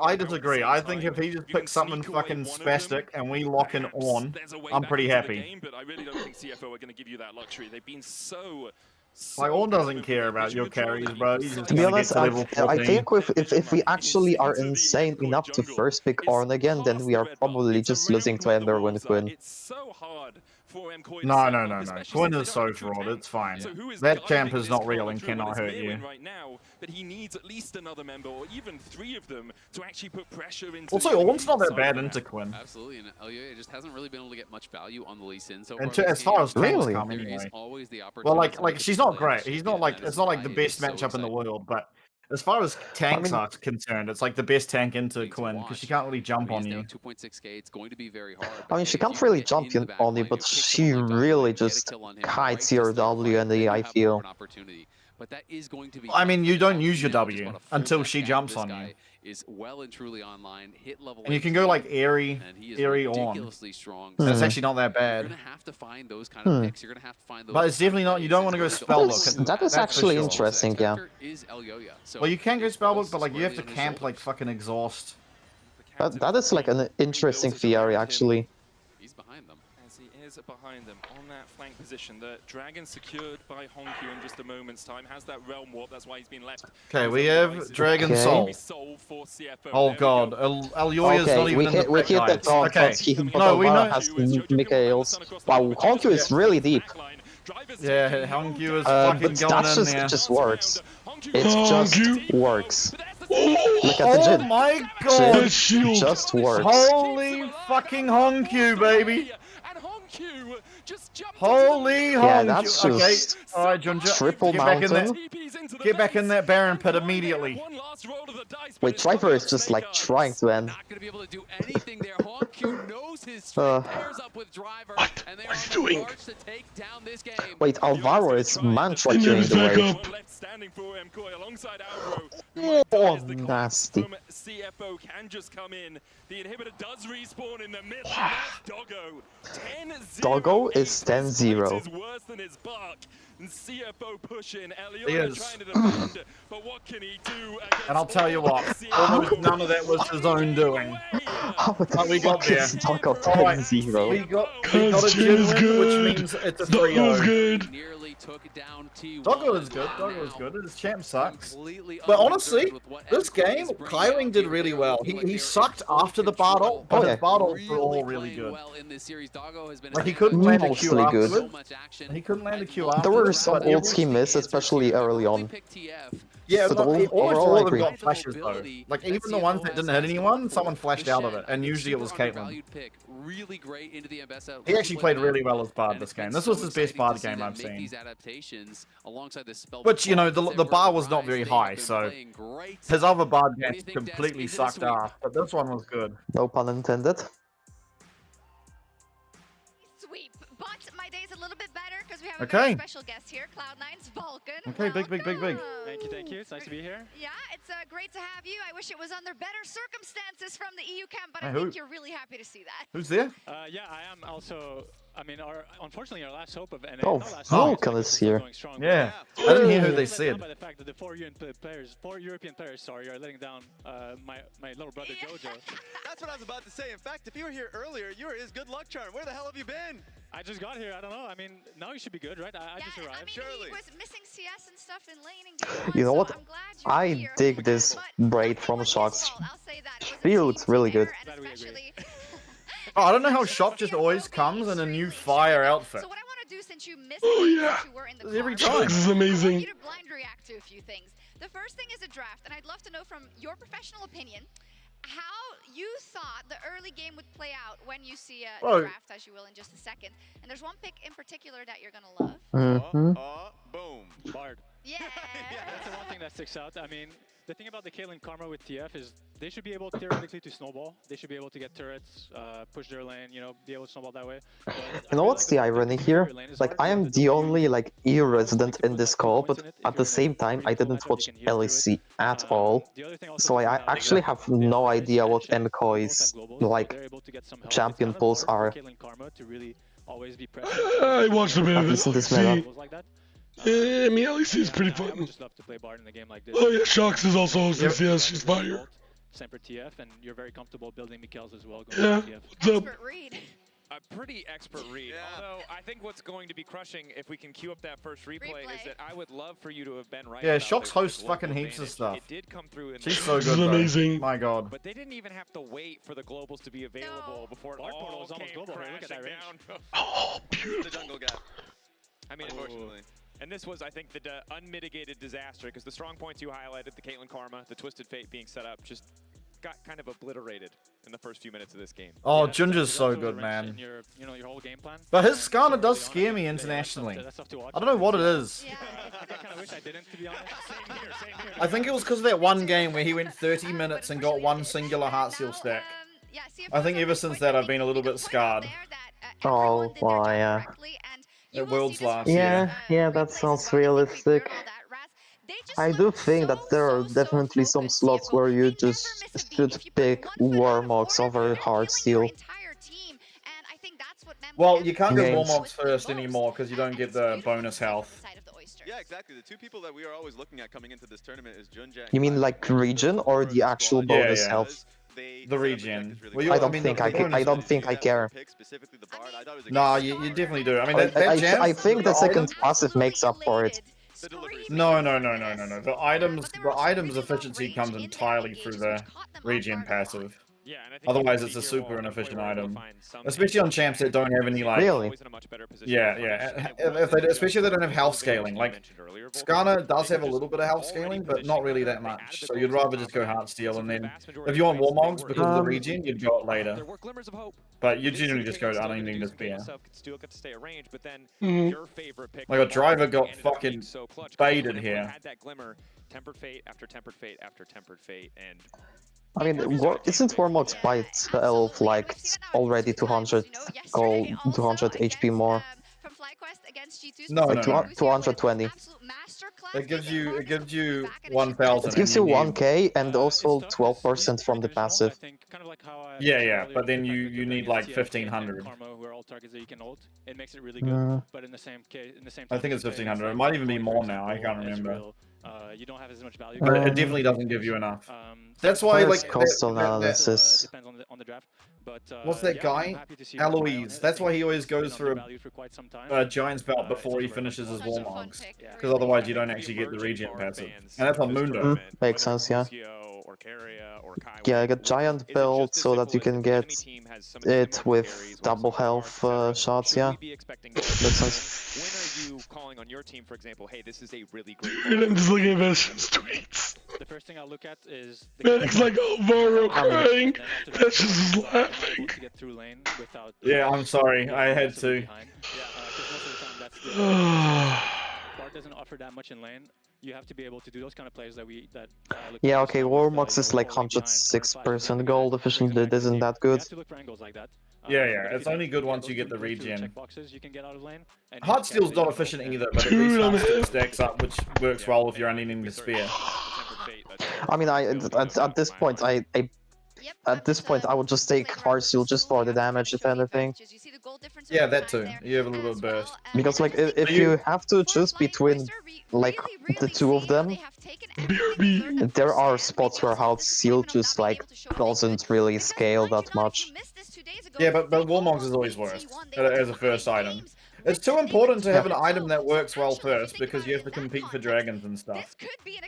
I disagree. I think if he just picks something fucking spastic and we lock in on, I'm pretty happy. But I really don't think CFO are going to give you that luxury. They've been so Like, Orn doesn't care about your carries, bro. He's just to be honest, I think if we actually are insane enough to first pick Orn again, then we are probably just losing to Merwin Quinn. It's so hard for MKOI. No. Quinn is so fraud. It's fine. That champ is not real and cannot hurt you. Right now, but he needs at least another member, or even 3 of them, to actually put pressure into. Also, Orn's not that bad into Quinn. Absolutely, and Elioya just hasn't really been able to get much value on the Lee Sin so and far. as far as tanks come, there is anyway. always the Well, opportunity. like she's not great. He's not like it's not like the best matchup in the world, but as far as tanks are concerned, it's like the best tank into Quinn because she can't really jump on you. 2.6k, it's going to be very hard. I mean, she can't really jump on you, but she really just hides your W and the I feel. But that is going to be. I mean, you don't use your W until she jumps on you. Is well and truly online, hit level. And you can go like airy on. Strong. That's actually not that bad. You're gonna have to find those kind of picks. You're gonna have to find those. But it's definitely not. You don't want to go spellbook. That is actually interesting, yeah. Well, you can go spellbook, but like you have to camp like fucking exhaust. That is like an interesting theory, actually. He's behind them. As he is behind them on that flank position. The dragon secured by Honkyu in just a moment's time. Has that realm warp. That's why he's been left. Okay, we have Dragon Soul. Oh god, Elioya's not even in the we hit the top, okay. No, we know. Has Mikhail's. Wow, Honkyu is really deep. Yeah, Honkyu is fucking but going in there. It just works. It just works. Look at the Oh Jin. my god! It just works. Holy fucking Honkyu, baby! Holy Honkyu! Yeah, that's Okay, just alright, Junja, triple mountain. Get back in that Baron pit immediately. Wait, Trifer is just like trying to end. Not gonna be able to do anything there. Honkyu knows his strength, pairs up with Driver, and they're on the march to take down this game. Wait, Alvaro is mantra queuing the wave. Oh, nasty. CFO can just come in. The inhibitor does respawn in the mid. Doggo 10-0. Doggo is 10-0. Worse than his bark. And CFO pushing. He Elioya is. trying to defend, but what can he do? And I'll tell you what, almost none of that was his own doing. How the But we got fuck there. is Doggo Alright, 10-0? we got a Jin win, which means it's a 3-0. Nearly took down T1. Doggo is good, Doggo is good. His champ sucks. But honestly, this game, KaiWing did really well. He sucked after the battle, but his battles were all really good. Like he couldn't land a Q afterwards. He couldn't land a Q afterwards. There were some ults he missed, especially early on. Yeah, But but almost overall, all I of them agree. got flashes though. Like even the ones that didn't hit anyone, someone flashed out of it, and usually it was Caitlyn. Really great into the MSI. He actually played really well as Bard this game. This was his best Bard game I've seen. Which, you know, the bar was not very high, so his other Bard games completely sucked ass, but this one was good. No pun intended. Sweep, but my day's a little bit better because we have a Okay. very special guest here, Cloud9's Vulcan. Okay, big. Thank you. It's nice to be here. Yeah, it's great to have you. I wish it was under better circumstances from the EU camp, but Hey, I who- think you're really happy to see that. Who's there? Yeah, I am also. I mean, unfortunately, our last hope of NA. Oh, not last Vulcan hope, is here. going strong, Yeah. but- I didn't hear who they It's let down said. by the fact that the four European players, sorry, are letting down my little brother Jojo. That's what I was about to say. In fact, if you were here earlier, you were his good luck charm. Where the hell have you been? I just got here. I don't know. I mean, now you should be good, right? I just arrived. I mean, Surely. he was missing CS and stuff in lane in game 1, You know so what? I'm glad you're I here. dig this But braid nothing from was his Shox. fault, I'll say that. It was a Feels team really good. error, and especially Oh, I don't know how Shock just always comes in a new fire outfit. So what I want to do, since you missed Oh, the game, yeah. since you were in the Every car, time. This is I want amazing. you to blind react to a few things. The first thing is a draft, and I'd love to know from your professional opinion how you thought the early game would play out when you see a draft, as you will in just a second. And there's one pick in particular that you're gonna love. Boom. Bard. Yeah. That's the one thing that sticks out. I mean, the thing about the Caitlyn Karma with TF is they should be able theoretically to snowball. They should be able to get turrets, push their lane, you know, be able to snowball that way. But You know what's the irony here? Like, I am the only, like, EU resident in this call, but at the same time, I didn't watch LEC at all. So I actually have no idea what MKOI's, like, champion pools are. I watched a bit of At it. least in this meta. Yeah, I mean, LEC is pretty fun. Oh yeah, Shox is also hosting CS. She's fire. Semper TF, and you're very comfortable building Mikkel's as well. Yeah. What's up? A pretty expert read. Although I think what's going to be crushing if we can queue up that first replay is that I would love for you to have been right. Yeah, about Shock's the host global fucking heaps of advantage. stuff. It did come through in She's the so This good, is though. amazing. My god. But they didn't even have to wait for the globals to be available before it Bard portal all is almost came global, right? Look at that crashing range. down. Oh, The beautiful. jungle gap. I mean, Unfortunately. and this was, I think, the unmitigated disaster because the strong points you highlighted, the Caitlyn Karma, the Twisted Fate being set up, just got kind of obliterated in the first few minutes of this game. Oh, Yeah, Junja's that's so also good, wrenched man. in your, you know, your whole game plan. But his And Skarner to does be scare honest, me yeah, that's internationally. tough to watch. I don't know what it is. Yeah. I kind of wish I didn't, to be honest. Same here. I think it was because of that one game where he went 30 minutes and got one singular heart seal stack. I think ever since that I've been a little bit scarred. Oh, why, yeah. At Worlds last Yeah, year. yeah, that sounds realistic. I do think that there are definitely some slots where you just should pick Warmox over Heartsteel. Well, you can't go Games. Warmox first anymore because you don't get the bonus health. Yeah, exactly. The two people that we are always looking at coming into this tournament is Junja. You mean like region or the actual bonus health? The regen. Well, I don't think I care. Nah, you definitely do. I mean, that jam. I think the second passive makes up for it. No. The items efficiency comes entirely through the regen passive. Yeah, and I think Otherwise, it's a super inefficient item, especially on champs that don't have any like. Really? Yeah. If they, especially if they don't have health scaling. Like Skarner does have a little bit of health scaling, but not really that much. So you'd rather just go Heartsteel, and then if you want Warmogs because of the regen, you'd go it later. But you generally just go to Unending Despair. Like a driver got fucking baited here. Tempered Fate after Tempered Fate after Tempered Fate, and I mean, isn't Warmox by itself like already 200 gold, 200 HP more? No, like 220. It gives you 1,000. It gives you 1k and also 12% from the passive. Yeah, but then you need like 1,500. It makes it really good, but in the same case, I think it's 1,500. It might even be more now. I can't remember. You don't have as much value. But it definitely doesn't give you enough. That's why, like, cost analysis. Depends on the draft. But what's that guy? Eloise. That's why he always goes for a Giant's Belt before he finishes his Warmogs. Because otherwise you don't actually get the regen passive. And that's on Meander. Makes sense, yeah. Yeah, get Giant Belt so that you can get it with double health shots, yeah. Makes sense. when are you calling on your team, for example, hey, this is a really great And I'm just looking at Vestion's tweets. The first thing I'll look at is It's like Alvaro crying. Vestion's just laughing. Yeah, I'm sorry. I had to. Bard doesn't offer that much in lane. You have to be able to do those kind of plays that look Yeah, okay, Warmox is like 106% gold efficient, it isn't that good. Yeah, it's only good once you get the regen. Heartsteel's not efficient either, but at least Heartsteel stacks up, which works well if you're Unending Despair. I mean, at this point, I would just take Heartsteel just for the damage, if anything. Yeah, that too. You have a little bit of burst. Because, like, if you have to choose between, like, the two of them, there are spots where Heartsteel just, like, doesn't really scale that much. 2 days ago. Yeah, but Warmogs is always worse as a first item. It's too important to have an item that works well first because you have to compete for dragons and stuff.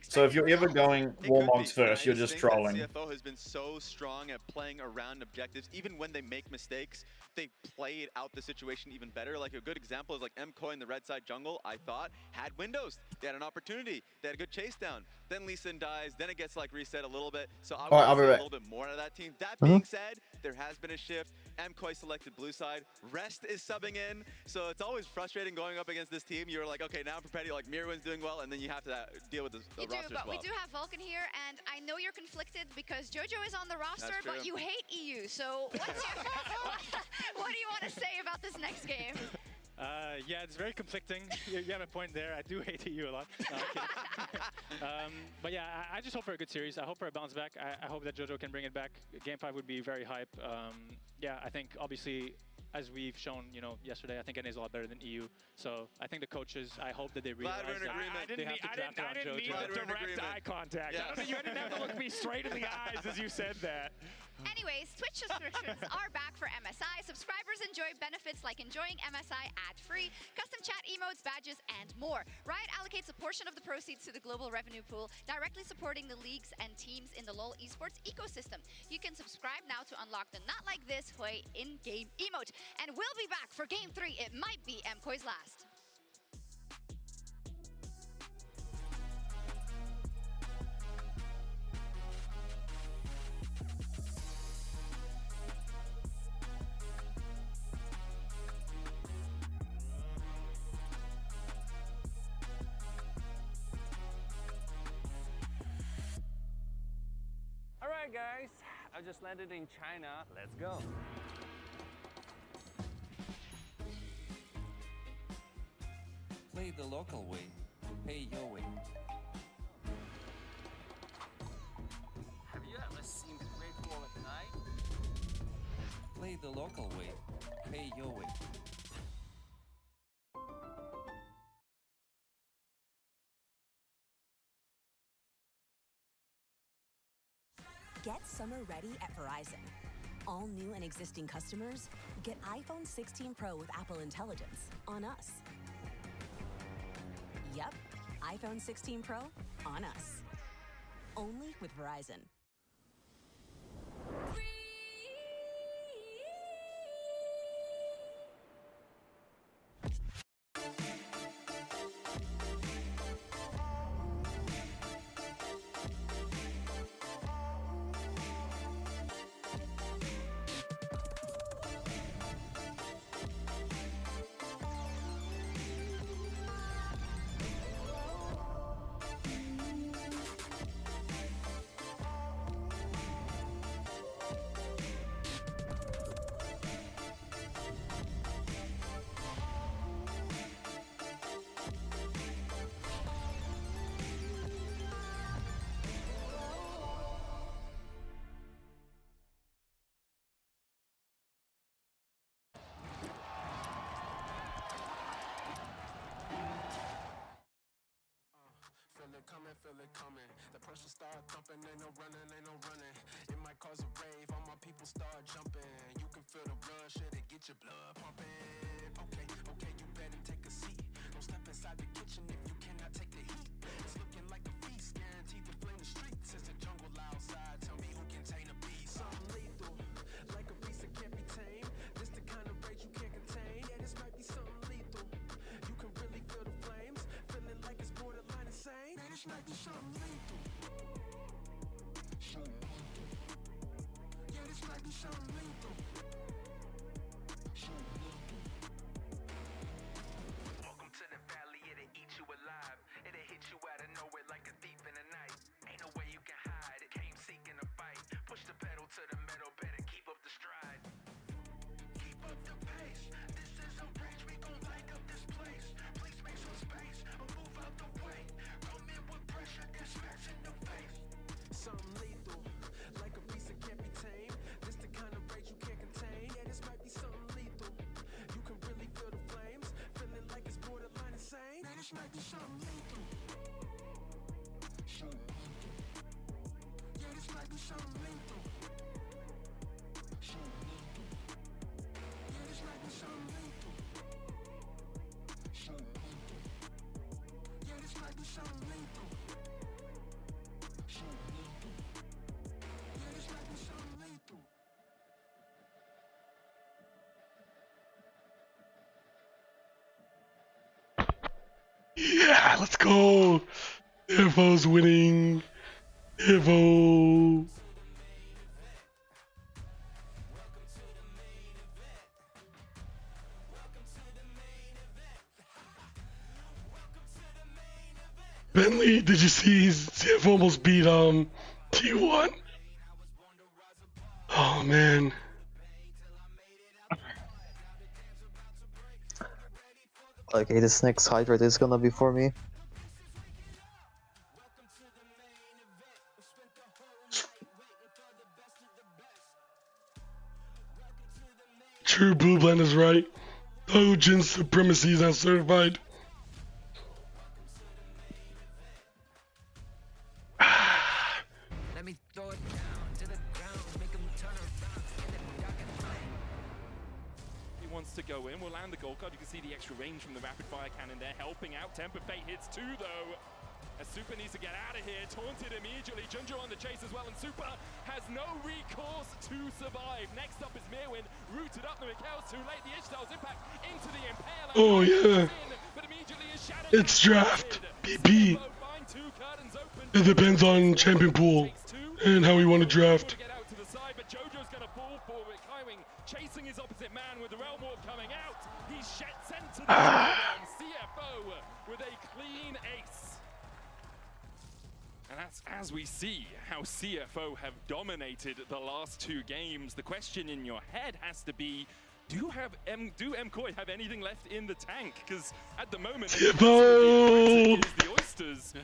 So if you're ever going Warmogs first, you're just trolling. CFO has been so strong at playing around objectives. Even when they make mistakes, they played out the situation even better. Like a good example is like MKOI in the red side jungle, I thought, had windows. They had an opportunity. They had a good chase down. Then Lee Sin dies. Then it gets like reset a little bit. So I want to see a little bit more out of that team. That being said, there has been a shift. MKOI selected blue side. Rest is subbing in. So it's always frustrating going up against this team. You're like, okay, now I'm prepared. Like Mirwin's doing well, and then you have to deal with the roster but as well. We do have Vulcan here, and I know you're conflicted because JoJo is on the roster, but you hate EU. So what do you want to say about this next game? Yeah, it's very conflicting. You have a point there. I do hate EU a lot. No, I'm kidding. But yeah, I just hope for a good series. I hope for a bounce back. I hope that JoJo can bring it back. Game 5 would be very hype. Yeah, I think obviously, as we've shown, yesterday, I think NA is a lot better than EU. So I think the coaches, I hope that they realize that they have to draft around JoJo. Need the direct eye contact. Yes. I don't think you didn't have to look me straight in the eyes as you said that. Anyways, Twitch subscriptions are back for MSI. Subscribers enjoy benefits like enjoying MSI ad-free, custom chat emotes, badges, and more. Riot allocates a portion of the proceeds to the global revenue pool, directly supporting the leagues and teams in the LoL esports ecosystem. You can subscribe now to unlock the Not Like This Hui in-game emote. And we'll be back for Game 3. It might be MKOI's last. Alright guys, I just landed in China. Let's go. Play the local way, pay your way. Have you ever seen the Great Wall at night? Play the local way, pay your way. Get summer ready at Verizon. All new and existing customers get iPhone 16 Pro with Apple Intelligence on us. Yep, iPhone 16 Pro on us. Only with Verizon. Feel it coming. The pressure start thumping, ain't no running, ain't no running. It might cause a rave, all my people start jumping. You can feel the rush, it'll get your blood pumping. Okay, you better take a seat. Don't step inside the kitchen if you cannot take the heat. It's looking like a feast, guaranteed to flame the streets. It's a jungle outside, tell me who can tame a beast. Something lethal, like a beast that can't be tamed. This the kind of rage you can't contain. Yeah, this might be something lethal. You can really feel the flames, feeling like it's borderline insane. Man, this might be something lethal. Something lethal. Yeah, this might be something lethal. Something lethal. Welcome to the valley, it'll eat you alive. It'll hit you out of nowhere like a thief in the night. Ain't no way you can hide, it came seeking a fight. Push the pedal to the metal, better keep up the stride. Keep up the pace, this is a rage, we gon' light up this place. Please make some space, or move out the way. Come in with pressure, get smacked in the face. Something lethal, like a beast that can't be tamed. This the kind of rage you can't contain. Yeah, this might be something lethal. You can really feel the flames, feeling like it's borderline insane. Man, this might be something lethal. Something lethal. Yeah, this might be something lethal. Something lethal. Yeah, let's go. CFO's winning. CFO. Bentley, did you see his CFO almost beat T1? Oh man. Okay, this next hydrate is gonna be for me. True, Blue Blend is right. Dojin's supremacy is not certified. Let me throw it down to the ground, make him turn around in the dark and light. He wants to go in, we'll land the gold card. You can see the extra range from the rapid fire cannon there, helping out. Temper Fate hits two though. As Super needs to get out of here, taunted immediately. Junjo on the chase as well, and Super has no recourse to survive. Next up is Mirwin, rooted up. The Mikhail's too late. The Ishtal's impact into the Impale. Oh yeah. It's draft. PP. It depends on champion pool and how we want to draft. But Jojo's going to fall for it. Kaiwing chasing his opposite man with the Realm Warp coming out. He's sent to the CFO with a clean ace. And that's as we see how CFO have dominated the last two games. The question in your head has to be, do MKOI have anything left in the tank? Because at the moment, CFO! the Oysters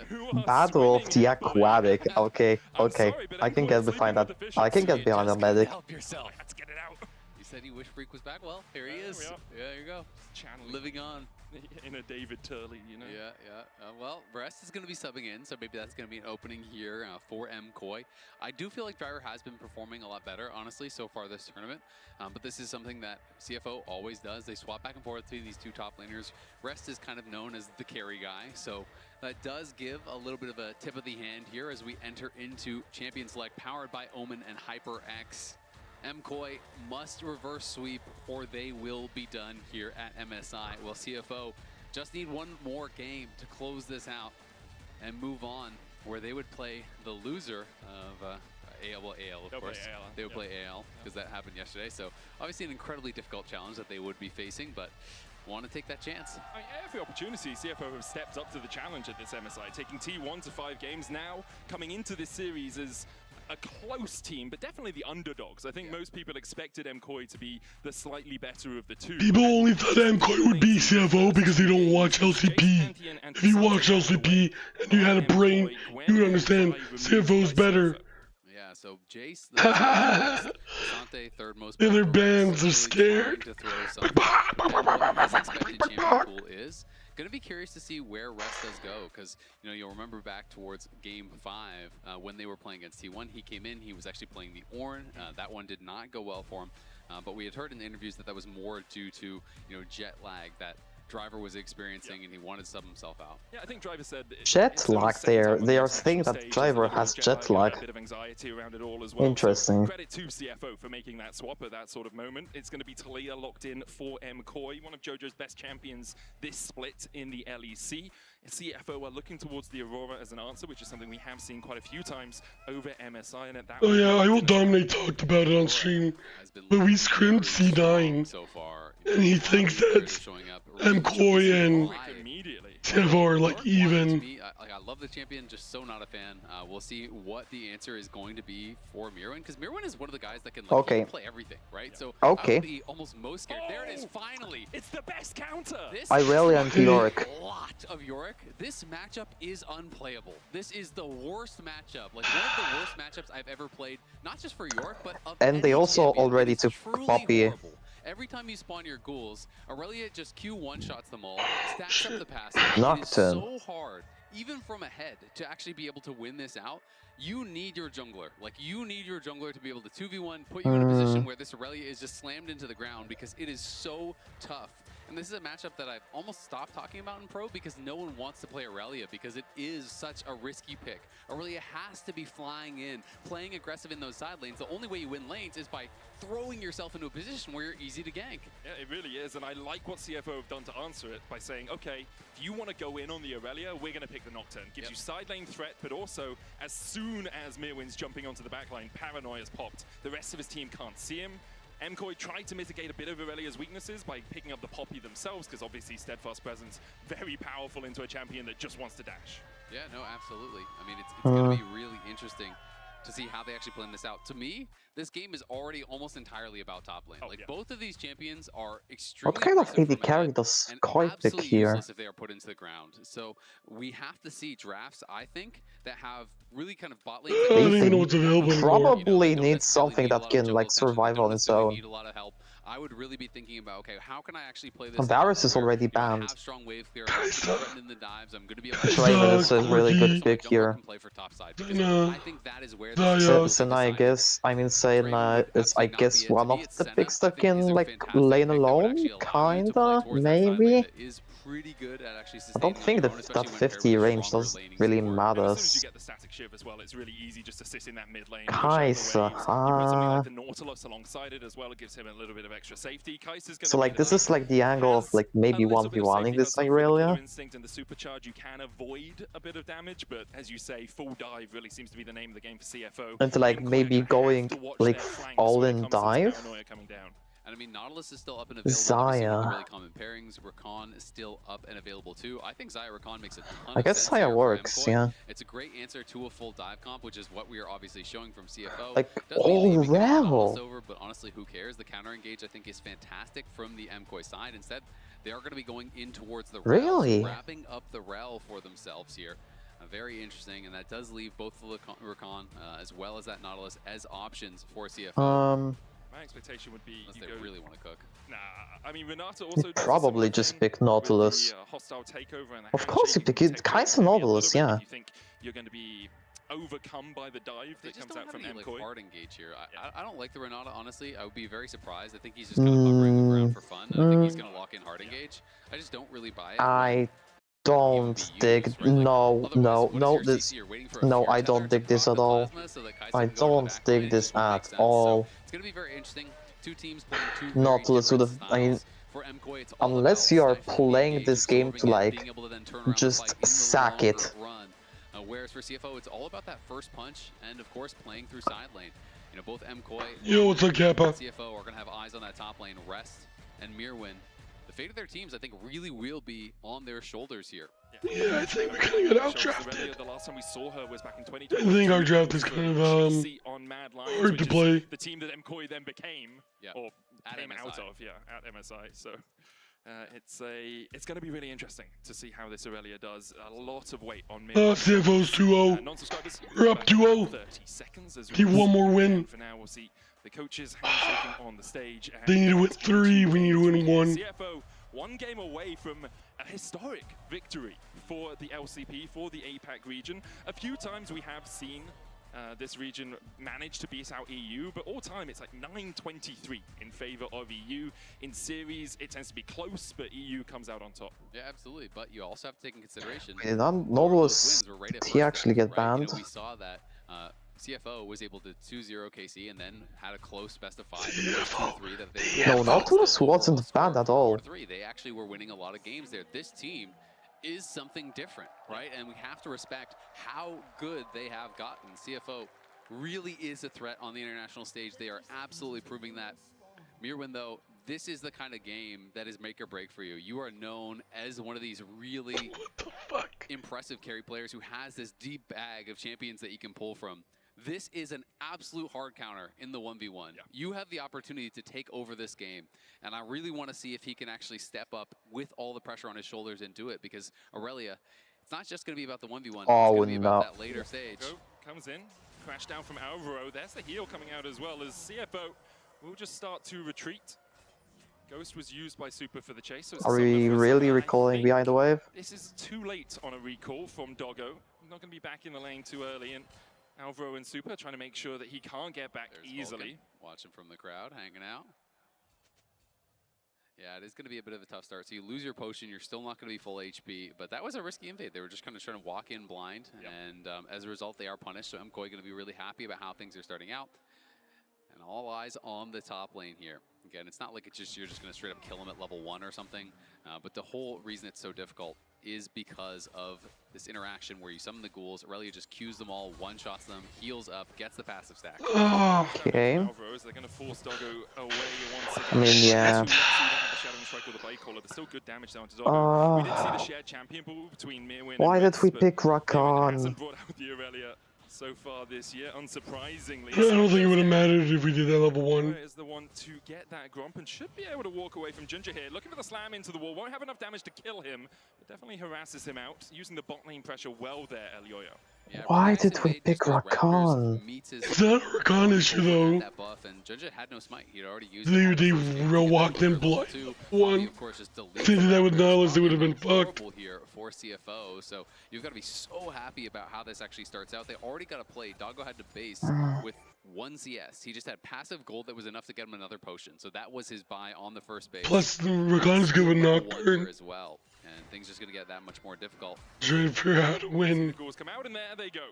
who are Battle of the Aquatic. Okay, okay. I can get behind that. I can get behind the medic. Help yourself. Let's get it out. You said you wish Freak was back. Well, here he is. Yeah, there you go. Living on. In a David Turley, you know? Yeah, yeah. Well, Rest is going to be subbing in, so maybe that's going to be an opening here for MKOI. I do feel like Driver has been performing a lot better, honestly, so far this tournament. But this is something that CFO always does. They swap back and forth between these two top laners. Rest is kind of known as the carry guy, so that does give a little bit of a tip of the hand here as we enter into Champion Select, powered by Omen and HyperX. MKOI must reverse sweep or they will be done here at MSI. Well, CFO just need one more game to close this out and move on, where they would play the loser of AL, of course. They would play AL because that happened yesterday. So obviously an incredibly difficult challenge that they would be facing, but want to take that chance. I mean, every opportunity, CFO have stepped up to the challenge at this MSI, taking T1 to 5 games now, coming into this series as a close team, but definitely the underdogs. I think most people expected MKOI to be the slightly better of the two. People only thought MKOI would be CFO because they don't watch LCP. If you watch LCP and you had a brain, you would understand CFO's better. Yeah, so Jace, Sante, third most. The other bands are scared. Is going to be curious to see where Rest does go, because you'll remember back towards game 5 when they were playing against T1. He came in, he was actually playing the Ornn. That one did not go well for him, but we had heard in the interviews that was more due to jet lag that Driver was experiencing, and he wanted to sub himself out. Yeah, I think Driver said jet lag. They are saying that Driver has jet lag. A bit of anxiety around it all as well. Interesting. So credit to CFO for making that swap at that sort of moment. It's going to be Talia locked in for MKOI, one of JoJo's best champions this split in the LEC. CFO are looking towards the Aurora as an answer, which is something we have seen quite a few times over MSI. And at that oh yeah, I will dominate talked about it on stream. But we scrimmed C9, so far, and he thinks that MKOI and CFO are like even. I love the champion, just so not a fan. We'll see what the answer is going to be for Mirwin, because Mirwin is one of the guys that can play everything, right? So I would be almost most scared. There it is, finally. It's the best counter. I rally anti Yorick. A lot of Yorick. This matchup is unplayable. This is the worst matchup, like one of the worst matchups I've ever played, not just for Yorick, but of and they also already took Poppy. Horrible. Every time you spawn your ghouls, Aurelia just Q1 shots them all, stacks up the passive. It is so hard even from ahead, to actually be able to win this out, you need your jungler. Like, you need your jungler to be able to 2v1, put you in a position where this Aurelia is just slammed into the ground, because it is so tough. And this is a matchup that I've almost stopped talking about in Pro, because no one wants to play Aurelia, because it is such a risky pick. Aurelia has to be flying in, playing aggressive in those side lanes. The only way you win lanes is by throwing yourself into a position where you're easy to gank. Yeah, it really is, and I like what CFO have done to answer it by saying, okay, if you want to go in on the Aurelia, we're going to pick the Nocturne. Gives you side lane threat, but also, as soon as Mirwin's jumping onto the backline, Paranoia's popped. The rest of his team can't see him. MKOI tried to mitigate a bit of Aurelia's weaknesses by picking up the Poppy themselves, because obviously Steadfast Presence, very powerful into a champion that just wants to dash. Yeah, no, absolutely. I mean, it's going to be really interesting to see how they actually plan this out. To me, this game is already almost entirely about top lane. Both of these champions are extremely What kind of AD carry does Koi pick here? useless if they are put into the ground. So we have to see drafts, I think, that have really kind of bot lane. I don't even know what's available anymore. Probably need something that can like survive on its own. Need a lot of help. I would really be thinking about, okay, how can I actually play this? Varus is already banned. Have strong wave clear, in the dives. I'm going to be able Draven is a really good pick here. Play for top side, I think that is where Senna, I guess. I mean, Senna is, I guess, one of the picks that can like lane alone, kinda, maybe. Pretty good at actually I don't think that 50 range does really matters. It's really easy just to sit in that mid lane. Kai'Sa, like the Nautilus alongside it as well. It gives him a little bit of extra safety. So like this is like the angle of like maybe 1v1ing this Aurelia. Instinct and the supercharge, you can avoid a bit of damage, but as you say, full dive really seems to be the name of the game for CFO. And like maybe going like all in dive. And I mean, Nautilus is still up and available. Xayah. Really common pairings. Rakan is still up and available too. I think Xayah Rakan makes a ton I guess Xayah works, yeah. It's a great answer to a full dive comp, which is what we are obviously showing from CFO. Like, oh wow. Over, but honestly, who cares? The counter engage, I think, is fantastic from the MKOI side. Instead, they are going to be going in towards the really wrapping up the rel for themselves here. Very interesting, and that does leave both the Rakan as well as that Nautilus as options for CFO. My expectation would be unless they really want to cook. Nah, I mean Renata also probably just pick Nautilus. The, hostile takeover and the of course, you pick it. Kai'Sa Nautilus, yeah. You think you're going to be overcome by the dive that comes out from MKOI? Like hard engage here. I don't like the Renata, honestly. I would be very surprised. I think he's just kind of hovering the ground for fun. I think he's going to lock in hard engage. I just don't really buy it. I don't dig. No, I don't dig this at all. I don't dig this at all. It's going to be very interesting. Two teams playing Nautilus would have, I mean, unless you are playing this game to like just sack it. Whereas for CFO, it's all about that first punch and of course playing through side lane. You know, both MKOI and CFO are going to have eyes on that top lane. Rest and Mirwin. The fate of their teams, I think, really will be on their shoulders here. Yeah, I think we're gonna get outdrafted. The last time we saw her was back in 2020. I think our draft is kind of hard to play. The team that MKOI then became, or came out of, at MSI. So it's going to be really interesting to see how this Aurelia does. A lot of weight on mid. CFO's 2-0. We're up 2-0. 30 seconds as Keep one more win. For now, we'll see the coaches handshaking on the stage. They need to win 3. We need to win 1. CFO 1 game away from a historic victory for the LCP, for the APAC region. A few times we have seen this region manage to beat out EU, but all time it's like 9-23 in favor of EU. In series, it tends to be close, but EU comes out on top. Yeah, absolutely. But you also have to take in consideration. Nautilus, did he actually get banned? We saw that CFO was able to 2-0 KC and then had a close best of 5. No, Nautilus wasn't bad at all. They actually were winning a lot of games there. This team is something different, right? And we have to respect how good they have gotten. CFO really is a threat on the international stage. They are absolutely proving that. Mirwin, though, this is the kind of game that is make or break for you. You are known as one of these really impressive carry players who has this deep bag of champions that you can pull from. This is an absolute hard counter in the 1v1. Yeah. You have the opportunity to take over this game, and I really want to see if he can actually step up with all the pressure on his shoulders and do it, because Aurelia, it's not just going to be about the 1v1, it's going to be about that later stage. Comes in, crash down from Alvaro. There's the heal coming out as well as CFO will just start to retreat. Ghost was used by Super for the chase. So it's Are a we solo for really Zaya. I recalling think behind the wave? This is too late on a recall from Doggo. Not going to be back in the lane too early. And Alvaro and Super trying to make sure that he can't get back easily. Watching from the crowd, hanging out. Yeah, it is going to be a bit of a tough start. So you lose your potion, you're still not going to be full HP. But that was a risky invade. They were just kind of trying to walk in blind. Yep. And as a result, they are punished. So MKOI going to be really happy about how things are starting out. And all eyes on the top lane here. Again, it's not like it's just you're just going to straight up kill him at level 1 or something. But the whole reason it's so difficult is because of this interaction where you summon the ghouls, Aurelia just Qs them all, one-shots them, heals up, gets the passive stack. Okay. They're going to force Doggo away once again. I mean, yeah. There's still good damage down to Doggo. We did see the shared champion pool between Mirwin Why and did we pick Rakan? hasn't brought out the Aurelia so far this year, unsurprisingly. I don't think it would have mattered if we did that level 1. Is the one to get that Gromp and should be able to walk away from Ginger here. Looking for the slam into the wall. Won't have enough damage to kill him, but definitely harasses him out. Using the bot lane pressure well there, Elyoyo. Yeah, why did we pick Rakan? It's not a Rakan issue though. That buff, and Junja had no smite. He'd already used They real walked in blood. One. If they did that with Nautilus, they would have been fucked. Here for CFO, so you've got to be so happy about how this actually starts out. They already got to play. Doggo had to base with 1 CS. He just had passive gold that was enough to get him another potion. So that was his buy on the first base. Plus, the Rakan's good with Nocturne as well. And things just going to get that much more difficult. Trying to figure out how to win. The ghouls come out, and there they go.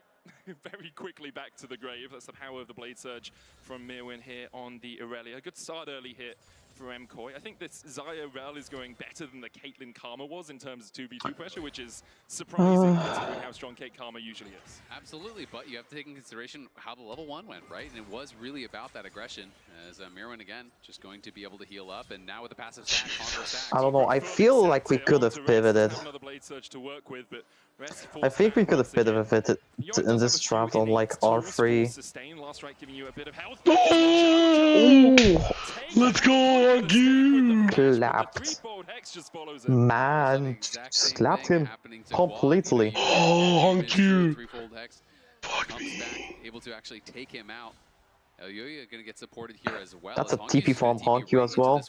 Very quickly back to the grave. That's the power of the Blade Surge from Mirwin here on the Aurelia. Good start early hit for MKOI. I think this Zaya Rel is going better than the Caitlyn Karma was in terms of 2v2 pressure, which is surprising considering how strong Kate Karma usually is. Absolutely, but you have to take in consideration how the level 1 went, right? And it was really about that aggression, as Mirwin again just going to be able to heal up, and now with the passive stack, I don't know, I feel like we could have pivoted. I think we could have pivoted in this draft on like R3. Oh! Let's go, you! Clapped. Man, slapped him completely. Oh, Honku! Fuck me. Able to actually take him out. Elyoya gonna get supported here as well. That's a TP from Honku as well.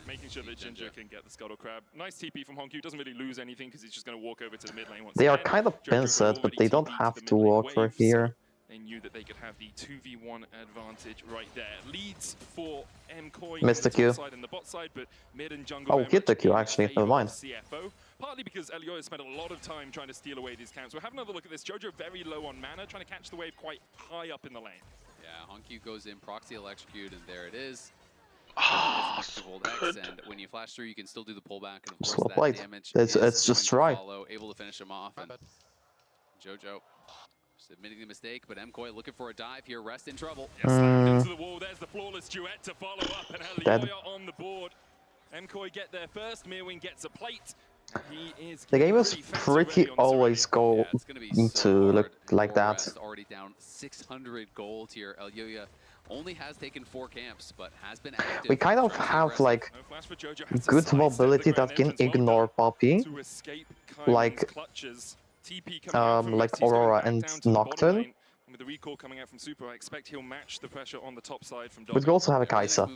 Making sure that Ginger can get the Scuttle Crab. Nice TP from Honku. Doesn't really lose anything because he's just going to walk over to the mid lane once They are again. kind of pinched, but they don't have to walk for here. They knew that they could have the 2v1 advantage right there. Leads for MKOI Missed the Q. side and the bot side, but mid and jungle. Oh, hit the Q actually, never mind. CFO. Partly because Elyoya spent a lot of time trying to steal away these camps. We'll have another look at this. Jojo very low on mana, trying to catch the wave quite high up in the lane. Yeah, Honku goes in, proxy electrocute, and there it is. Good. And when you flash through, you can still do the pullback, and of Just course well played. that damage It's just right. Able to finish him off, and Jojo just admitting the mistake, but MKOI looking for a dive here. Rest in trouble. Into the wall. There's the flawless duet to follow up, and Elyoya on the board. MKOI get there first. Mirwin gets a plate. The game is pretty always go into like that. Already down 600 gold here. Elyoya only has taken 4 camps, but has been active. We kind of have like good mobility that can ignore Poppy, like Aurora and Nocturne. With the recall coming out from Super, I expect he'll match the pressure on the top side from But we also have a Kai'Sa.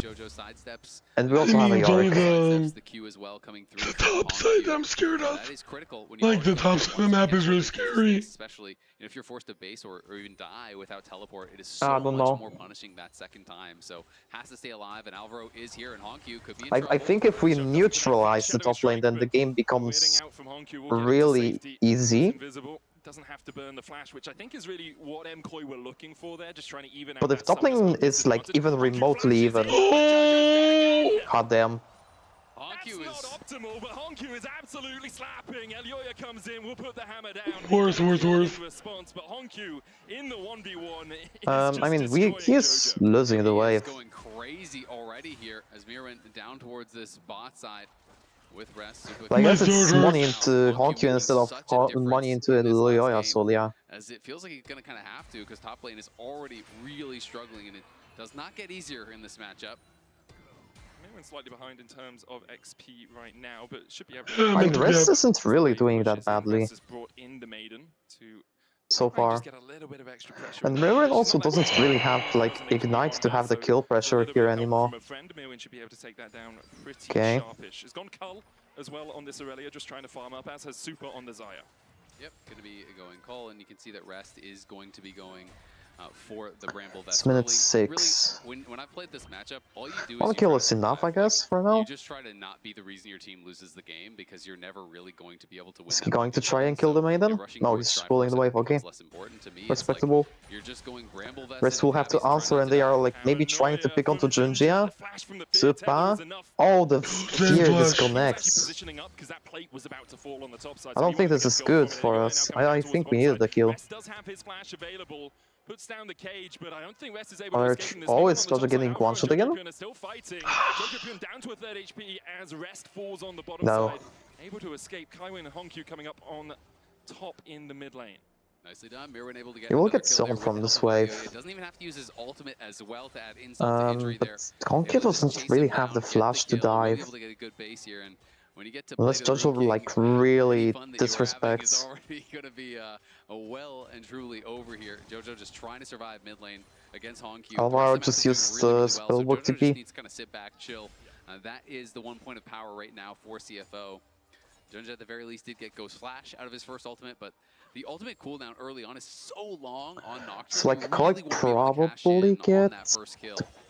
Jojo sidesteps. And we also have a Yorick. The Q as well coming through. The top side I'm scared of. That is critical when you like the top side of the map is really scary. Especially if you're forced to base or even die without teleport, it is so much more punishing that second time. So has to stay alive, and Alvaro is here, and Honku could be in I think if we neutralize the top lane, then the game becomes really easy. Doesn't have to burn the flash, which I think is really what MKOI were looking for there, just trying to even out. But if top lane is like even remotely even, god damn. Honku is not optimal, but Honku is absolutely slapping. Elyoya comes in, we'll put the hammer down. Worse. Response, but Honku in the 1v1. I mean, he is losing the wave. Going crazy already here as Mirwin down towards this bot side. With rest, I guess it's money into Honku instead of money into Elyoya, so yeah. As it feels like he's gonna kind of have to, because top lane is already really struggling, and it does not get easier in this matchup. Mirwin's slightly behind in terms of XP right now, but should be able to. I mean, Rest isn't really doing that badly. Brought in the Maiden to so far. And Mirren also doesn't really have like Ignite to have the kill pressure here anymore. Okay. It's gone Cull as well on this Aurelia, just trying to farm up, as has Super on the Zaya. Yep, going to be going Cull, and you can see that Rest is going to be going for the Bramble Vest. It's minute 6. When I've played this matchup, all you do One is kill is enough, I guess, for now. you just try to not be the reason your team loses the game, because you're never really going to be able to win. Is he going to try and kill the Maiden? No, he's just pulling the wave, okay. Respectable. You're just going Bramble Vest. Rest will have to answer, and they are like maybe trying to pick onto Junjia. Super. Oh, the fear disconnects. I don't think this is good for us. I think we needed the kill. Puts down the cage, but I don't think Rest is able to escape from this. Oh, is Jojo getting one-shot again? Still fighting. Jojo down to a 3rd HP as Rest falls on the bottom side. Able to escape. Kaiwin and Honkyu coming up on top in the mid lane. Nicely done. Mirwin able to get He will get zoned from this wave. It doesn't even have to use his ultimate as well to add insult to injury there. Honkyu doesn't really have the flash to dive. Able to get a good base here, and when you get to unless Jojo like really disrespects. It's already going to be well and truly over here. Jojo just trying to survive mid lane against Honkyu. Alvaro just used the spellbook TP. Just needs to kind of sit back, chill. That is the 1 point of power right now for CFO. Junja at the very least did get Ghost Flash out of his first ultimate, but the ultimate cooldown early on is so long on Nocturne. So like Koi probably gets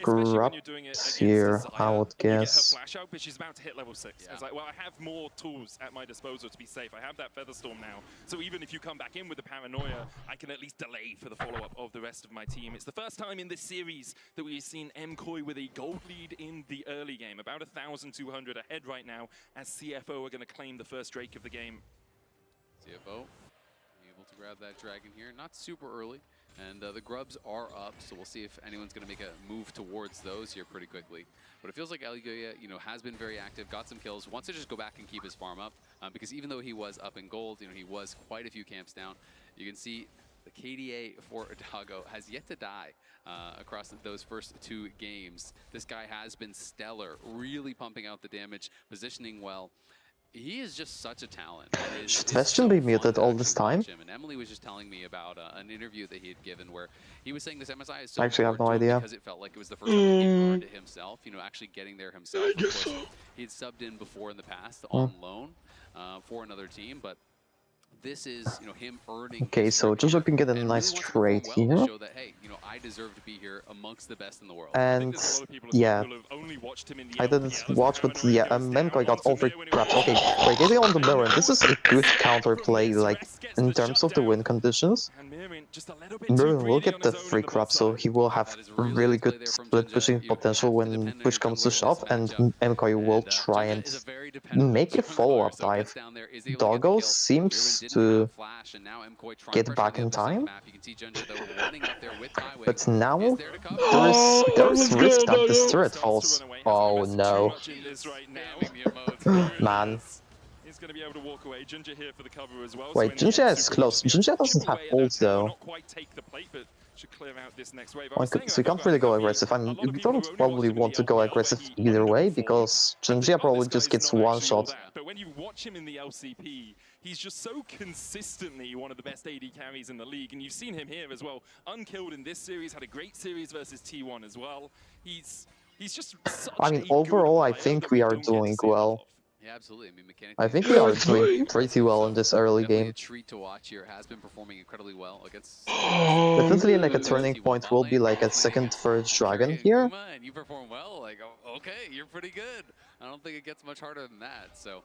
Grubs here, I would guess. Flash out, but she's about to hit level 6. It's like, well, I have more tools at my disposal to be safe. I have that Featherstorm now, so even if you come back in with the Paranoia, I can at least delay for the follow-up of the rest of my team. It's the first time in this series that we've seen MKOI with a gold lead in the early game, about 1,200 ahead right now, as CFO are going to claim the first Drake of the game. CFO able to grab that dragon here, not super early, and the grubs are up, so we'll see if anyone's going to make a move towards those here pretty quickly. But it feels like Aligoya, has been very active, got some kills, wants to just go back and keep his farm up, because even though he was up in gold, he was quite a few camps down. You can see the KDA for Dago has yet to die across those first 2 games. This guy has been stellar, really pumping out the damage, positioning well. He is just such a talent. Should Vestion be muted all this time? And Emily was just telling me about an interview that he had given where he was saying this MSI is so I actually have no idea. because it felt like it was the first time he earned it himself, actually getting there himself. Of course, he had subbed in before in the past on loan for another team, but this is, him earning. Okay, so Jojo can get a nice trade here. To show that, hey, I deserve to be here amongst the best in the world. And yeah, I didn't watch, but yeah, MKOI got all 3 grabs. Okay, wait, getting on the Mirror. This is a good counterplay, like in terms of the win conditions. Mirror will get the 3 grabs, so he will have really good split pushing potential when push comes to shove, and MKOI will try and make a follow-up dive. Doggo seems to get back in time, but now there is risk that this turret falls. Oh no. Man. He's going to be able to walk away. Junja here for the cover as well. Wait, Junja is close. Junja doesn't have ult though. Not quite take the plate, but should clear out this next wave. So you can't really go aggressive. We don't probably want to go aggressive either way, because Junja probably just gets one shot. But when you watch him in the LCP, he's just so consistently one of the best AD carries in the league, and you've seen him here as well. Unkilled in this series, had a great series versus T1 as well. He's just such overall, I think we are doing well. Yeah, absolutely. Mechanically, I think we are doing pretty well in this early game. A treat to watch here. Has been performing incredibly well against. Definitely, like a turning point will be like a 2nd, 3rd dragon here. And you perform well. Like, okay, you're pretty good. I don't think it gets much harder than that. So.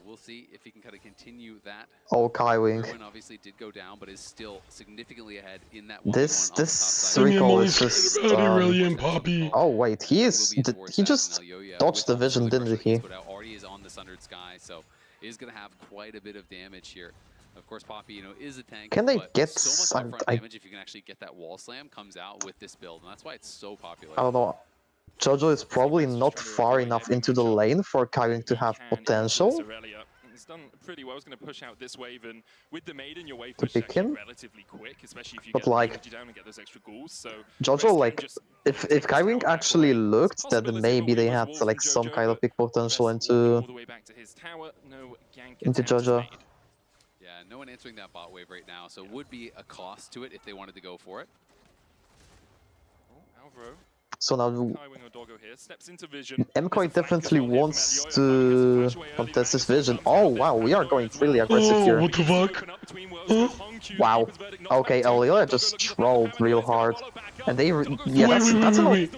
We'll see if he can kind of continue that. Oh, Kaiwing. Obviously did go down, but is still significantly ahead in that This recall is just oh wait, he just dodged the vision, didn't he? Already is on the Sundered Sky, so is going to have quite a bit of damage here. Of course, Poppy, is a tank. Can they get so much upfront damage if you can actually get that wall slam comes out with this build, and that's why it's so popular. I don't know. Jojo is probably not far enough into the lane for Kaiwing to have potential. He's done pretty well. He's going to push out this wave, and with the Maiden, your wave to push pick him, relatively quick, especially if you but get like down and get those extra ghouls. So Jojo, like if Kaiwing actually looked, that maybe they had like some kind of big potential into Jojo. Yeah, no one answering that bot wave right now, so it would be a cost to it if they wanted to go for it. Alvaro. So now Here, steps into Vision. MKOI definitely wants to contest this Vision. Oh wow, we are going really aggressive here. What the fuck? Huh? Wow. Okay, Elioya just trolled real hard. And they yeah, that's an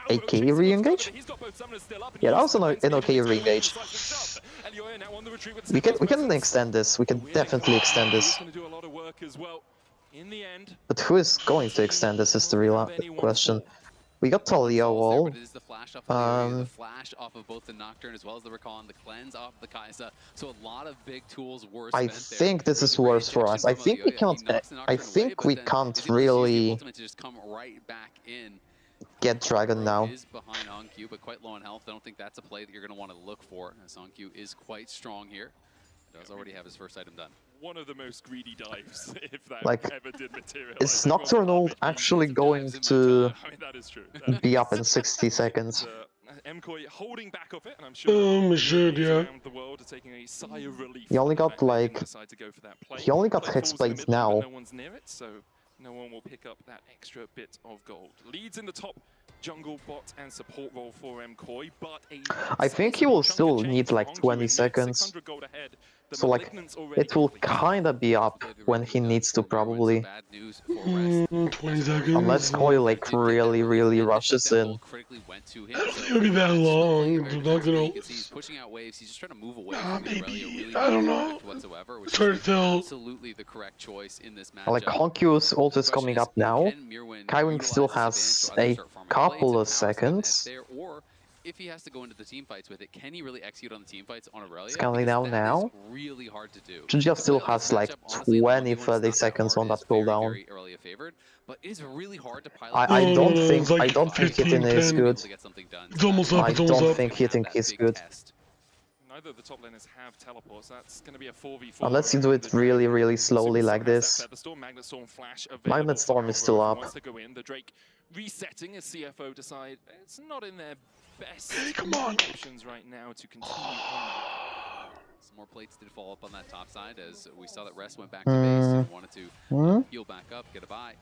AK re-engage? Yeah, that was an okay re-engage. We can extend this. We can definitely extend this. But who is going to extend this is the real question. We got Talia wall. The flash off of both the Nocturne as well as the Recon, the cleanse off the Kai'Sa. So a lot of big tools were I think this is worse for us. I think we can't. I think we can't really get Dragon now. Is behind Onkyu, but quite low on health. I don't think that's a play that you're going to want to look for, as Onkyu is quite strong here. Does already have his first item done. One of the most greedy dives, if that ever did materialize. Is Nocturnal actually going to be up in 60 seconds? MKOI holding back of it, and I'm sure yeah. the world are taking a sigh of relief. He only got like he only got Hexblade now. No one's near it, so no one will pick up that extra bit of gold. Leads in the top jungle bot and support role for MKOI, but I think he will still need like 20 seconds. So like, it will kinda be up when he needs to probably. 20 seconds. Unless Koi like really rushes in. I don't think it'll be that long. He's pushing out waves. He's just trying to move away from maybe. I don't know. Whatsoever, It's hard to tell. Absolutely the correct choice in this matchup. Like Honkyu's ult is coming up now. Kaiwing still has a couple of seconds. Or if he has to go into the team fights with it, can he really execute on the team fights on Aurelia? Scaling down now. Really hard to do. Junja still has like 20-30 seconds on that cooldown. But it's really hard to I don't think hitting is good. It's almost up. I don't think hitting is good. Neither of the top laners have teleports. That's going to be a 4v4. Unless you do it really slowly like this. Magnet Storm is still up. The Drake resetting as CFO decide it's not in their best options right now to continue on. Some more plates did fall up on that top side as we saw that Rest went back to base and wanted to heal back up, get a buy.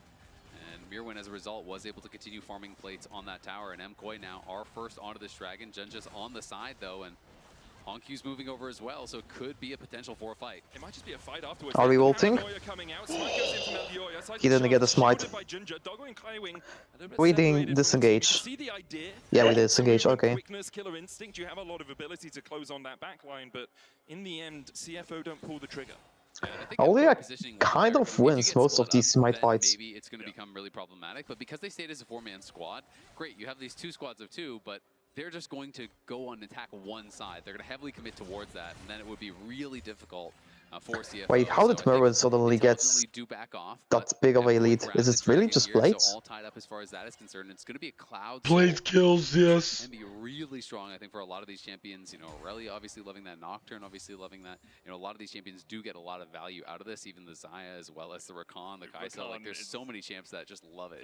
And Mirwin, as a result, was able to continue farming plates on that tower. And MKOI now are first onto this dragon. Junja's on the side, though, and Honkyu's moving over as well, so it could be a potential for a fight. It might just be a fight afterwards. Are we ulting? He didn't get a smite. We didn't disengage. Yeah, we did disengage, okay. Quickness, killer instinct, you have a lot of ability to close on that backline, but in the end, CFO don't pull the trigger. Aulia kind of wins most of these smite fights. Maybe it's going to become really problematic, but because they stayed as a 4-man squad, great, you have these 2 squads of 2, but they're just going to go and attack one side. They're going to heavily commit towards that, and then it would be really difficult for CFO. Wait, how did Merwin suddenly get that big of a lead? Is it really just plates? All tied up as far as that is concerned. It's going to be a cloud. Plate kills, yes. And be really strong, I think, for a lot of these champions. You know, Aurelia obviously loving that, Nocturne obviously loving that. You know, a lot of these champions do get a lot of value out of this, even the Xayah as well as the Rakan, the Kai'Sa. Like, there's so many champs that just love it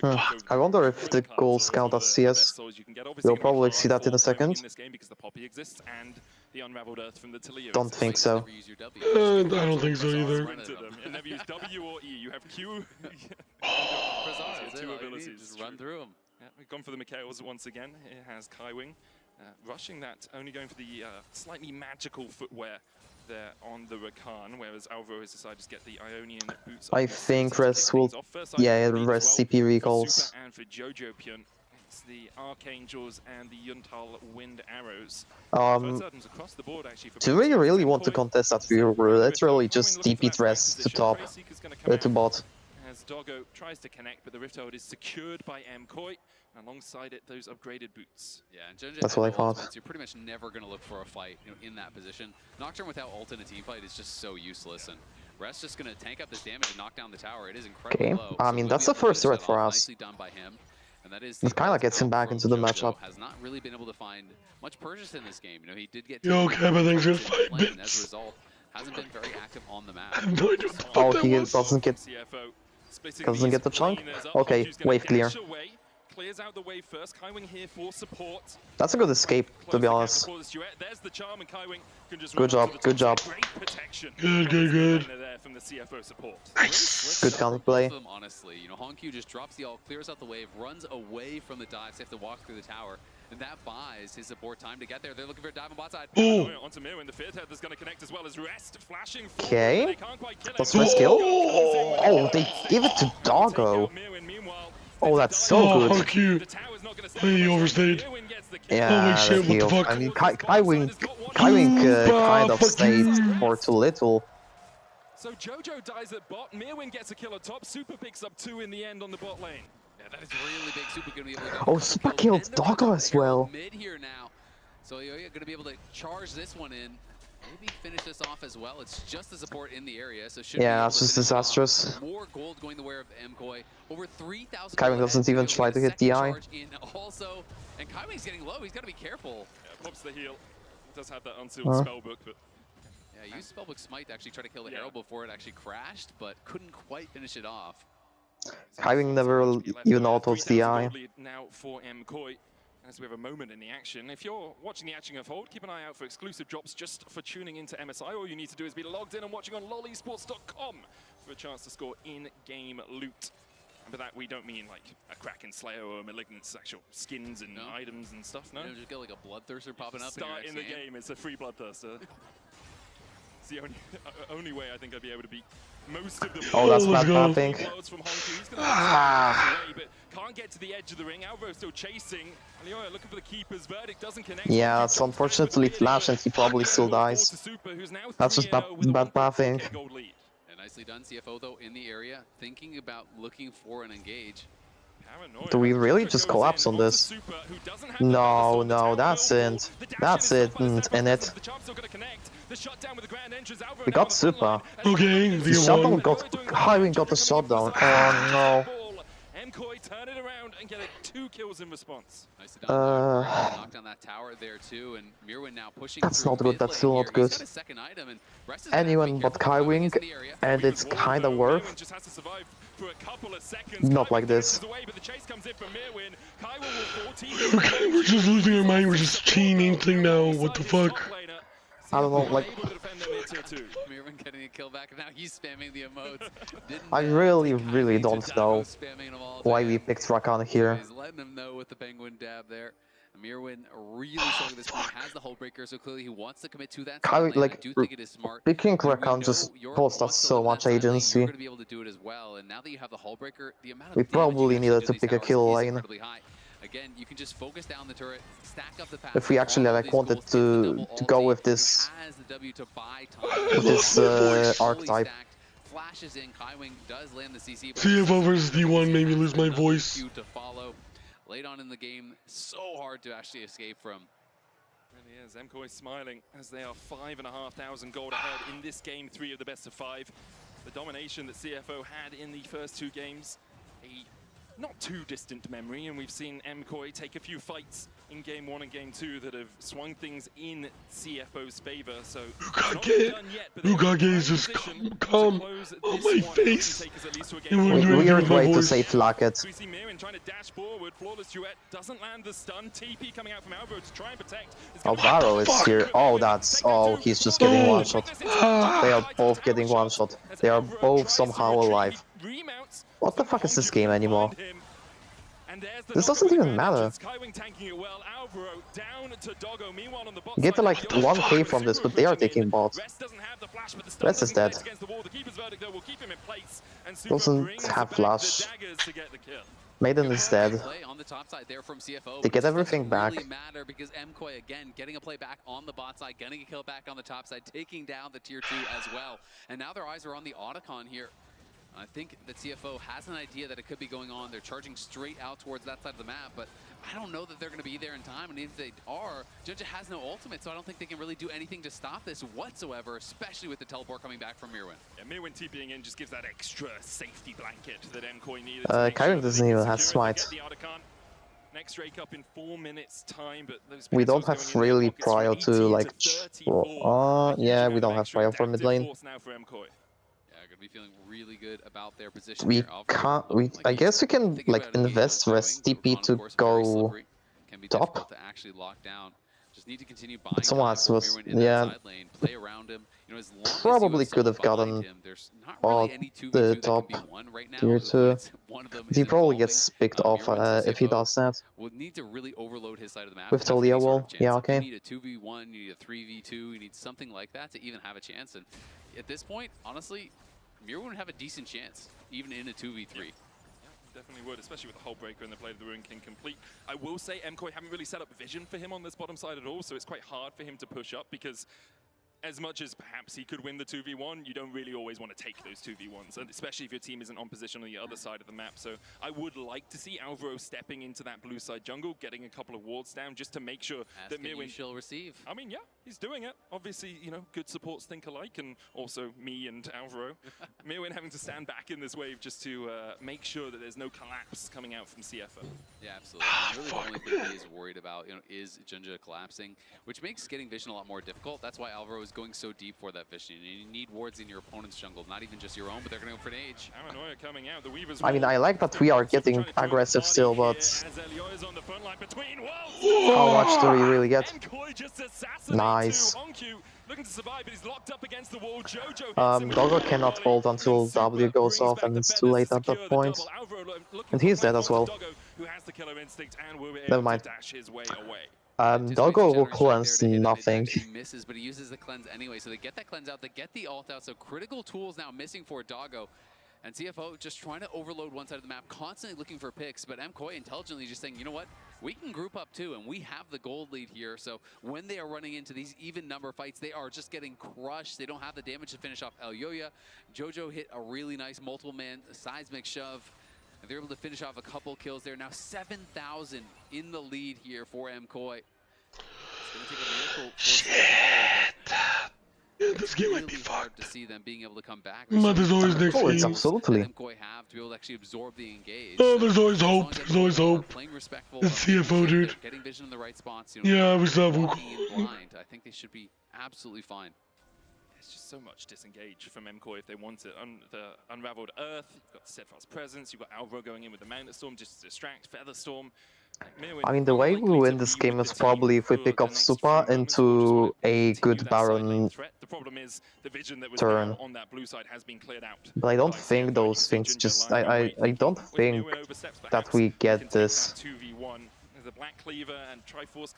in this game. I wonder if the goals count as CS. We'll probably see that in a second. Don't think so. I don't think so either. Never use W or E. You have Q. Two abilities. Just run through them. Yeah, we've gone for the Mikhails once again. It has Kaiwing rushing that, only going for the slightly magical footwear there on the Rakan, whereas Alvaro has decided to get the Ionian boots. I think Res will, yeah, Res CP recalls. And for Jojo Pyun, it's the Archangels and the Yuntal Wind Arrows. Do we really want to contest that? We literally just TP Res to top, to bot. As Doggo tries to connect, but the Rift Hold is secured by MKOI. Alongside it, those upgraded boots. Yeah, and Junja that's what I thought. You're pretty much never going to look for a fight, you know, in that position. Nocturne without ult in a team fight is just so useless, and Rest's just going to tank up this damage and knock down the tower. It is incredibly low. I mean, that's the first threat for us. Nicely done by him. And that is it kind of gets him back into the matchup. Has not really been able to find much purchase in this game. You know, he did get okay, but things are fight as a result, hasn't been very active on the map. I have no idea oh, he doesn't get the chunk? Okay, wave clear. clears out the wave first. Kaiwing here for support. That's a good escape, to be honest. There's the charm, and Kaiwing can just Good job, good job. Great protection. Good. There from the CFO support. Nice. Good counterplay. Honestly, you know, Honkyu just drops the ult, clears out the wave, runs away from the dive, so they have to walk through the tower. And that buys his support time to get there. They're looking for a dive on bot side. Onto Meander, the Fear Tether's going to connect as well as Rest flashing forward. Okay. Does Rest kill? Oh, they give it to Doggo. Oh, that's so good. Cute. He overstayed. Yeah, that heal. I mean, Kaiwing kind of stayed for too little. So Jojo dies at bot, Meerwin gets a kill at top, Super picks up 2 in the end on the bot lane. Yeah, that is really big. Super gonna be able to Oh, Super killed Doggo as well. Mid here now. So you're gonna be able to charge this one in. Maybe finish this off as well. It's just the support in the area, so should yeah, it's just disastrous. More gold going the way of MKOI. Over 3,000. Kaiwing doesn't even try to hit DI. Also, and Kaiwing's getting low. He's got to be careful. Yeah, pops the heal. Does have that unsealed spellbook, but yeah, used spellbook smite to actually try to kill the arrow before it actually crashed, but couldn't quite finish it off. Kaiwing never even autos DI. Now for MKOI. As we have a moment in the action. If you're watching the action of Hold, keep an eye out for exclusive drops just for tuning into MSI. All you need to do is be logged in and watching on lolesports.com for a chance to score in-game loot. And by that, we don't mean like a Kraken Slayer or a Malignant's actual skins and items and stuff, no? You don't just get like a Bloodthirster popping up Start in the game, it's a free Bloodthirster. It's the only way I think I'd be able to beat most of them. Oh, that's bad mapping. Can't get to the edge of the ring. Alvaro still chasing. Leoya looking for the keeper's verdict, doesn't connect. Yeah, it's unfortunately flash and he probably still dies. That's just bad mapping. Nicely done, CFO though in the area, thinking about looking for an engage. Do we really just collapse on this? No, no, that's it. That's it, in it. We got super. Okay, the shutdown got Kaiwing got the shutdown. Oh no. MKOI turn it around and get 2 kills in response. Nicely done. Knocked down that tower there too, and Meerwin now pushing. That's not good. That's still not good. Anyone but Kaiwing, and it's kind of worth. Not like this. We're just losing our mind. We're just chaining thing now. What the fuck? I don't know, like. Meerwin getting a kill back, and now he's spamming the emotes. I really don't know why we picked Rakan here. He's letting him know with the penguin dab there. Meerwin really showing this point, has the hull breaker, so clearly he wants to commit to that. Kaiwing, like, I do think it is smart. Picking Rakan just cost us so much agency. You're going to be able to do it as well, and now that you have the hull breaker, the amount of we probably needed to pick a kill lane. Again, you can just focus down the turret, stack up the path. If we actually like wanted to go with this archetype. Flashes in, Kaiwing does land the CC. CFO versus D1 made me lose my voice. To follow. Late on in the game, so hard to actually escape from. Really is. MKOI smiling as they are 5,500 gold ahead in this game 3 of the best of 5. The domination that CFO had in the first 2 games, a not too distant memory, and we've seen MKOI take a few fights in game 1 and game 2 that have swung things in CFO's favor. So Ukage is just calm on my face. Weird way to say flag it. We see Meerwin trying to dash forward. Flawless duet doesn't land the stun. TP coming out from Alvaro to try and protect. Alvaro is here. Oh, that's. Oh, he's just getting one shot. They are both getting one shot. They are both somehow alive. What the fuck is this game anymore? This doesn't even matter. You get to like 1k from this, but they are taking bot. Rest is dead. Doesn't have flash. Maiden is dead. They get everything back. Matter because MKOI again getting a play back on the bot side, getting a kill back on the top side, taking down the tier 2 as well. And now their eyes are on the Otacon here. I think that CFO has an idea that it could be going on. They're charging straight out towards that side of the map, but I don't know that they're going to be there in time. And if they are, Junja has no ultimate, so I don't think they can really do anything to stop this whatsoever, especially with the teleport coming back from Meerwin. Yeah, Meerwin TPing in just gives that extra safety blanket that MKOI needed. Kaiwing doesn't even have smite. Next Drake up in 4 minutes time, but we don't have really prio to like. Yeah, we don't have prio for mid lane. Yeah, gonna be feeling really good about their position We here. can't. I guess we can like invest rest TP to go Can be top. difficult to actually lock down. Just need to continue buying Someone time else for was, Mirwin in yeah. that side lane, play around him. You know, as long Probably as you could have have gotten him, there's not really any 2v2 the that top can be won right now. tier 2. One of them He is probably involving, gets picked off Mirwin, so if he CFO does that. will need to really overload his side of the map With to have Talia any sort wall, of chance. yeah, You okay. need a 2v1, you need a 3v2, you need something like that to even have a chance. And at this point, honestly, Mirwin would have a decent chance, even in a 2v3. Definitely would, especially with the whole breaker and the play of the Ruin King complete. I will say MKOI haven't really set up vision for him on this bottom side at all, so it's quite hard for him to push up because as much as perhaps he could win the 2v1, you don't really always want to take those 2v1s, and especially if your team isn't on position on the other side of the map. So I would like to see Alvaro stepping into that blue side jungle, getting a couple of wards down just to make sure that Mirwin shall receive. I mean, yeah, he's doing it. Obviously, you know, good supports think alike, and also me and Alvaro. Mirwin having to stand back in this wave just to make sure that there's no collapse coming out from CFO. Yeah, absolutely. Really the only thing he is worried about, you know, is Junja collapsing, which makes getting vision a lot more difficult. That's why Alvaro is going so deep for that vision. You need wards in your opponent's jungle, not even just your own, but they're going to go for an age. Coming out, the Weaver's I mean, I like that we are getting aggressive still, but how much do we really get? Nice. Doggo cannot hold until W goes off, and it's too late at that point. And he's dead as well. Never mind. Doggo will cleanse nothing. He misses, but he uses the cleanse anyway. So they get that cleanse out, they get the ult out. So critical tools now missing for Doggo. And CFO just trying to overload one side of the map, constantly looking for picks. But MKOI intelligently just saying, you know what? We can group up too, and we have the gold lead here. So when they are running into these even number fights, they are just getting crushed. They don't have the damage to finish off Elyoya. Jojo hit a really nice multiple man seismic shove. And they're able to finish off a couple kills there. Now 7,000 in the lead here for MKOI. It's going to take a miracle for Yeah, this game really might be hard fucked. to see them being able to come back. But there's always next Oh, it's game. absolutely. MKOI have to be able to actually absorb the engage. Oh, there's always hope. There's always hope. It's CFO, dude. Getting vision in the right spots. You know, Yeah, we still have walking in blind. I think they should be absolutely fine. There's just so much disengage from MKOI if they want it. The Unraveled Earth, you've got the Steadfast Presence, you've got Alvaro going in with the Magnet Storm just to distract Featherstorm. I mean, the way we win this game is probably if we pick off Supa into a good Baron turn. On that blue side has been cleared out. But I don't think those things just... I don't think that we get this.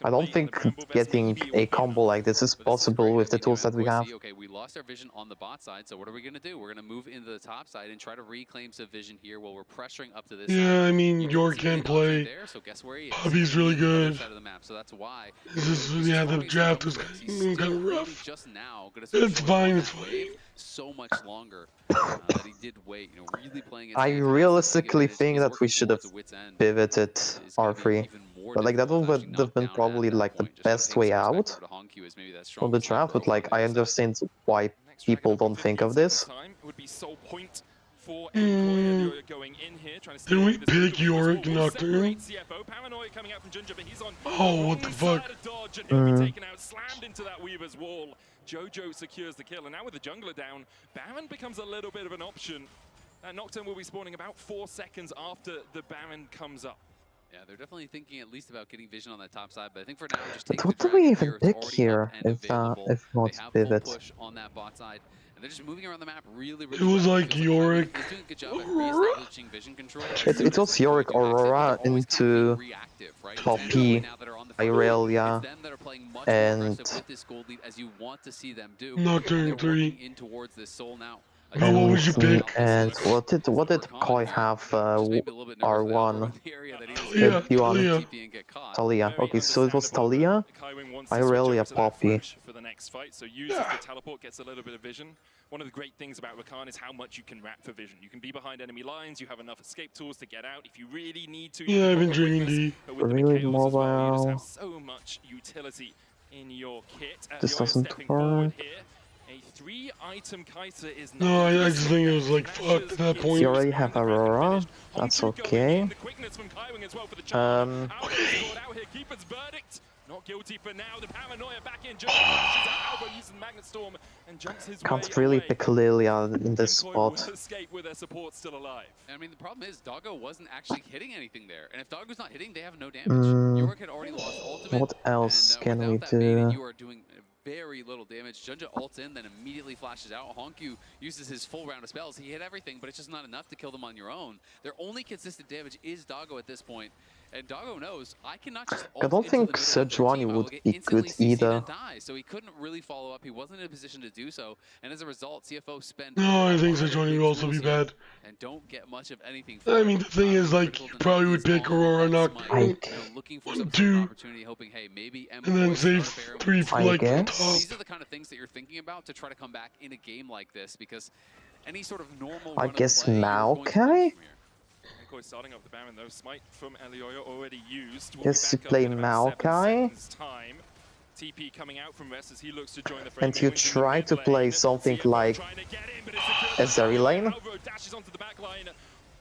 I don't think getting a combo like this is possible with the tools that we have. Okay, we lost our vision on the bot side, so what are we going to do? We're going to move into the top side and try to reclaim some vision here while we're pressuring up to this Yeah, side. I mean, York can play. So guess where he is? Bobby's really good. Side of the map, so that's why. Yeah, the draft was kind of rough. Just now, It's fine, it's fine. So much longer that he did wait, you know, really playing. I realistically think that we should have pivoted R3. But like that would have been probably like the best way out from the draft, but like I understand why people don't think of this. Can we pick Yorick Nocturne? Oh, what the fuck? Slammed into that Weaver's wall. Jojo secures the kill, and now with the jungler down, Baron becomes a little bit of an option. Nocturne will be spawning about 4 seconds after the Baron comes up. Yeah, they're definitely thinking at least about getting vision on that top side, but I think for now, just take What do we even pick here if not pivot? Push on that bot side, and they're just moving around the map really, It was like Yorick. He's doing a good job at reestablishing vision control. It was Yorick Aurora into Poppy, Irelia, and Nocturne 3. in towards this soul now. Oh, what would you pick? And what did Koi have? R1. Talia. Okay, so it was Talia, Irelia, Poppy. For the next fight, so uses the teleport, gets a little bit of vision. One of the great things about Rakan is how much you can wrap for vision. You can be behind enemy lines, you have enough escape tools to get out if you really need to. Yeah, I've been drinking D. Really mobile. Well, you just have so much utility in your kit. This doesn't work. A 3-item Kaiser is No, I just think it was like fucked at that point. You already have Aurora. That's okay. Not guilty for now. The paranoia back in. Just Alba using Magnet Storm and jumps his Can't way really away. pick Lilia in this MKOI will spot. escape with their support still alive. I mean, the problem is Doggo wasn't actually hitting anything there, and if Doggo's not hitting, they have no damage. York had already lost ultimate. What else and, can we without that baiting, do? you are doing very little damage. Junja ults in, then immediately flashes out. Honkyu uses his full round of spells. He hit everything, but it's just not enough to kill them on your own. Their only consistent damage is Doggo at this point. And Doggo knows, I cannot just I don't think Sejuani would be good either. Die, so he couldn't really follow up. He wasn't in a position to do so. And as a result, CFO spent... No, I think Sejuani would also be bad. And don't get much of anything I mean, the thing is, like, you probably would pick Aurora, knock two, and then save 3 for, like, the top. These are the kind of things that you're thinking about to try to come back in a game like this, because any sort of normal I guess Maokai? MKOI starting off the Baron though. Smite from Elioya already used. Guess you play Maokai? TP coming out from West as he looks to join the And you try to play something like Azeri lane?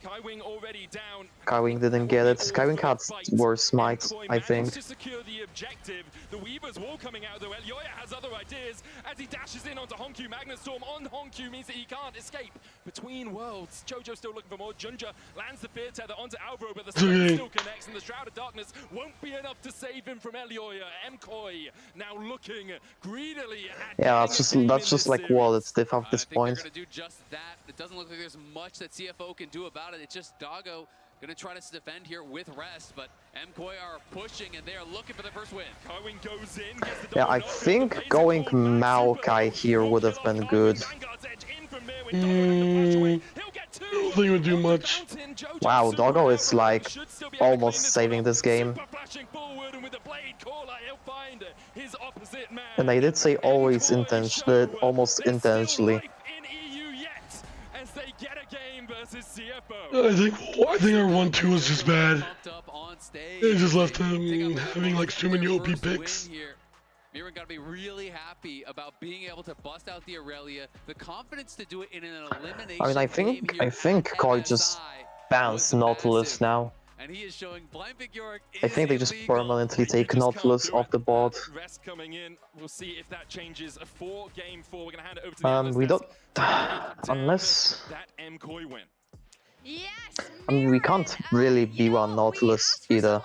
Kaiwing already down. Kaiwing didn't get it. Kaiwing had worse smite, I think. To secure the objective. The Weaver's wall coming out though. Elioya has other ideas as he dashes in onto Honkyu. Magnet Storm on Honkyu means that he can't escape between worlds. Jojo still looking for more. Junja lands the fear tether onto Alvaro, but the stone still connects, and the Shroud of Darkness won't be enough to save him from Elioya. MKOI now looking greedily at yeah, that's just like wallets diff at this point. They're gonna do just that. It doesn't look like there's much that CFO can do about it. It's just Doggo gonna try to defend here with rest, but MKOI are pushing and they are looking for the first win. Kaiwing goes in, gets the Yeah, I think going Maokai here would have been good. I don't think it would do much. Wow, Doggo is like almost saving this game. And I did say always almost intentionally. I think our 1-2 was just bad. It just left him having like too many OP picks. Mirren got to be really happy about being able to bust out the Aurelia, the confidence to do it in an elimination. I mean, I think Koi just bans Nautilus now. And he is showing Blind Big York. I think they just permanently take Nautilus off the board. Rest coming in. We'll see if that changes. A 4-game 4. We're gonna hand it over to the we don't unless that MKOI win. Yes. I mean, we can't really B1 Nautilus either.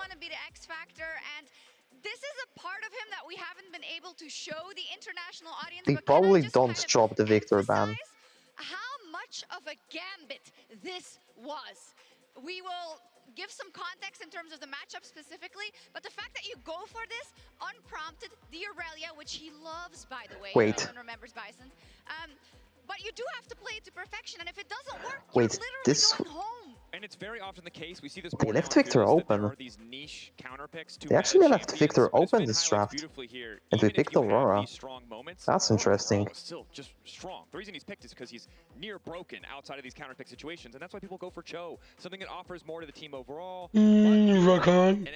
This is a part of him that we haven't been able to show the international audience. They probably don't drop the Victor ban. How much of a gambit this was. We will give some context in terms of the matchup specifically, but the fact that you go for this unprompted, the Aurelia, which he loves, by the way. Wait. Everyone remembers Bison. But you do have to play it to perfection, and if it doesn't work, wait, you're literally this. going home. And it's very often the case. We see this. They left Victor open. They actually left Victor open this draft. And we picked Aurora. That's interesting. Still just strong. The reason he's picked is because he's near broken outside of these counter pick situations, and that's why people go for Cho. Something that offers more to the team overall. Rakan.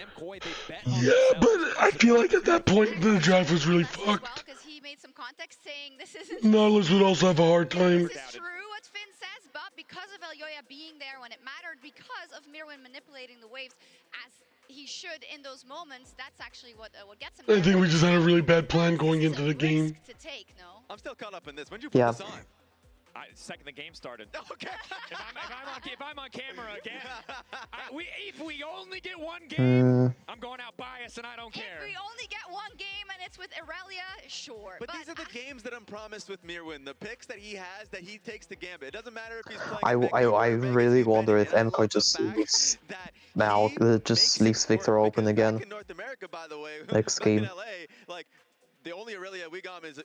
Yeah, but I feel like at that point the draft was really fucked. Nautilus would also have a hard time. This is true what Finn says, but because of Elioya being there when it mattered, because of Mirwin manipulating the waves as he should in those moments, that's actually what gets him there. I think we just had a really bad plan going into the game. I'm still caught up in this. When did you put this on? Second the game started. Okay. if I'm on camera again, if we only get one game, I'm going out biased and I don't care. If we only get one game and it's with Aurelia, sure. But these are the games that I'm promised with Mirwin. The picks that he has, that he takes to Gambit. It doesn't matter if he's playing. I really wonder if MKOI just leaves now, just leaves Victor open again. In North America, by the way, next game. In LA, like. The only Aurelia we got was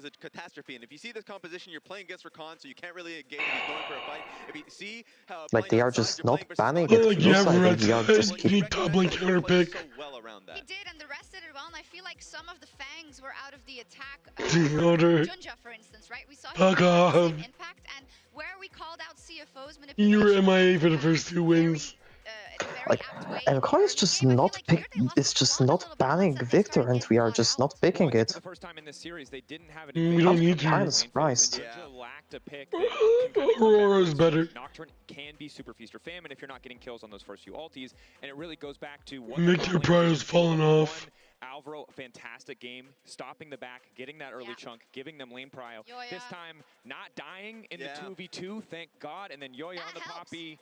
a catastrophe, and if you see this composition, you're playing against Rakan, so you can't really engage if he's going for a fight. If you see how like they are just not banning it. Like you have red side, you need top lane counter pick. He did, and the rest did it well, and I feel like some of the fangs were out of the attack. Junja, for instance, right? We saw him impact, and where we called out CFO's manipulation. You were MIA for the first 2 wins. Like, MKOI is just not banning Victor, and we are just not picking it. The first time in this series, they didn't have we don't need to. I'm kind of surprised. Aurora's better. Nocturne can be super feast or famine if you're not getting kills on those first few ultis, and it really goes back to what Victor Pryor's fallen off. Alvaro, fantastic game, stopping the back, getting that early chunk, giving them lane prio. Yoya. This time, not dying in the Yeah. 2v2, thank God, and then Yoya on the Poppy,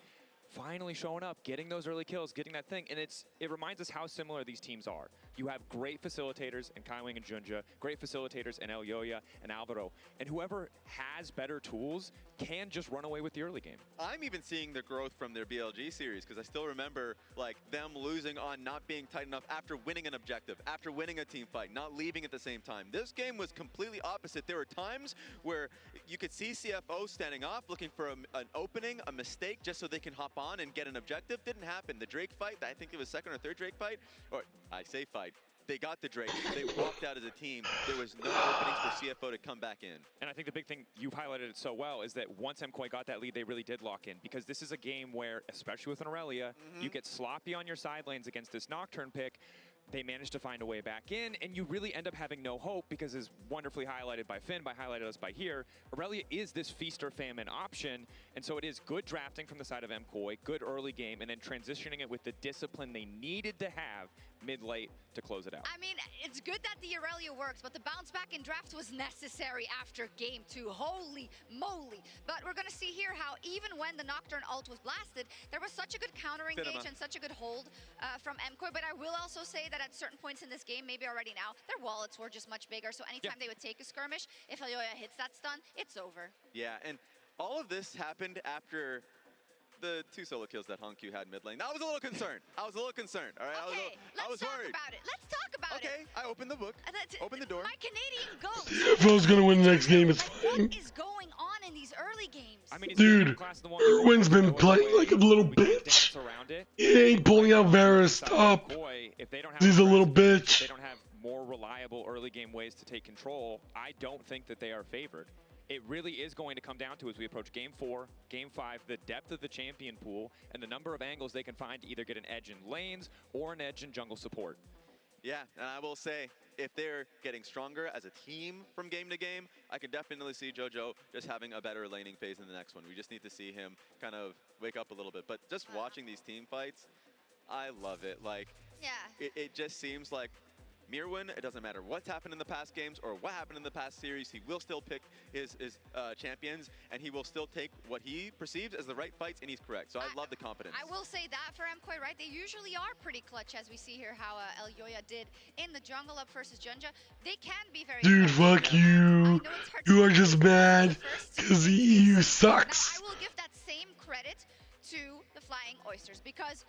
finally showing up, getting those early kills, getting that thing, and it reminds us how similar these teams are. You have great facilitators in Kaiwing and Junja, great facilitators in El Yoya and Alvaro, and whoever has better tools can just run away with the early game. I'm even seeing the growth from their BLG series, because I still remember like them losing on not being tight enough after winning an objective, after winning a team fight, not leaving at the same time. This game was completely opposite. There were times where you could see CFO standing off, looking for an opening, a mistake, just so they can hop on and get an objective. Didn't happen. The Drake fight, I think it was second or third Drake fight, or I say fight, they got the Drake. They walked out as a team. There was no openings for CFO to come back in. And I think the big thing, you've highlighted it so well, is that once MKOI got that lead, they really did lock in. Because this is a game where, especially with an Aurelia, you get sloppy on your side lanes against this Nocturne pick. They managed to find a way back in, and you really end up having no hope because, as wonderfully highlighted by Finn, highlighted us by here, Aurelia is this feast or famine option, and so it is good drafting from the side of MKOI, good early game, and then transitioning it with the discipline they needed to have mid-late to close it out. I mean, it's good that the Aurelia works, but the bounce back in draft was necessary after game 2. Holy moly. But we're going to see here how even when the Nocturne ult was blasted, there was such a good counter engage and such a good hold from MKOI. But I will also say that at certain points in this game, maybe already now, their wallets were just much bigger. So anytime they would take a skirmish, if Elyoya hits that stun, it's over. Yeah, and all of this happened after the 2 solo kills that Honku had mid lane. I was a little concerned. I was a little concerned. All right, Okay, I was worried. Let's talk about it. Let's talk about it. Okay, I opened the book. Open the door. My Canadian ghost. CFO's gonna win the next game, it's fine. What is going on in these early games? I mean, Dude, Irwin's been playing like a little bitch. He ain't pulling out Varus, stop. He's a little bitch. They don't have more reliable early game ways to take control. I don't think that they are favored. It really is going to come down to, as we approach Game 4, Game 5, the depth of the champion pool and the number of angles they can find to either get an edge in lanes or an edge in jungle support. Yeah, and I will say, if they're getting stronger as a team from game to game, I can definitely see JoJo just having a better laning phase in the next one. We just need to see him kind of wake up a little bit. But just watching these team fights, I love it. Like, it just seems like Mirwin, it doesn't matter what's happened in the past games or what happened in the past series, he will still pick his champions, and he will still take what he perceives as the right fights, and he's correct. So I love the confidence. I will say that for MKOI, right? They usually are pretty clutch, as we see here how Elyoya did in the jungle up versus Junja. They can be very Dude, fuck you. You are just mad because the EU sucks. Now, I will give that same credit to the Flying Oysters because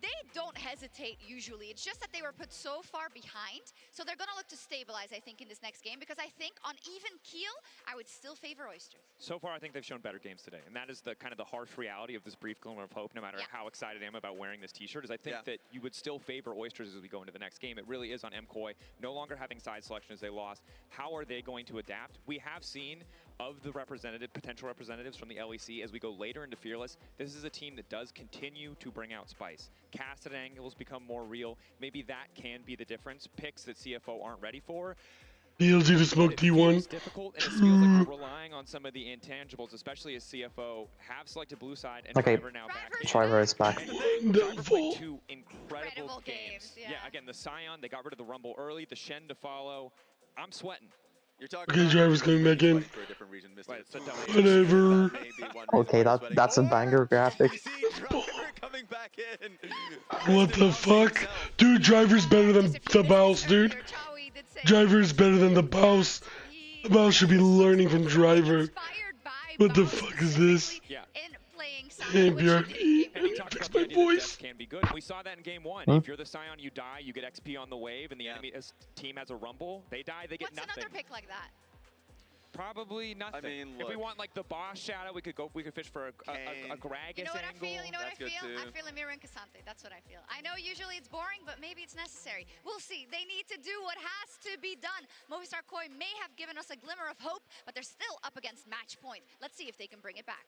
they don't hesitate usually. It's just that they were put so far behind. So they're going to look to stabilize, I think, in this next game. Because I think on even keel, I would still favor Oysters. So far, I think they've shown better games today. And that is the kind of the harsh reality of this brief glimmer of hope, no matter how excited I am about wearing this t-shirt, is I think that you would still favor Oysters as we go into the next game. It really is on MKOI, no longer having side selection as they lost. How are they going to adapt? We have seen of the potential representatives from the LEC as we go later into Fearless, this is a team that does continue to bring out spice. Casted angles become more real. Maybe that can be the difference. Picks that CFO aren't ready for. BLG to smoke T1. It's difficult, and it feels like we're relying on some of the intangibles, especially as CFO have selected blue side and Driver now back. Driver is back. Driver played 2 incredible games. Yeah, again, the Scion, they got rid of the Rumble early, the Shen to follow. I'm sweating. You're talking Okay, Driver's coming back in. for a different reason, Whatever. Okay, that's a banger graphic. coming back in. What the fuck? Dude, Driver's better than the Bouse, dude. Driver's better than the Bouse. The Bouse should be learning from Driver. What the fuck is this? Hey, Björk, fix my voice. Can be good. We saw that in game 1. If you're the Scion, you die, you get XP on the wave, and the enemy team has a Rumble. They die, they get nothing. What's another pick like that? Probably nothing. I mean, if we want like the boss shadow, we could fish for a Gragas You know what I angle. feel? You know what I That's feel? good I too. feel a Mirror and Cassante. That's what I feel. I know usually it's boring, but maybe it's necessary. We'll see. They need to do what has to be done. Movistar KOI may have given us a glimmer of hope, but they're still up against match point. Let's see if they can bring it back.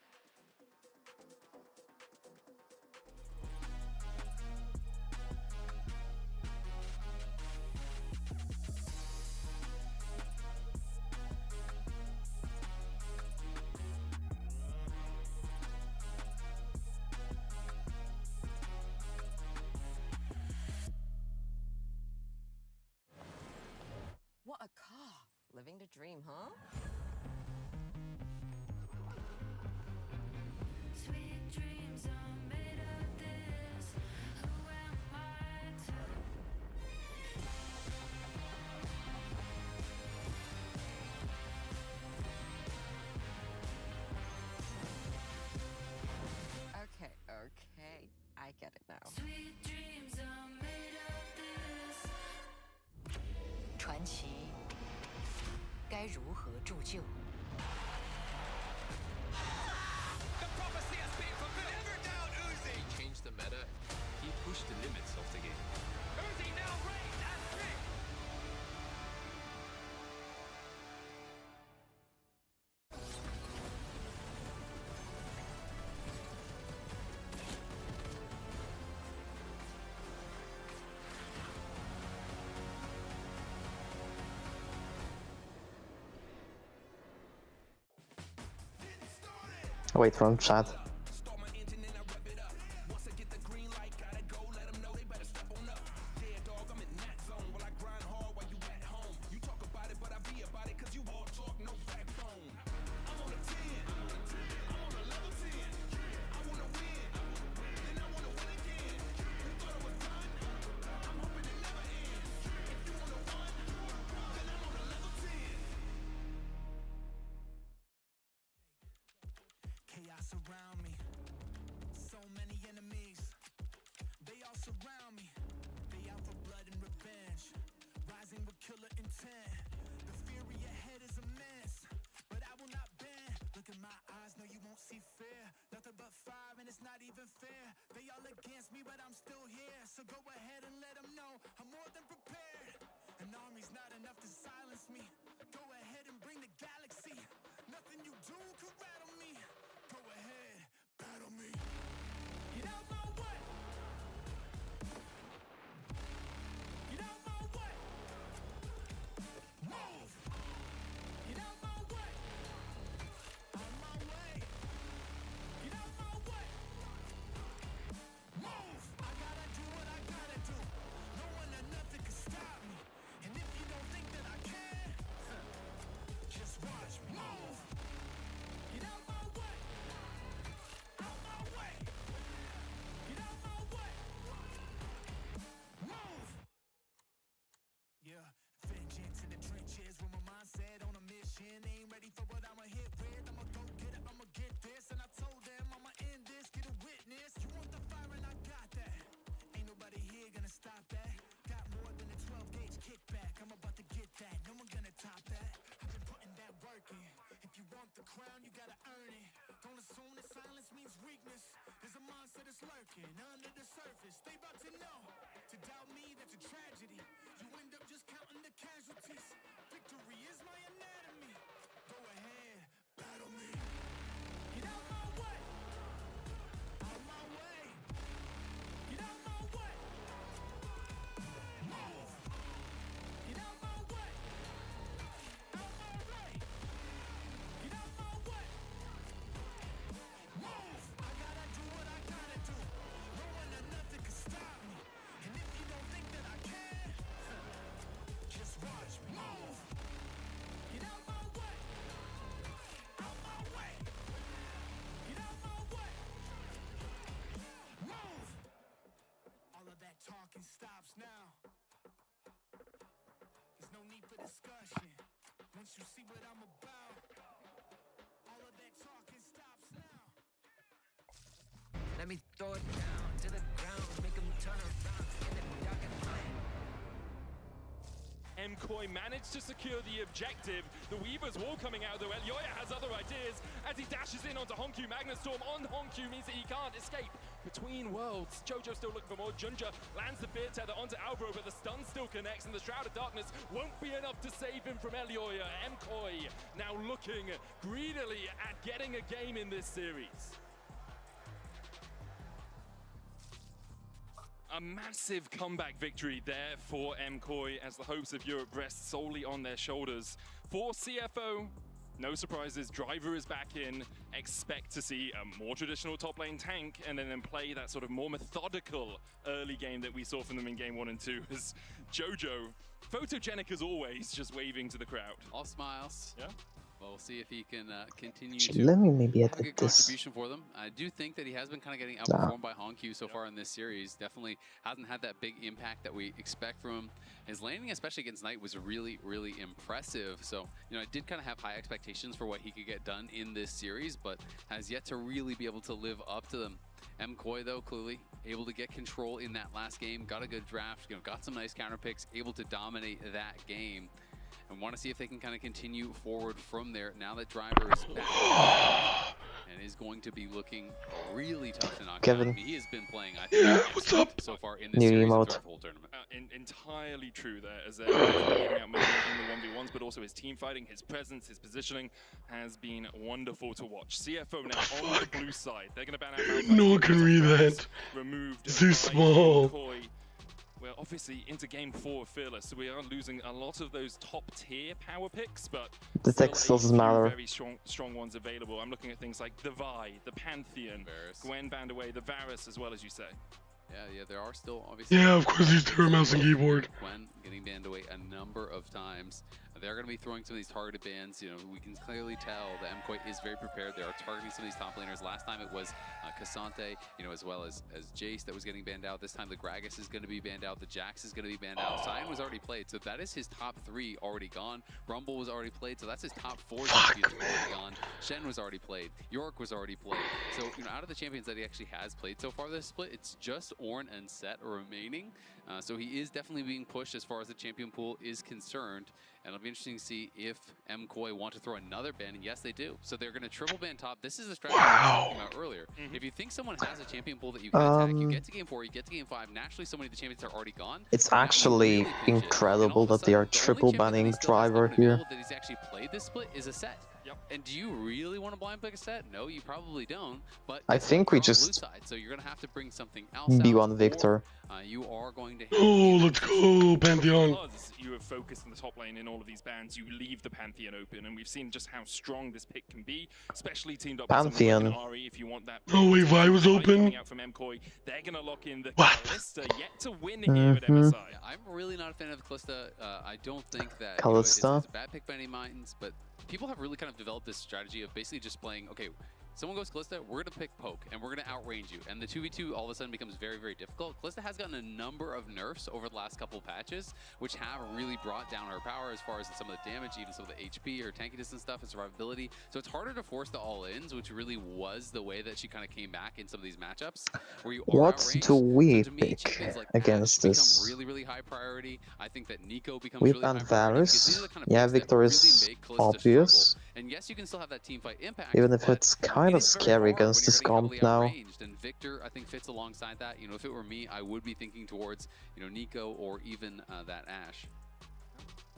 living the dream, huh? Sweet dreams are made of this. Who am I to? Okay, okay. I get it now. Sweet dreams are made of this. 传奇该如何铸就？ The prophecy has been fulfilled. Never doubt Uzi. He changed the meta. He pushed the limits of the game. Uzi now reigns as king. Wait from chat. Chaos around me, so many enemies, they all surround me, they out for blood and revenge, rising with killer intent, the fury ahead is immense, but I will not bend, look in my eyes, no you won't see fear, nothing but fire and it's not even fair, they all against me but I'm still here, so go ahead and let them know, I'm more than prepared, an army's not enough to silence me, go ahead and bring the galaxy, nothing you do can rattle me. Go ahead, battle me. Get out my way. Get out my way. Move. Get out my way. On my way. Get out my way. Move. I gotta do what I gotta do. No one or nothing can stop me. And if you don't think that I can, just watch me. Move. Get out my way. Out my way. Get out my way. Move. Yeah, vengeance in the trenches with my mindset on a mission. Ain't ready for what I'ma hit with. I'ma go get it, I'ma get this. And I told them I'ma end this, get a witness. You want the fire and I got that. Ain't nobody here gonna stop that. Got more than a 12-gauge kickback. I'm about to get that. No one gonna top that. I've been putting that work in. If you want the crown, you gotta earn it. Don't assume that silence means weakness. There's a monster that's lurking under the surface. They about to know. To doubt me, that's a tragedy. You end up just counting the casualties. Victory is my anatomy. Go ahead, battle me. Get out my way. Out my way. Get out my way. Move. Get out my way. Out my way. Get out my way. Move. I gotta do what I gotta do. No one or nothing can stop me. And if you don't think that I can, just watch me. Move. Get out my way. Out my way. Get out my way. Move. All of that talking stops now. There's no need for discussion. Once you see what I'm about, all of that talking stops now. Let me throw it down to the ground, make them turn around in the dark and light. MKOI managed to secure the objective. The Weaver's wall coming out, though Elyoya has other ideas as he dashes in onto Honku. Magnastorm on Honku means that he can't escape between worlds. Jojo still looking for more. Junja lands the fear tether onto Alvaro, but the stun still connects, and the Shroud of Darkness won't be enough to save him from Elyoya. MKOI now looking greedily at getting a game in this series. A massive comeback victory there for MKOI as the hopes of Europe rest solely on their shoulders. For CFO, No surprises, Driver is back in. Expect to see a more traditional top lane tank and then play that sort of more methodical early game that we saw from them in game 1 and 2 as Jojo, photogenic as always, just waving to the crowd. All smiles. Yeah. Well, we'll see if he can continue Let me to maybe have a edit good this. contribution for them. I do think that he has been kind of getting outperformed by Hongq so far in this series. Definitely hasn't had that big impact that we expect from him. His landing, especially against Knight, was really, really impressive. So, you know, I did kind of have high expectations for what he could get done in this series, but has yet to really be able to live up to them. MKOI, though, clearly able to get control in that last game, got a good draft, you know, got some nice counter picks, able to dominate that game. And want to see if they can kind of continue forward from there now that Driver is back and is going to be looking really tough to knock Kevin. down. I mean, he has been playing, I think, what's up? so far in this New series emote. throughout the whole tournament. Entirely true there, as they're getting out maybe in the 1v1s, but also his team fighting, his presence, his positioning has been wonderful to watch. CFO now on the blue side. They're going to ban out No one can read that. Removed It's too small. MKOI. We're obviously into game 4 of Fearless, so we are losing a lot of those top tier power picks, but The still text a doesn't few matter. very strong ones available. I'm looking at things like the Vi, the Pantheon, Gwen banned away, the Varus as well, as you say. Yeah, there are still obviously... Yeah, of course he's through mouse and keyboard. Gwen getting banned away a number of times. They're going to be throwing some of these targeted bans. You know, we can clearly tell that MKOI is very prepared. They are targeting some of these top laners. Last time it was Cassante, you know, as well as Jace that was getting banned out. This time the Gragas is going to be banned out. The Jax is going to be banned out. Sion was already played, so that is his top 3 already gone. Rumble was already played, so that's his top 4 champions already gone. Shen was already played. York was already played. So, you know, out of the champions that he actually has played so far this split, it's just Ornn and Set remaining. So he is definitely being pushed as far as the champion pool is concerned. And it'll be interesting to see if MKOI want to throw another ban, and yes, they do. So they're going to triple ban top. This is the strategy we were talking about earlier. If you think someone has a champion pool that you can attack, you get to game 4, you get to game 5. Naturally, so many of the champions are already gone. It's actually incredible that they are triple banning Driver here. That he's actually played this split is a Set. And do you really want to blind pick a Set? No, you probably don't. But I think we just side, so you're going to have to bring something else B1 Victor. You are going to Oh, let's go, Pantheon. Because you have focused on the top lane in all of these bans, you leave the Pantheon open, and we've seen just how strong this pick can be, especially teamed up with someone like an Ari if you want that. Oh wait, Vi was open. Coming out from MKOI, they're going to lock in the Kalista, yet to win here at MSI. Yeah, I'm really not a fan of Kalista. I don't think that Kalista. It's a bad pick by any means, but people have really kind of developed this strategy of basically just playing, okay, someone goes Kalista, we're going to pick Poke, and we're going to outrange you. And the 2v2 all of a sudden becomes very, very difficult. Kalista has gotten a number of nerfs over the last couple patches, which have really brought down her power as far as some of the damage, even some of the HP, her tankiness and stuff, and survivability. So it's harder to force the all-ins, which really was the way that she kind of came back in some of these matchups. Where you are What outranged. do we So to me, pick champions like against Ashe this? become really, really high priority. I think that Nico becomes We really high banned priority because these Varus. are the kind of Yeah, picks that Victor really is make Kalista obvious. struggle. And yes, you can still have that team fight impact, Even if but it's kind of it is very scary hard against when this you're getting comp heavily now. outranged. And Victor, I think, fits alongside that. You know, if it were me, I would be thinking towards, you know, Nico or even that Ashe.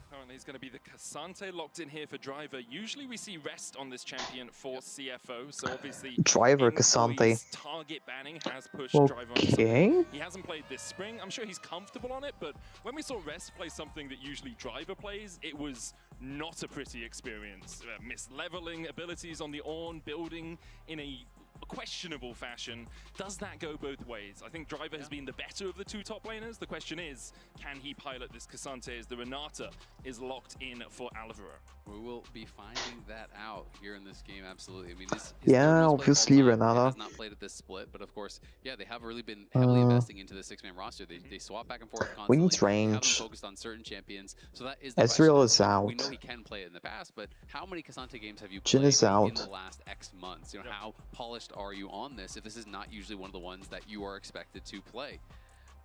Currently, it's going to be the Cassante locked in here for Driver. Usually, we see rest on this champion for CFO, so obviously Driver MKOI's Cassante. target banning has pushed Driver on to Okay. something. He hasn't played this spring. I'm sure he's comfortable on it, but when we saw Rest play something that usually Driver plays, it was not a pretty experience. Misleveling abilities on the Ornn, building in a questionable fashion. Does that go both ways? I think Driver has been the better of the 2 top laners. The question is, can he pilot this Cassante as the Renata is locked in for Alvaro? We will be finding that out here in this game, absolutely. I mean, this Yeah, obviously Renata. has not played at this split, but of course, yeah, they have really been heavily investing into the 6-man roster. They swap back and forth constantly. We need They have them range. focused on certain champions, so that is the Ezreal question. is We out. know he can play it in the past, but how many Cassante games have you Jhin played is in out. the last X months? You know, how polished are you on this if this is not usually one of the ones that you are expected to play?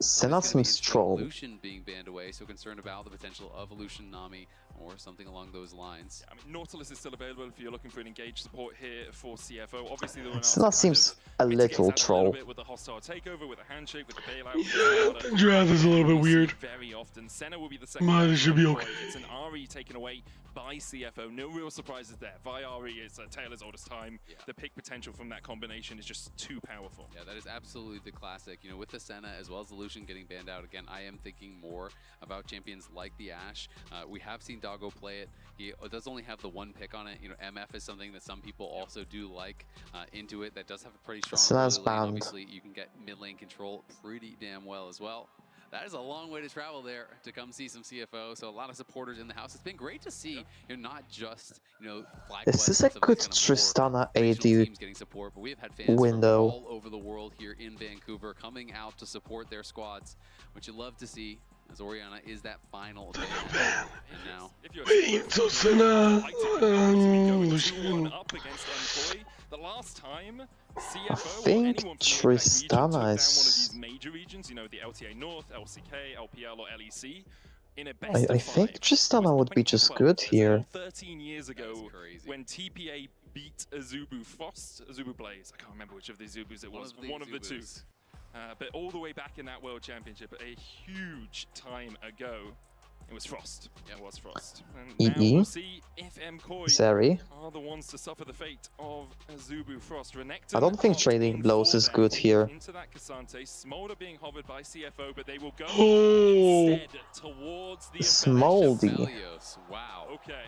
Send out some troll. Lucian being banned away, so concerned about the potential of a Lucian Nami or something along those lines. I mean, Nautilus is still available if you're looking for an engaged support here for CFO. Obviously, the Renata Senna seems a little troll. bit with the hostile takeover, with the handshake, with the bailout. Draft is a little bit weird. Very often, Senna will be the second. But it should be okay. It's an Ari taken away by CFO. No real surprises there. Vi Ari is a tale as old as time. Yeah. The pick potential from that combination is just too powerful. Yeah, that is absolutely the classic. You know, with the Senna as well as the Lucian getting banned out, again, I am thinking more about champions like the Ashe. We have seen Doggo play it. He does only have the one pick on it. You know, MF is something that some people also do like into it. That does have a pretty strong early lane. Obviously, you can get mid lane control pretty damn well as well. That is a long way to travel there to come see some CFO. So a lot of supporters in the house. It's been great to see, you know, not just, you know, Flag Is this a good Tristana AD getting support, but we have had fans window? from all over the world here in Vancouver coming out to support their squads, which you love to see. As Orianna is that final pick. And now, Wait, so Senna, Lucian up against MKOI. The last time CFO I think Tristana is... one of these major regions, you know, the LTA North, LCK, LPL, or LEC, in a best I think Tristana would be just good here. 13 years ago, when TPA beat Azubu Frost, Azubu Blaze, I can't remember which of the Azubus it was, one of the two. But all the way back in that World Championship, a huge time ago, it was Frost. Yeah, it was Frost. And now we'll see if MKOI are the ones to suffer the fate of Azubu Frost. I don't think trading blows is good here. Into that Cassante, Smolder being hovered by CFO, but they will go instead towards the Smoldy. Wow. Okay.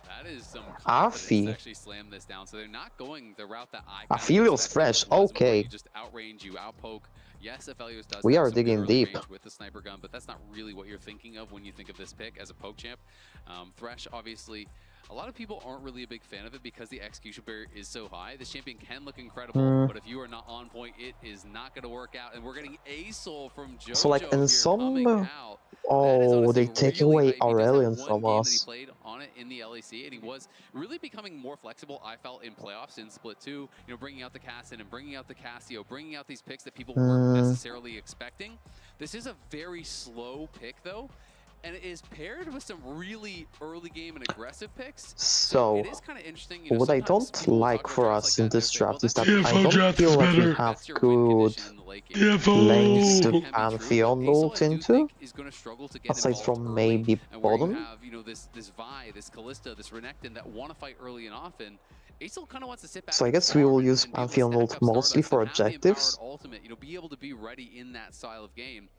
That is some Afi. to actually slam this down. So they're not going the route that Aphelios fresh. Okay. Just outrange you, outpoke. Yes, Aphelios does. We are digging deep with the sniper gun, but that's not really what you're thinking of when you think of this pick as a poke champ. Thresh, obviously, a lot of people aren't really a big fan of it because the execution barrier is so high. This champion can look incredible, but if you are not on point, it is not going to work out. And we're getting a soul from JoJo. So like in some, oh, they take away Aurelion from us. He played on it in the LEC, and he was really becoming more flexible. I felt in playoffs in Split 2, you know, bringing out the Cassin and bringing out the Cassio, bringing out these picks that people weren't necessarily expecting. This is a very slow pick though. And it is paired with some really early game and aggressive picks. So, it is kind of interesting. You know, what I don't like for us in this draft is that I don't feel like we have good lanes to Pantheon ult into, aside from maybe bottom. You have, you know, this Vi, this Kalista, this Renekton that want to fight early and often. Acel kind of wants to sit back. So I guess we will use Pantheon ult mostly for objectives. Ultimate, you know, be able to be ready in that style of game.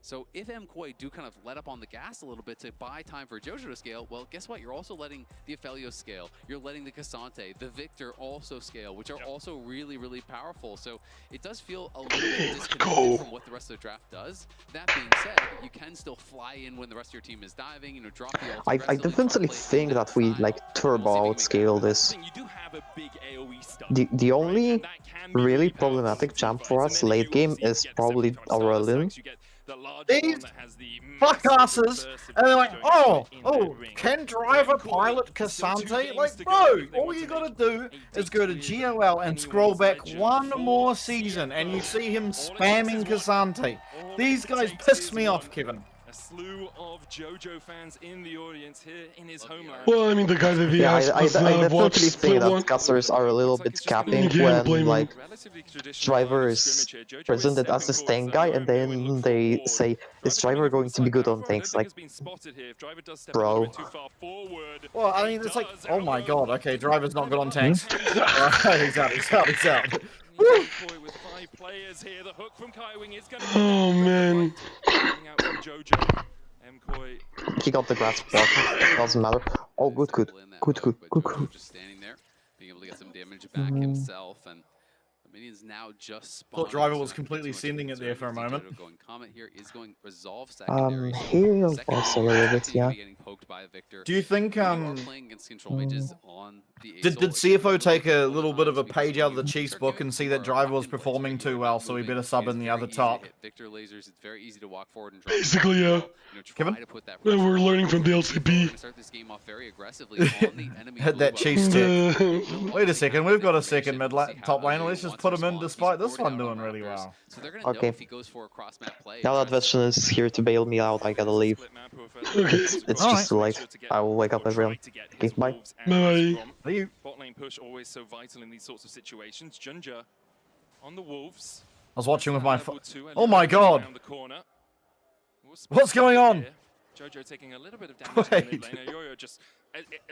So if MKOI do kind of let up on the gas a little bit to buy time for JoJo to scale, well, guess what? You're also letting the Aphelios scale. You're letting the Cassante, the Victor also scale, which are also really, really powerful. So it does feel a little bit disconnected from what the rest of the draft does. That being said, you can still fly in when the rest of your team is diving, you know, drop the ult. I definitely think that we like turbo outscale this. The only really problematic champ for us late game is probably Aurelion. These fuckasses, and they're like, oh, can driver pilot Cassante? Like, bro, all you gotta do is go to GOL and scroll back one more season, and you see him spamming Cassante. These guys piss me off, Kevin. A slew of JoJo fans in the audience here in his homeland. Well, I mean, the guy that he asked us I definitely think that casters are a little bit capping when, like, driver is presented as a tank guy, and then they say, is driver going to be good on tanks? Like, bro. Well, I mean, it's like, oh my god, okay, driver's not good on tanks. Exactly. With 5 players here, the hook from Kaiwing is going to man. out from JoJo. MKOI. He got the grass block. Doesn't matter. Oh, good. Just standing there, being able to get some damage back himself, and the minions now just spawned. Thought driver was completely sending it there for a moment. Going Comet here is going resolve secondary. Here also a little bit, yeah. Do you think did CFO take a little bit of a page out of the Chiefs book and see that driver was performing too well, so we better sub in the other top? Victor lasers, it's very easy to walk forward and drop. Basically, yeah. Kevin? Yeah, we're learning from the LCP. Start this game off very aggressively on the enemy. Hit that Chiefs tick. Wait a second, we've got a second top lane. Let's just put him in despite this one doing really well. Okay. Now that Vestion is here to bail me out, I gotta leave. It's just too late. I will wake up everyone. Okay, bye. Bye. Bot lane push always so vital in these sorts of situations. Junja on the Wolves. I was watching with my oh my god! What's going on? Jojo taking a little bit of damage in the mid lane. Yoyo just,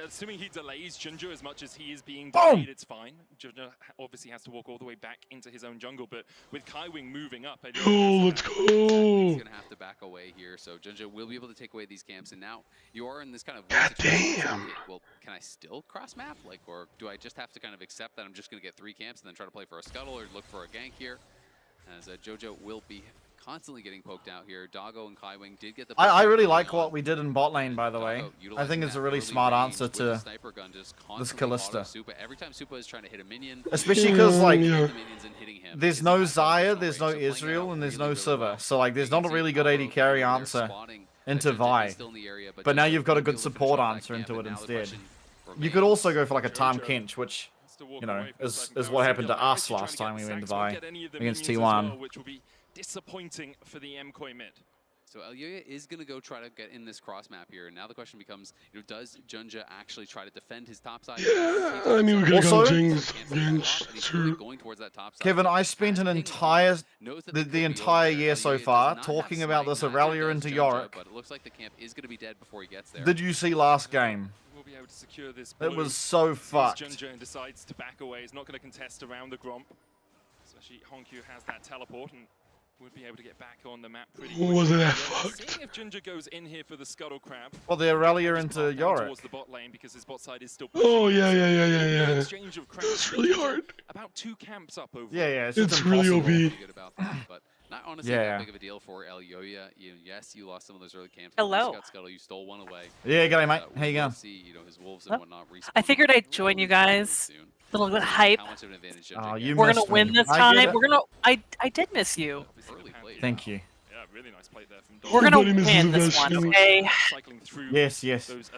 assuming he delays Junja as much as he is being delayed, it's fine. Junja obviously has to walk all the way back into his own jungle, but with Kaiwing moving up, let's go. He's gonna have to back away here, so Junja will be able to take away these camps, and now you are in this kind of weird situation. Damn. Well, can I still cross map, like, or do I just have to kind of accept that I'm just gonna get 3 camps and then try to play for a scuttle or look for a gank here? As Jojo will be constantly getting poked out here. Doggo and Kaiwing did get the. I really like what we did in bot lane, by the way. I think it's a really smart answer to this Kalista. Every time Supa is trying to hit a minion, especially because like there's no Xayah, there's no Israel, and there's no Siva, so like there's not a really good AD carry answer into Vi. But now you've got a good support answer into it instead. You could also go for like a Tahm Kench, which you know is what happened to us last time we went to Vi against T1. Which will be disappointing for the MKOI mid. So Elyoya is going to go try to get in this cross map here. And now the question becomes, you know, does Junja actually try to defend his top side? Yeah, I mean, we could have gone Jinx too. Kevin, I spent an entire the entire year so far talking about this Aurelia into Yorick. But it looks like the camp is going to be dead before he gets there. Did you see last game? Be able to secure this it was so fucked. Junja decides to back away. He's not going to contest around the Gromp. Especially Honkyu has that teleport and would be able to get back on the map pretty quickly. Was it that fucked? Seeing if Junja goes in here for the Scuttle Crab. Well, the Aurelia into Yorick. Towards the bot lane because his bot side is still oh yeah. Exchange of It's really hard. About 2 camps up over. Yeah, it's really OP. But not honestly that big of a deal for Elyoya. Yes, you lost some of those early camps. Hello. Scuttle, you stole one away. Yeah, g'day, mate. How you going? See, you know, his wolves and whatnot I figured I'd join you guys. A little bit hype. Oh, you We're gonna missed win me. this time. We're gonna. I did miss you. Thank you. Yeah, really nice play there from We're gonna win this one, okay? Yes.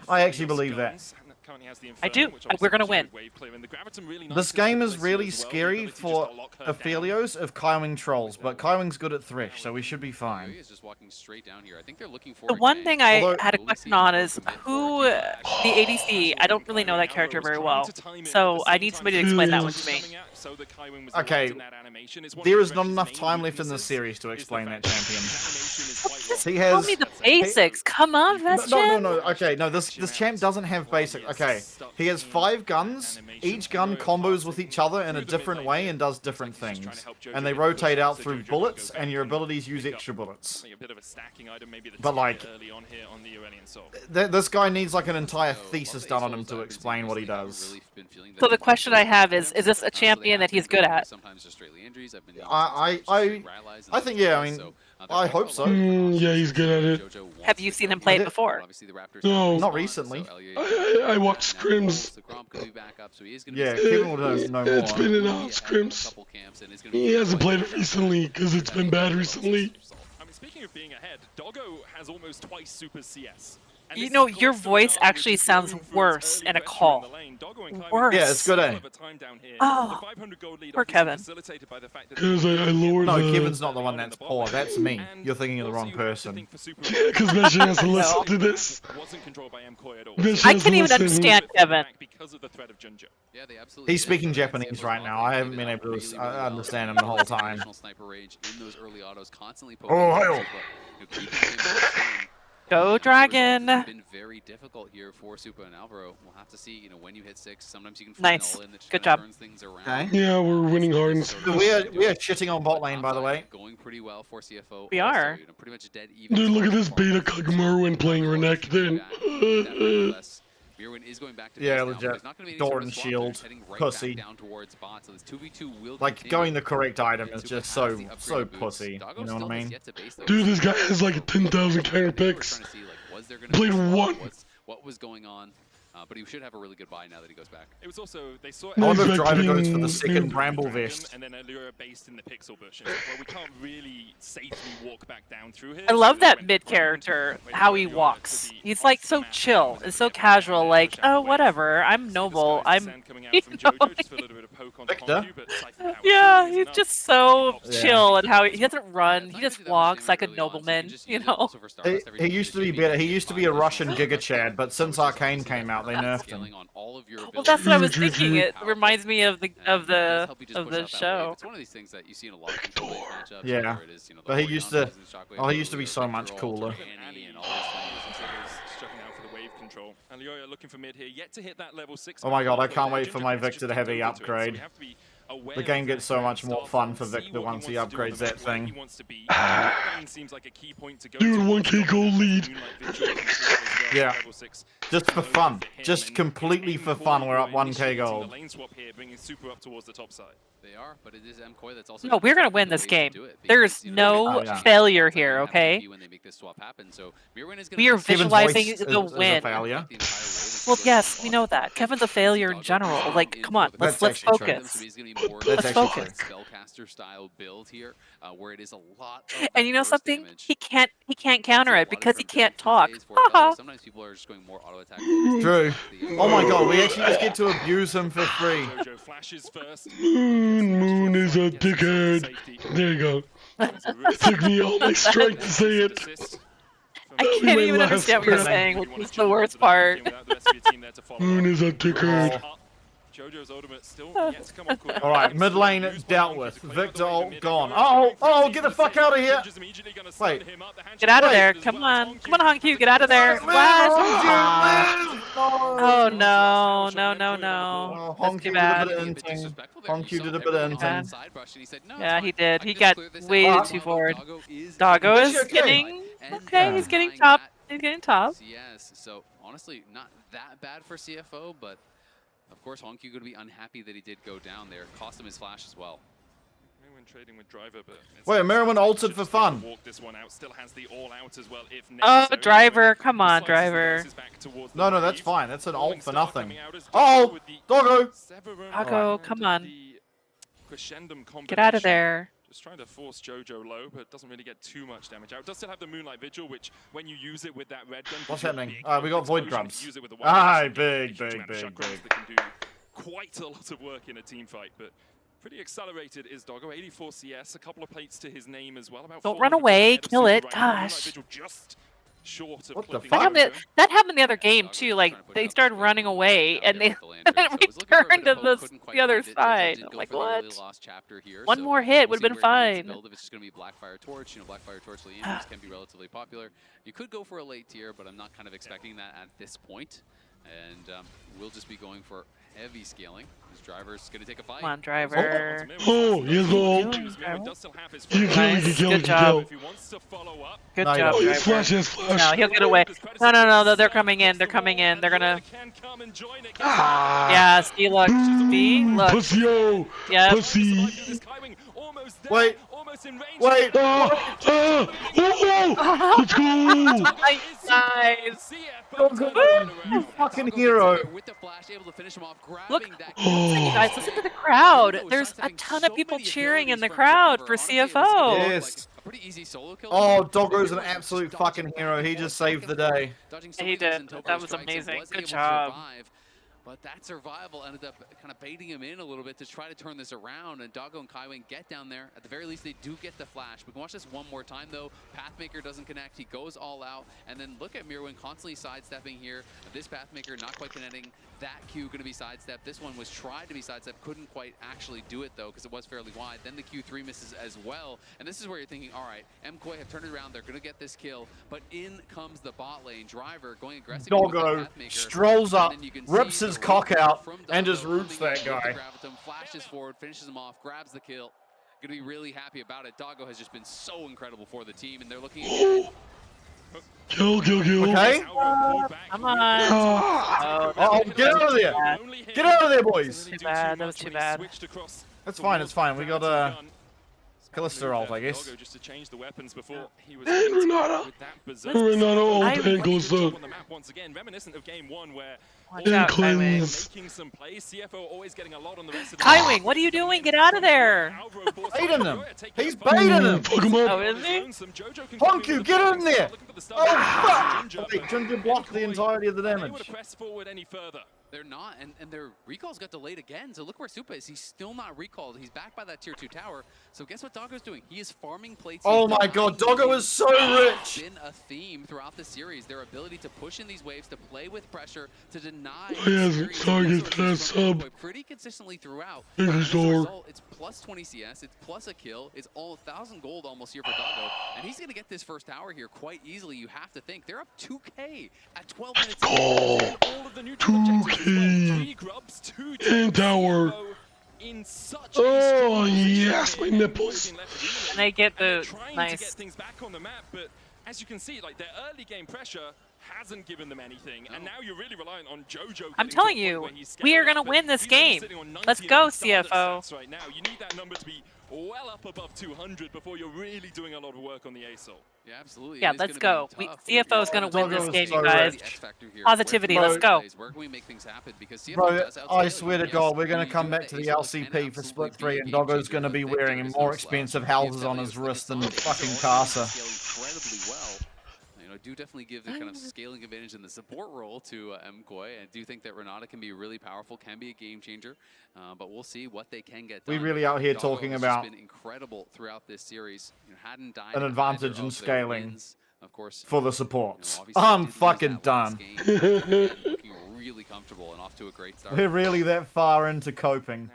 I actually believe that. I do. We're gonna win. This game is really scary for Aphelios if Kaiwing trolls, but Kaiwing's good at Thresh, so we should be fine. The one thing I had a question on is who the ADC. I don't really know that character very well, so I need somebody to explain that one to me. Okay, there is not enough time left in this series to explain that champion. He has. Tell me the basics. Come on, Vestion. No. Okay, no. This champ doesn't have basic. Okay, he has 5 guns. Each gun combos with each other in a different way and does different things. And they rotate out through bullets, and your abilities use extra bullets. But like, this guy needs like an entire thesis done on him to explain what he does. So the question I have is this a champion that he's good at? I think yeah. I mean, I hope so. Yeah, he's good at it. Have you seen him play it before? No, not recently. I watched scrims. Yeah, Kevin would know more. It's been enough scrims. He hasn't played it recently because it's been bad recently. I mean, speaking of being ahead, Doggo has almost twice Super CS. You know, your voice actually sounds worse in a call. Worse. Yeah, it's good, eh? Oh, poor Kevin. Because I lowered No, Kevin's not the one that's poor. That's me. You're thinking of the wrong person. Yeah, because Vestion has to listen to this. I can't even understand Kevin. He's speaking Japanese right now. I haven't been able to understand him the whole time. Oh, hi. Go Dragon! Been very difficult here for Supa and Alvaro. We'll have to see, you know, when you hit 6, sometimes you can find nice. all in that good job. turns things around. Okay. Yeah, we're winning hard. We are shitting on bot lane, by the way. Going pretty well for CFO. We are. You know, pretty much dead even. Dude, look at this beta Kagamaru playing Renekton. Mirwin is going back to yeah, legit. Dorn shield, pussy. Like going the correct item is just so pussy. You know what I mean? Dude, this guy has like 10,000 counter picks. Played one. What was going on? But he should have a really good buy now that he goes back. It was also they saw. I wonder if Driver goes for the second Bramble Vest. And then Allura based in the Pixel Bush. Well, we can't really safely walk back down through here. I love that mid character, how he walks. He's like so chill and so casual, like, oh, whatever, I'm noble, I'm, you know, yeah, he's just so chill and how he doesn't run, he just walks like a nobleman, you know. He used to be better. He used to be a Russian Giga Chad, but since Arcane came out, they nerfed him. Well, that's what I was thinking. It reminds me of the show. It's one of these things that you see in a lot of control matchups. Yeah, but he used to be so much cooler. control. Alioya looking for mid here, yet to hit that level 6. Oh my god, I can't wait for my Victor to heavy upgrade. The game gets so much more fun for Victor once he upgrades that thing. Dude, 1k gold lead. Yeah. Just for fun. Just completely for fun, we're up 1k gold. They are, but it is MKOI that's also No, we're gonna win this game. There's no failure here, okay? We are visualizing the win. Well, yes, we know that. Kevin's a failure in general. Like, come on, let's focus. Let's focus. Spellcaster style build here, where it is a lot. And you know something? He can't counter it because he can't talk. Haha. Sometimes people are just going more auto attack. True. Oh my god, we actually just get to abuse him for free. Moon is a dickhead. There you go. Took me all my strength to say it. I can't even understand what you're saying, which is the worst part. Moon is a dickhead. Jojo's ultimate still yet to come on. Alright, mid lane dealt with. Victor ult gone. Oh, get the fuck out of here! Wait. Get out of there. Come on, Hongq, get out of there. Flash! Oh no, no. That's too bad. Hongq did a bit of inting. Yeah, he did. He got way too forward. Doggo is getting... Okay, he's getting top. He's getting top. Yes, so honestly, not that bad for CFO, but of course, Hongq going to be unhappy that he did go down there. Cost him his flash as well. Trading with Driver, but wait, Merriman ulted for fun. Walk this one out. Still has the all out as well, if oh, Driver, come on, Driver. No, that's fine. That's an ult for nothing. Oh, Doggo. Doggo, come on. Get out of there. Just trying to force Jojo low, but doesn't really get too much damage out. It does still have the Moonlight Vigil, which when you use it with that red gun... What's happening? We got Void Grubs. Ah, big. That can do quite a lot of work in a team fight, but pretty accelerated is Doggo. 84 CS, a couple of plates to his name as well. About don't run away, kill it, gosh. Just short of what the fuck? That happened the other game too. Like they started running away and they returned to the other side. I'm like, what? One more hit would have been fine. If it's just going to be Blackfire Torch, Blackfire Torch Leanders can be relatively popular. You could go for a late tier, but I'm not kind of expecting that at this point. And we'll just be going for heavy scaling. This Driver's going to take a fight. Come on, Driver. Oh, he's ult. Good job. Good job, Driver. Flash. No, he'll get away. No, they're coming in. They're gonna... Yeah, see, look. See, look. Pussy-o. Yep. Pussy. Wait. Let's go. Nice. You fucking hero. Look, guys, listen to the crowd. There's a ton of people cheering in the crowd for CFO. Yes. Oh, Doggo's an absolute fucking hero. He just saved the day. He did. That was amazing. Good job. But that survival ended up kind of baiting him in a little bit to try to turn this around, and Doggo and KaiWing get down there. At the very least, they do get the flash. We can watch this one more time, though. Pathmaker doesn't connect. He goes all out, and then look at Mirwin constantly sidestepping here. This Pathmaker not quite connecting. That Q going to be sidestepped. This one was tried to be sidestepped. Couldn't quite actually do it, though, because it was fairly wide. Then the Q3 misses as well, and this is where you're thinking, all right, MKOI have turned it around. They're going to get this kill, but in comes the bot lane. Driver going aggressive. Doggo strolls up, rips his cock out, and just roots that guy. Flashes forward, finishes him off, grabs the kill. Gonna be really happy about it. Doggo has just been so incredible for the team, and they're looking at Kill. Okay. Come on. Oh, get out of there. Get out of there, boys. Too bad. That was too bad. That's fine. We got Callisto ult, I guess. Just to change the weapons before he was And Renata ult and Callisto. Once again, reminiscent of game 1 where making some plays. CFO always getting a lot on the rest of the KaiWing, what are you doing? Get out of there. Baiting him. He's baiting him. Fuck him up. Oh, is he? Hongq, get in there. Oh, fuck. Wait, Junja blocked the entirety of the damage. Press forward any further. They're not, and their recalls got delayed again. So look where Supa is. He's still not recalled. He's back by that tier 2 tower. So guess what Doggo's doing? He is farming plates. Oh my god, Doggo is so rich! It's been a theme throughout the series. Their ability to push in these waves, to play with pressure, to deny pretty consistently throughout. As a result, it's plus 20 CS, it's plus a kill, it's all 1,000 gold almost here for Doggo. And he's going to get this first tower here quite easily, you have to think. They're up 2k at 12 minutes. All of the 2k in tower. Oh yes, my nipples. And they get the nice. To get things back on the map, but as you can see, like their early game pressure hasn't given them anything, and now you're really relying on JoJo. I'm telling you, we are gonna win this game. Let's go, CFO. Right now, you need that number to be well up above 200 before you're really doing a lot of work on the ASOL. Yeah, absolutely. Yeah, let's go. CFO is gonna win this game, you guys. Positivity, let's go. Where can we make things happen? Because CFO Bro, I swear to God, we're going to come back to the LCP for Split 3 and Doggo's going to be wearing more expensive houses on his wrist than fucking Casa. Incredibly well. I do definitely give the kind of scaling advantage in the support role to MKOI. I do think that Renata can be really powerful, can be a game changer, but we'll see what they can get done. We really out here Doggo talking has about been incredible throughout this series. Hadn't died an advantage in scaling wins, of course, for the supports. I'm fucking done. Looking really comfortable and off to a great start. We're really that far into coping.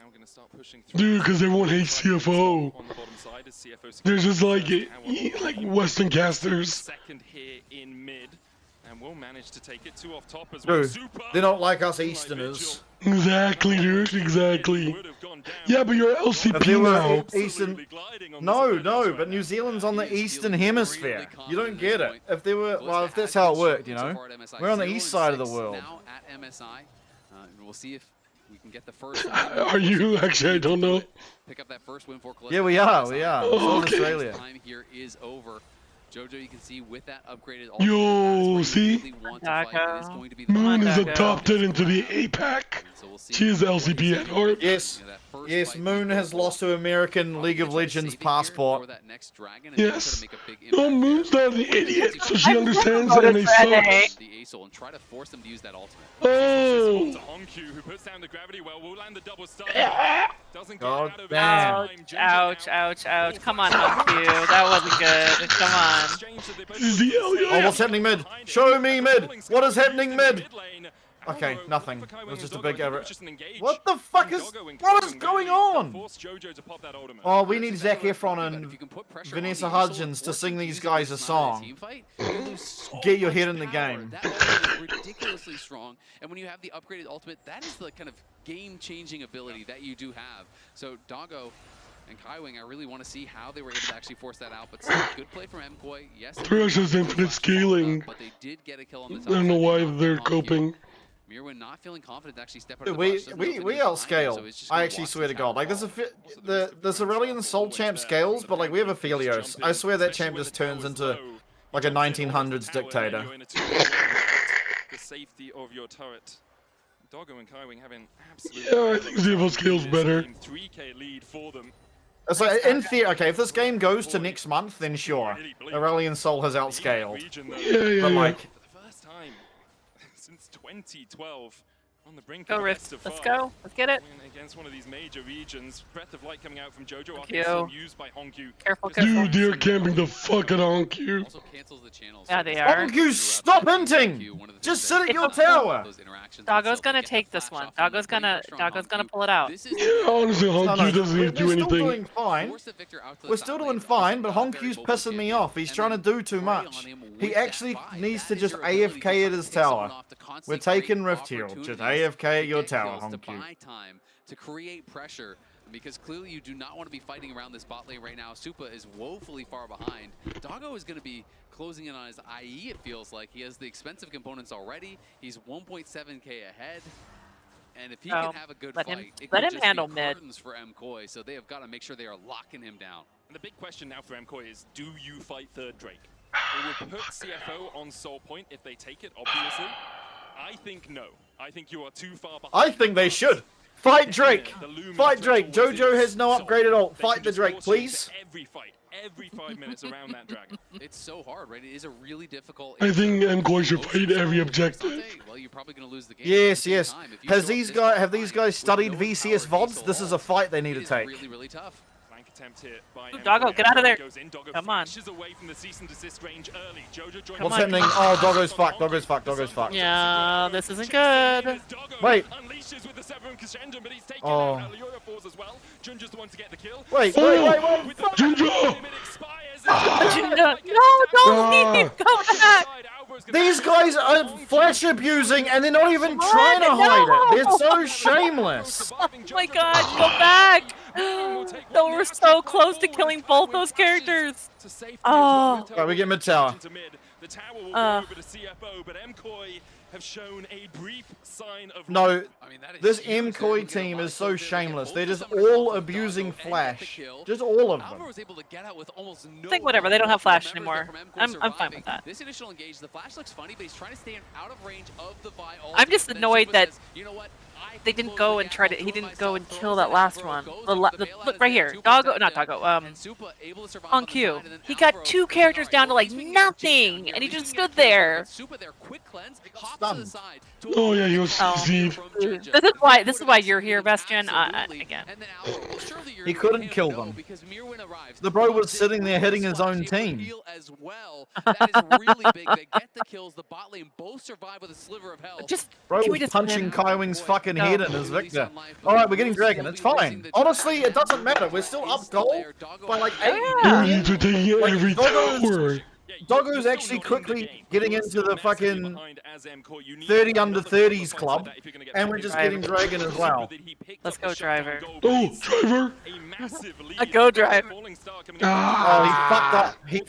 Dude, because everyone hates CFO. They're just like Western casters. Second here in mid, and we'll manage to take it 2 off top as well. Dude, they don't like us Easterners. Exactly, dude, exactly. Yeah, but you're LCP now. Eastern... No, but New Zealand's on the Eastern Hemisphere. You don't get it. If they were, well, if that's how it worked, you know. We're on the east side of the world. Now at MSI, we'll see if we can get the first. Are you? Actually, I don't know. Pick up that first win for Yeah, we are. Oh, okay. Australia. Time here is over. JoJo, you can see with that upgraded. Yo, see? Moon is adopted into the APAC. She is LCP at heart. Yes, Moon has lost her American League of Legends passport. Yes. No, Moon's not an idiot, so she understands that NA sucks. And try to force them to use that ultimate. Oh! Who puts down the gravity well, will land the double star. Doesn't get God out of damn. Ouch. Come on, Honku. That wasn't good. Come on. Oh, what's happening mid? Show me mid. What is happening mid? Okay, nothing. It was just a big error. What the fuck is... What is going on? Oh, we need Zac Efron and Vanessa Hudgens to sing these guys a song. Get your head in the game. That is ridiculously strong, and when you have the upgraded ultimate, that is the kind of game-changing ability that you do have. So Doggo and KaiWing, I really want to see how they were able to actually force that out, but still, good play from MKOI. Yes, Thresh has infinite scaling. but they did get a kill on the top. I don't know why they're coping. Mirwin not feeling confident to actually step out of the We rush. outscale. I actually swear to God. Like, there's the Cerulean Soul champ scales, but like we have a Phelios. I swear that champ just turns into like a 1900s dictator. The safety of your turret. Doggo and KaiWing having absolutely. Yeah, I think Zevo scales better. 3k lead for them. So in theory, okay, if this game goes to next month, then sure, Aurelian Soul has outscaled. But like, for the first time since 2012, on the brink Go of Rift. Let's go. Let's get it. Against one of these major regions, breath of light coming out from JoJo. You. Used by Honku. Careful. Dude, they're camping the fuck out of Honku. Also cancels the channel. Yeah, they are. Honku, stop hinting! Just sit at your tower! Doggo's gonna take this one. Doggo's gonna pull it out. Yeah, honestly, Honku doesn't need to do We're still anything. doing fine. We're still doing fine, but Honku's pissing me off. He's trying to do too much. He actually needs to just AFK at his tower. We're taking Rift Herald. Just AFK at your tower, Honku. Time to create pressure, because clearly you do not want to be fighting around this bot lane right now. Supa is woefully far behind. Doggo is going to be closing in on his IE, it feels like. He has the expensive components already. He's 1.7k ahead. And if he can have a good fight, it could just handle be mid curtains for MKOI, so they have got to make sure they are locking him down. And the big question now for MKOI is, do you fight third Drake? It would put CFO on Soul Point if they take it, obviously. I think no. I think you are too far behind. I think they should. Fight Drake! Fight Drake! JoJo has no upgraded ult. Fight the Drake, please. every 5 minutes around that dragon. It's so hard, right? It is a really difficult. I think MKOI should fight every objective. Well, you're probably going to lose the game. Yes, yes. Have these guys studied VCS VODs? This is a fight they need to take. Really, really tough. Attempt here by Doggo, get out of there. Come on. Away from the cease and desist range early. Jojo What's happening? Oh, Doggo's fucked. Doggo's fucked. Doggo's fucked. Yeah, this isn't good. Wait. Oh. Wait. Junja! No, don't leave. Come back. These guys are flash abusing and they're not even trying to hide it. They're so shameless. Oh my god, go back. No, we're so close to killing both those characters. Oh. Alright, we get mid tower. The tower will go over to CFO, but MKOI have shown a brief sign of No, this MKOI team is so shameless. They're just all abusing Flash. Just all of them. I think whatever, they don't have Flash anymore. I'm fine with that. This initial engage, the Flash looks funny, but he's trying to stay out of range of the Vi. I'm just annoyed that they didn't go and try to. He didn't go and kill that last one. Look right here, Doggo, not Doggo. On Q, he got 2 characters down to like nothing, and he just stood there. Oh yeah, he was Steve. This is why you're here, Vestion. Again. He couldn't kill them. The bro was sitting there hitting his own team. Just bro was punching Kaiwing's fucking head in his Victor. Alright, we're getting Dragon. It's fine. Honestly, it doesn't matter. We're still up goal by like 8. Dude, you're taking it every tower. Doggo's actually quickly getting into the fucking 30 under 30s club, and we're just getting Dragon as well. Let's go, Driver. Oh, Driver! A go, Driver. Oh, he fucked up. He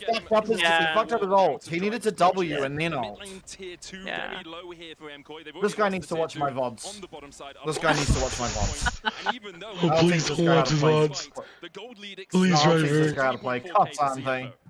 fucked up his ult. He needed to W and then ult. Yeah. This guy needs to watch my VODs. This guy needs to watch my VODs. Oh, please don't watch his VODs. Please, Driver. This guy to play.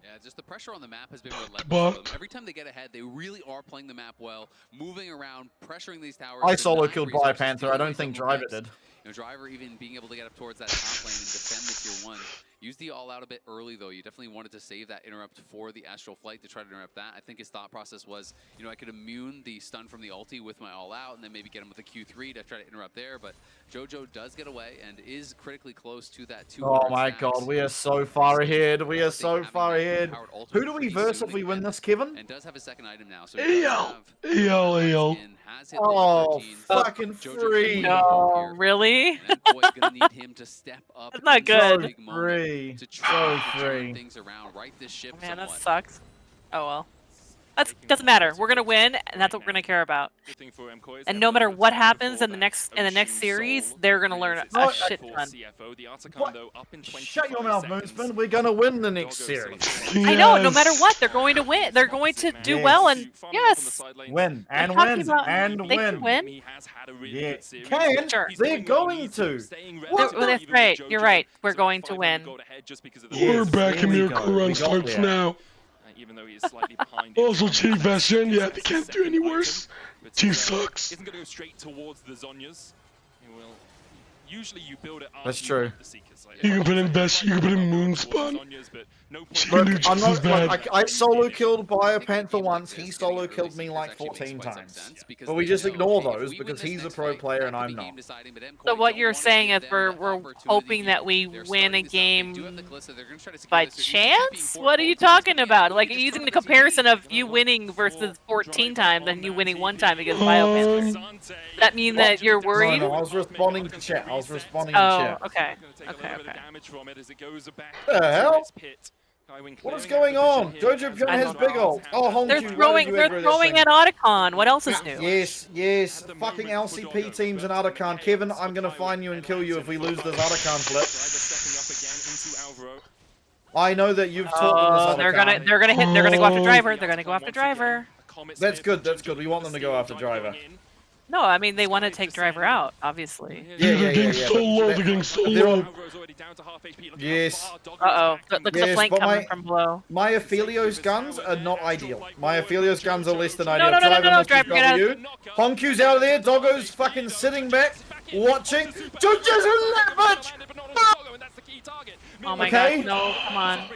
Yeah, just the pressure on the map has been relentless. Every time they get ahead, they really are playing the map well, moving around, pressuring these towers. I solo killed Bio Panther. I don't think Driver did. You know, Driver even being able to get up towards that top lane and defend the tier 1. Use the all-out a bit early, though. You definitely wanted to save that interrupt for the Astral Flight to try to interrupt that. I think his thought process was, you know, I could immune the stun from the ulti with my all-out and then maybe get him with a Q3 to try to interrupt there. But Jojo does get away and is critically close to that 200 Oh my god, we are so far ahead. We are so far ahead. Who do we verse if we win this, Kevin? And does have a second item now. So EL. Oh, fucking free. No, really? Gonna need him to step up. That's not good. So free. So free. Things around, right this ship Man, that somewhat. sucks. Oh well. That doesn't matter. We're gonna win, and that's what we're gonna care about. And no matter what happens in the next series, they're gonna learn a shit ton. Shut your mouth, Moonspun. We're gonna win the next series. I know. No matter what, they're going to win. They're going to do well, and yes, win and I'm win talking and about- they can win. Yeah, can. Sure. They're going to. That's right. You're right. We're going to win. We're back in Miracle Run starts now. Even though he is slightly behind. Also, Chief Vestion, yeah, they can't do any worse. Chief sucks. Isn't going to go straight towards the Zhonyas. He will. Usually you build it up. That's true. You can put in Best, you can put in Moonspun. She can do Look, I'm just as not, bad. I solo killed Bio Panther once. He solo killed me like 14 times. But we just ignore those because he's a pro player and I'm not. So what you're saying is we're hoping that we win a game by chance? What are you talking about? Like using the comparison of you winning versus 14 times and you winning 1 time against Bio Panther. That mean that you're worried? No, I was responding to chat. Oh, okay. The hell? What is going on? Jojo Pyon has big ult. Oh, Hong They're throwing at Otacon. What else is new? Yes. Fucking LCP teams in Otacon. Kevin, I'm gonna find you and kill you if we lose this Otacon flip. I know that you've taught them this Otacon. They're gonna go after Driver. They're gonna go after Driver. That's good. We want them to go after Driver. No, I mean they want to take Driver out, obviously. Yeah. They're getting so low. They're getting so low. Yes. Uh-oh. Look at the flank coming from below. My Aphelios guns are not ideal. My Aphelios guns are less than ideal. No, Driver, get out. Honkyu's out of there. Doggo's fucking sitting back, watching. Junja's in that bitch! Oh my god, no, come on.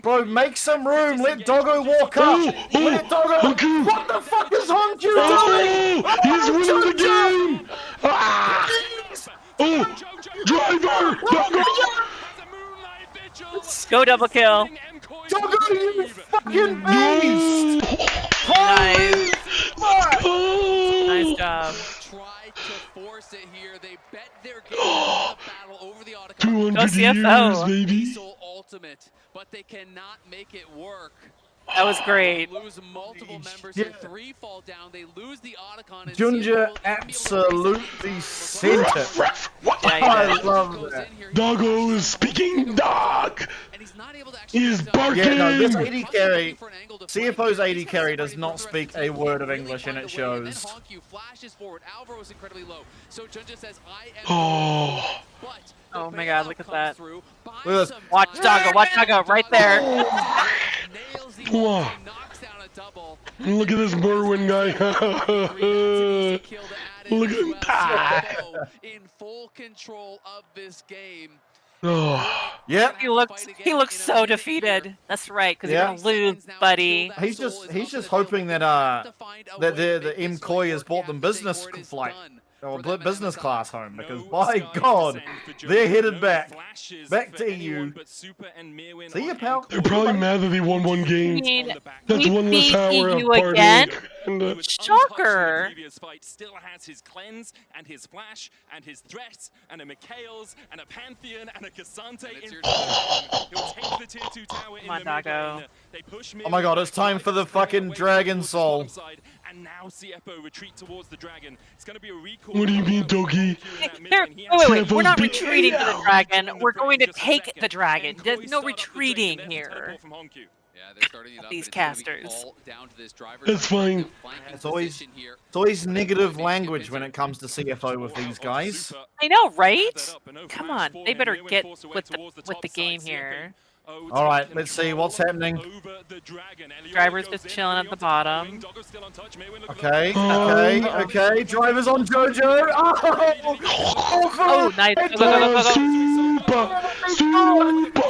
Bro, make some room. Let Doggo walk up. Let Doggo. What the fuck is Honku doing? He's winning the game! Ah! Oh! Driver! Doggo! Go double kill. Doggo, you fucking beast! Nice. Fuck! Nice job. Try to force it here. They bet their game on the battle over the Otacon. 200 years, baby. Diesel ultimate, but they cannot make it work. That was great. They lose multiple members here. 3 fall down. They lose the Otacon. And Junja absolutely sent it. Yeah, I love that. Doggo is speaking dog. He's barking. Yeah, no, this AD carry, CFO's AD carry does not speak a word of English, and it shows. Oh. Oh my god, look at that. Look at this. Watch Doggo, right there. Wow. Look at this Merwin guy. Look at him die. In full control of this game. Oh. Yep. He looks so defeated. That's right, because you're gonna lose, buddy. He's just hoping that the MKOI has bought them business flight or business class home, because by God, they're headed back to EU. See you, pal. They're probably mad that they won one game. I mean, That's we one less beat hour of EU again. partying. Shocker. Previous fight still has his cleanse and his flash and his threats and a Mikhail's and a Pantheon and a Cassante in front of him. He'll take the tier 2 tower in the mid lane. They push Oh my God, it's time for the fucking Dragon Soul. And now CFO retreat towards the dragon. It's going to be a recall. What do you mean, Dogi? Wait. We're not retreating to the dragon. We're going to take the dragon. There's no retreating here. Yeah, they're starting it up. These casters. All down to this driver. It's fine. It's always negative language when it comes to CFO with these guys. I know, right? Come on, they better get with the game here. All right, let's see what's happening. Driver's just chilling at the bottom. Okay. Driver's on JoJo. Oh, nice. Super.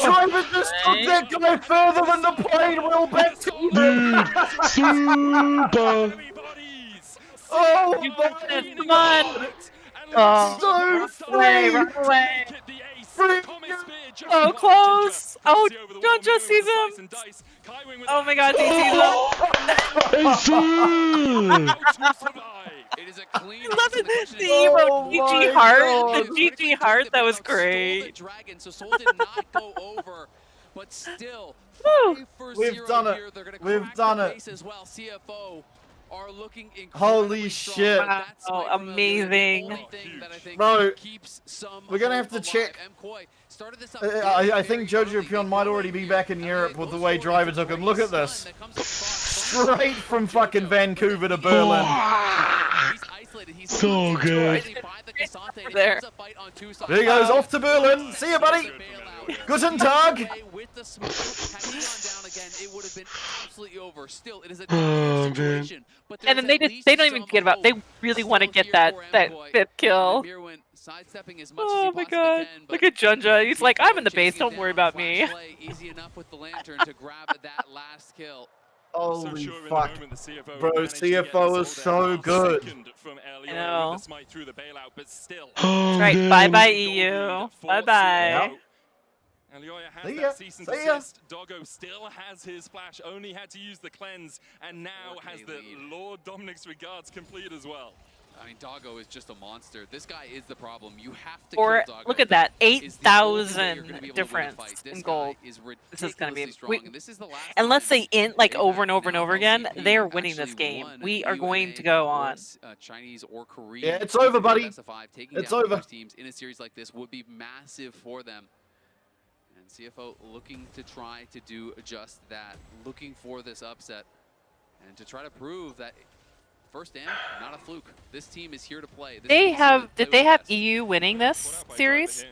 Driver just took that guy further than the plane will back to Super. Oh, come on. Oh, so run away. So close! Oh, Junja sees him! Oh my god, he sees him! It is a clean the emo GG heart! The GG heart, that was great! Dragon, so Soul did not go over, but still, we've done it! We've done it! As well. CFO are looking holy shit! Wow, amazing! Bro, we're gonna have to check. I think Jojo Pion might already be back in Europe with the way Driver took him. Look at this. Straight from fucking Vancouver to Berlin. So good. There. There he goes, off to Berlin. See you, buddy. Guten Tag. And then they don't even get about. They really want to get that 5th kill. Oh my god! Look at Junja. He's like, I'm in the base. Don't worry about me. Easy enough with the lantern to grab that last kill. Holy fuck, bro! CFO is so good. I know. Oh, right. Bye bye EU. Bye bye. Elioya has that cease and desist. Doggo still has his flash, only had to use the cleanse, and now has the Lord Dominic's regards complete as well. I mean, Doggo is just a monster. This guy is the problem. You have to Or kill Doggo. look at that, 8,000 difference in gold. This is gonna be. Unless they int like over and over and over again, they are winning this game. We are going to go on. Chinese or Korean. Yeah, it's over, buddy. It's over. Teams in a series like this would be massive for them. And CFO looking to try to do just that, looking for this upset, and to try to prove that. First and not a fluke. This team is here to play. Did they have EU winning this series?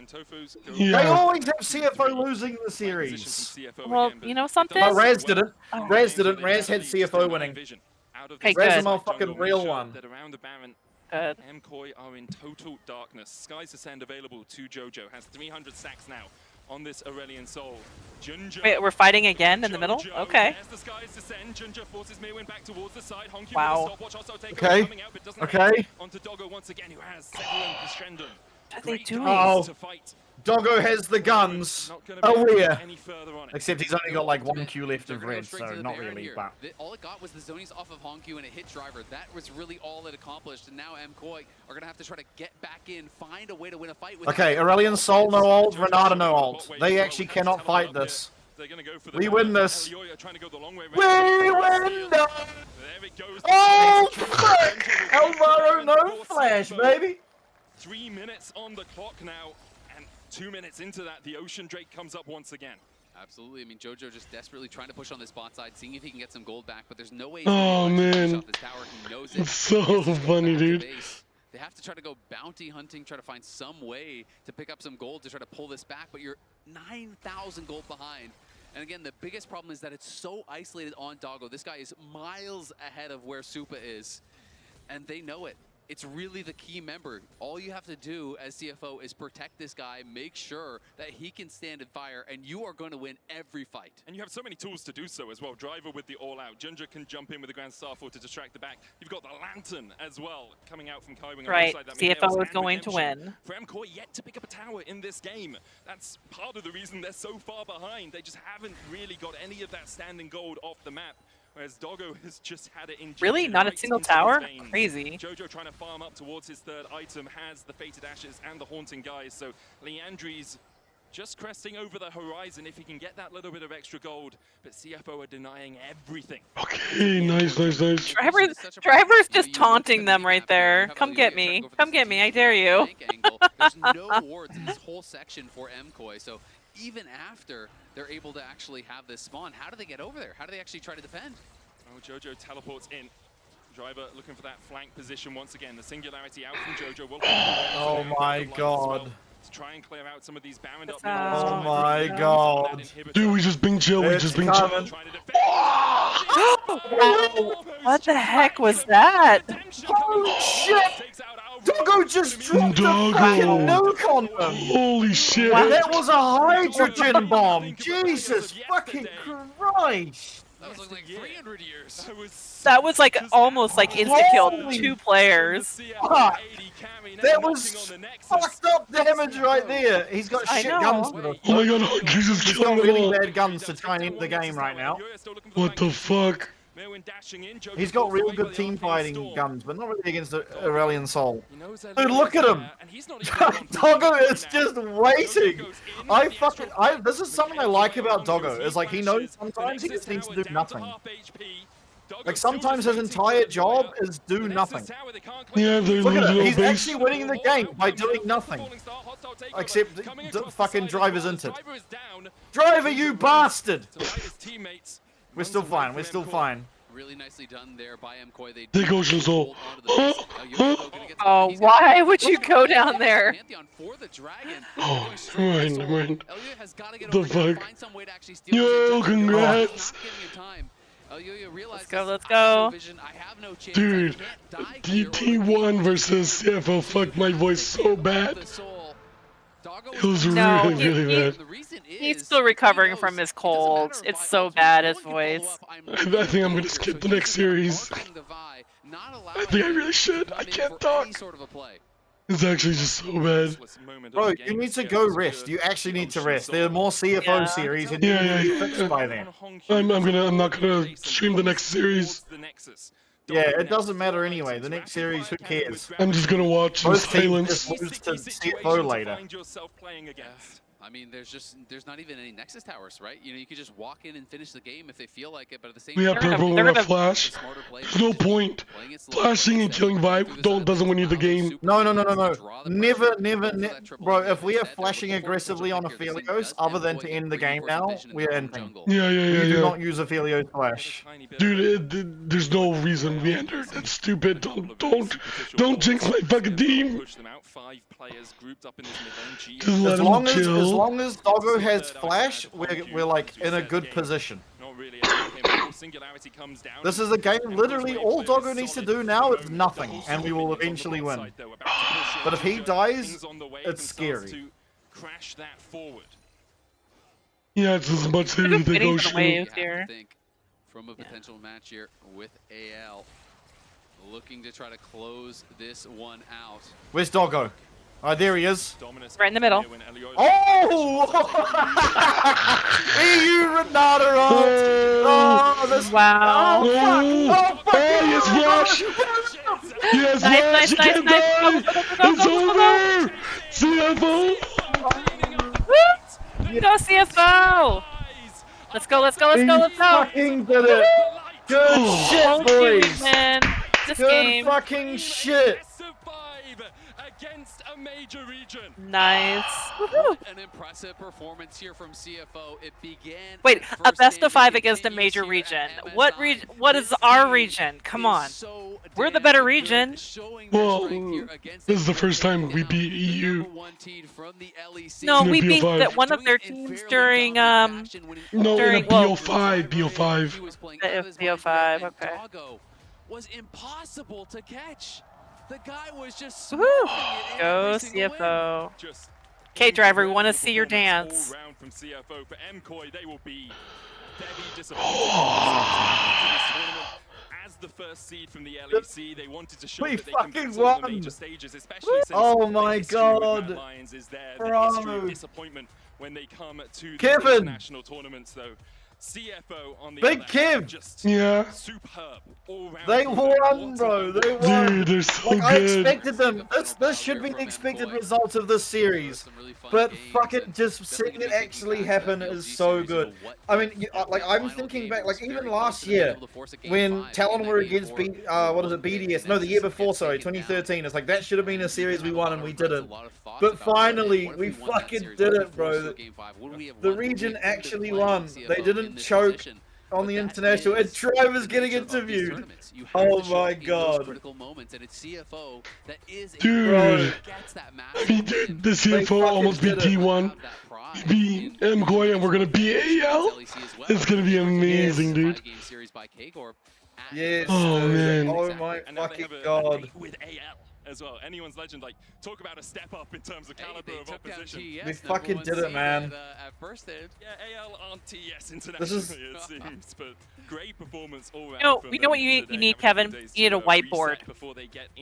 Yeah. They always have CFO losing the series. Well, you know something? But Raz didn't. Raz didn't. Raz had CFO winning. Okay, Raz good. is a motherfucking real one. MKOI are in total darkness. Sky's Ascend available to JoJo. Has 300 stacks now. on this Aurelion Soul. Junja, Wait, we're fighting again in the middle? Jojo, Okay. as the skies descend, Junja forces Meerwin back towards the side. Honky Wow. with a stopwatch, also take Okay. coming out, but doesn't Okay. have it. Onto Doggo once again, who has Severin Crescendum. What are they doing? Oh, To fight. Doggo has the guns. Oh yeah. Except he's only got like 1 Q left of red, so not really. But all it got was the zonies off of Honku and a hit driver. That was really all it accomplished. And now MKOI are gonna have to try to get back in, find a way to win a fight. With okay, Aurelion Soul no ult, Renata no ult. They actually cannot fight this. We win this. We win this! Oh, fuck! Alvaro no flash, baby! 3 minutes on the clock now, and 2 minutes into that, the Ocean Drake comes up once again. Absolutely. I mean, Jojo just desperately trying to push on this bot side, seeing if he can get some gold back, but there's no way he's Oh man, off this tower. He knows it. it's so funny, dude. They have to try to go bounty hunting, try to find some way to pick up some gold to try to pull this back, but you're 9,000 gold behind. And again, the biggest problem is that it's so isolated on Doggo. This guy is miles ahead of where Supa is, and they know it. It's really the key member. All you have to do as CFO is protect this guy, make sure that he can stand and fire, and you are going to win every fight. And you have so many tools to do so as well. Driver with the all-out. Junja can jump in with the Grand Starfall to distract the back. You've got the Lantern as well coming out from Kaiwing. Right, that CFO is going to win. For MKOI yet to pick up a tower in this game. That's part of the reason they're so far behind. They just haven't really got any of that standing gold off the map. Whereas Doggo has just had it in. Really? Not a single tower? Crazy. Jojo trying to farm up towards his third item, has the Fated Ashes and the Haunting Guys. So Leandri's just cresting over the horizon if he can get that little bit of extra gold. But CFO are denying everything. Okay, nice. Driver's just taunting them right there. Come get me. Come get me. I dare you. There's no wards in this whole section for MKOI. So even after they're able to actually have this spawn, how do they get over there? How do they actually try to defend? Oh, Jojo teleports in. Driver looking for that flank position once again. The singularity out from Jojo. Oh my god. To try and clear out some of these bound up. Oh my god. Dude, we just been chill. We just been chill. What the heck was that? Holy shit! Doggo just dropped a fucking nuke on them! Holy shit! Wow, that was a hydrogen bomb! Jesus fucking Christ! That was like 300 years. That was like almost like insta-killed 2 players. Fuck! That was fucked up damage right there! He's got shit guns with him. Oh my god, Jesus, He's got really bad guns to try and end the game right now. What the fuck? He's got real good team fighting guns, but not really against the Aurelion Soul. Dude, look at him! Doggo is just waiting! This is something I like about Doggo, is like he knows sometimes he just needs to do nothing. Like sometimes his entire job is do nothing. Yeah, they're Look at losing it, he's base. actually winning the game by doing nothing. Except the fucking Driver's entered. Driver, you bastard! We're still fine, we're still fine. Really nicely done there by MKOI. There goes your soul. Oh, why would you go down there? Oh, right. The fuck? Yo, congrats! Let's go. Dude, T1 versus CFO fucked my voice so bad. It was really bad. He's still recovering from his cold. It's so bad, his voice. I think I'm gonna skip the next series. I think I really should. I can't talk. It's actually just so bad. Bro, you need to go rest. You actually need to rest. There are more CFO series and you need to be fixed by then. I'm not gonna stream the next series. Yeah, it doesn't matter anyway. The next series, who cares? I'm just gonna watch in silence. Just lose to CFO later. I mean, there's not even any Nexus towers, right? You know, you could just walk in and finish the game if they feel like it, but at the same time, We have purple, we have flash. There's no point. Flashing and killing Vibe doesn't win you the game. No. Never. Bro, if we are flashing aggressively on Aphelios, other than to end the game now, we're ending. Yeah. You do not use Aphelios flash. Dude, there's no reason, Meander. That's stupid. Don't jinx my fucking team. Just let him chill. As long as Doggo has flash, we're like in a good position. This is a game, literally all Doggo needs to do now is nothing, and we will eventually win. But if he dies, it's scary. Crash that forward. Yeah, it's as much as they go shoot. From a potential match here with AL, looking to try to close this one out. Where's Doggo? Oh, there he is. Right in the middle. Oh! EU Renata on! Oh, this... Wow. Oh, fuck! Oh, yes, Flash! Yes, nice, Flash! nice, nice. It's over! CFO! Go CFO! Let's go, let's go, let's go, let's go! Fucking did it! Good shit, boys! Man. This Good game. fucking shit! Against a major region. Nice. An impressive performance here from CFO. It began. Wait, a best of 5 against a major region. What What is our region? Come on. We're the better region. Well, this is the first time we beat EU. No, we beat one of their teams during No, during, in a BO5, BO5. BO5, okay. Was impossible to catch. The guy was just go CFO. Okay, driver, we want to see your dance. Round from CFO for MKOI, they will be very disappointed. As the first seed from the LEC, they wanted to show that they can beat some of the major stages, especially since oh my god, Lions is there. The bro. history of disappointment when they come to the international tournaments, though. CFO on the Big Kim! Yeah. Superb. They won, bro. They won. Dude, they're so like, I good. expected them. This should be the expected result of this series. But fuck it, just seeing it actually happen is so good. I mean, like I'm thinking back, like even last year when Talon were against what is it, BDS? No, the year before, sorry, 2013. It's like that should have been a series we won and we didn't. But finally, we fucking did it, bro. The region actually won. They didn't choke on the international, and Driver's getting interviewed. Oh my god. Dude, I mean, dude, the CFO almost beat T1. We beat MKOI and we're gonna beat AL. It's gonna be amazing, dude. Yes. Oh man. Oh my fucking god. With AL as well. Anyone's legend, like, talk about a step up in terms of caliber of opposition. We fucking did it, man. Yeah, AL aren't TS internationally, This is... it seems, but great performance all round. You know what you need, Kevin? You need a whiteboard.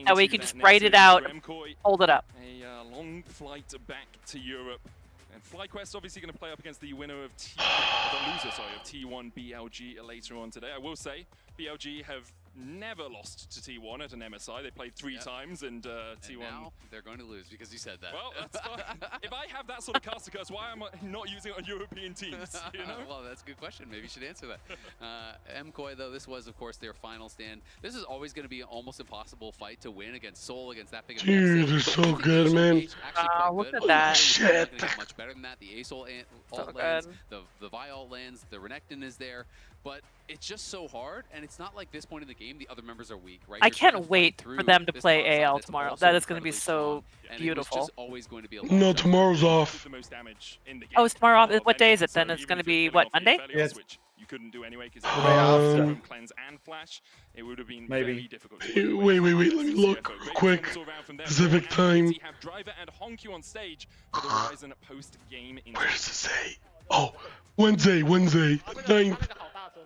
That way you can just write it out, hold it up. A long flight back to Europe. And FlyQuest obviously going to play up against the winner of the loser, sorry, of T1 BLG later on today. I will say, BLG have never lost to T1 at an MSI. They played 3 times, and T1... And now they're going to lose because you said that. Well, that's fine. If I have that sort of caster curse, why am I not using it on European teams? You know? Well, that's a good question. Maybe you should answer that. MKOI, though, this was, of course, their final stand. This is always going to be an almost impossible fight to win against Seoul, against that big of a Dude, they're so good, man. Look at that. Shit. Much better than that. The Ace alt So lands, the Vi alt lands, the Renekton is there. But it's just so hard, and it's not like this point in the game the other members are weak, right? I can't wait for them to play AL tomorrow. That is going to be so beautiful. No, tomorrow's off. Oh, it's tomorrow off? What day is it then? It's going to be, what, Monday? Yes. You couldn't do anyway because cleanse and flash. It would have been very difficult. Wait, let me look quick. Pacific time. Have Driver and Honku on stage for the Horizon post-game. Where does it say? Oh, Wednesday, the 9th.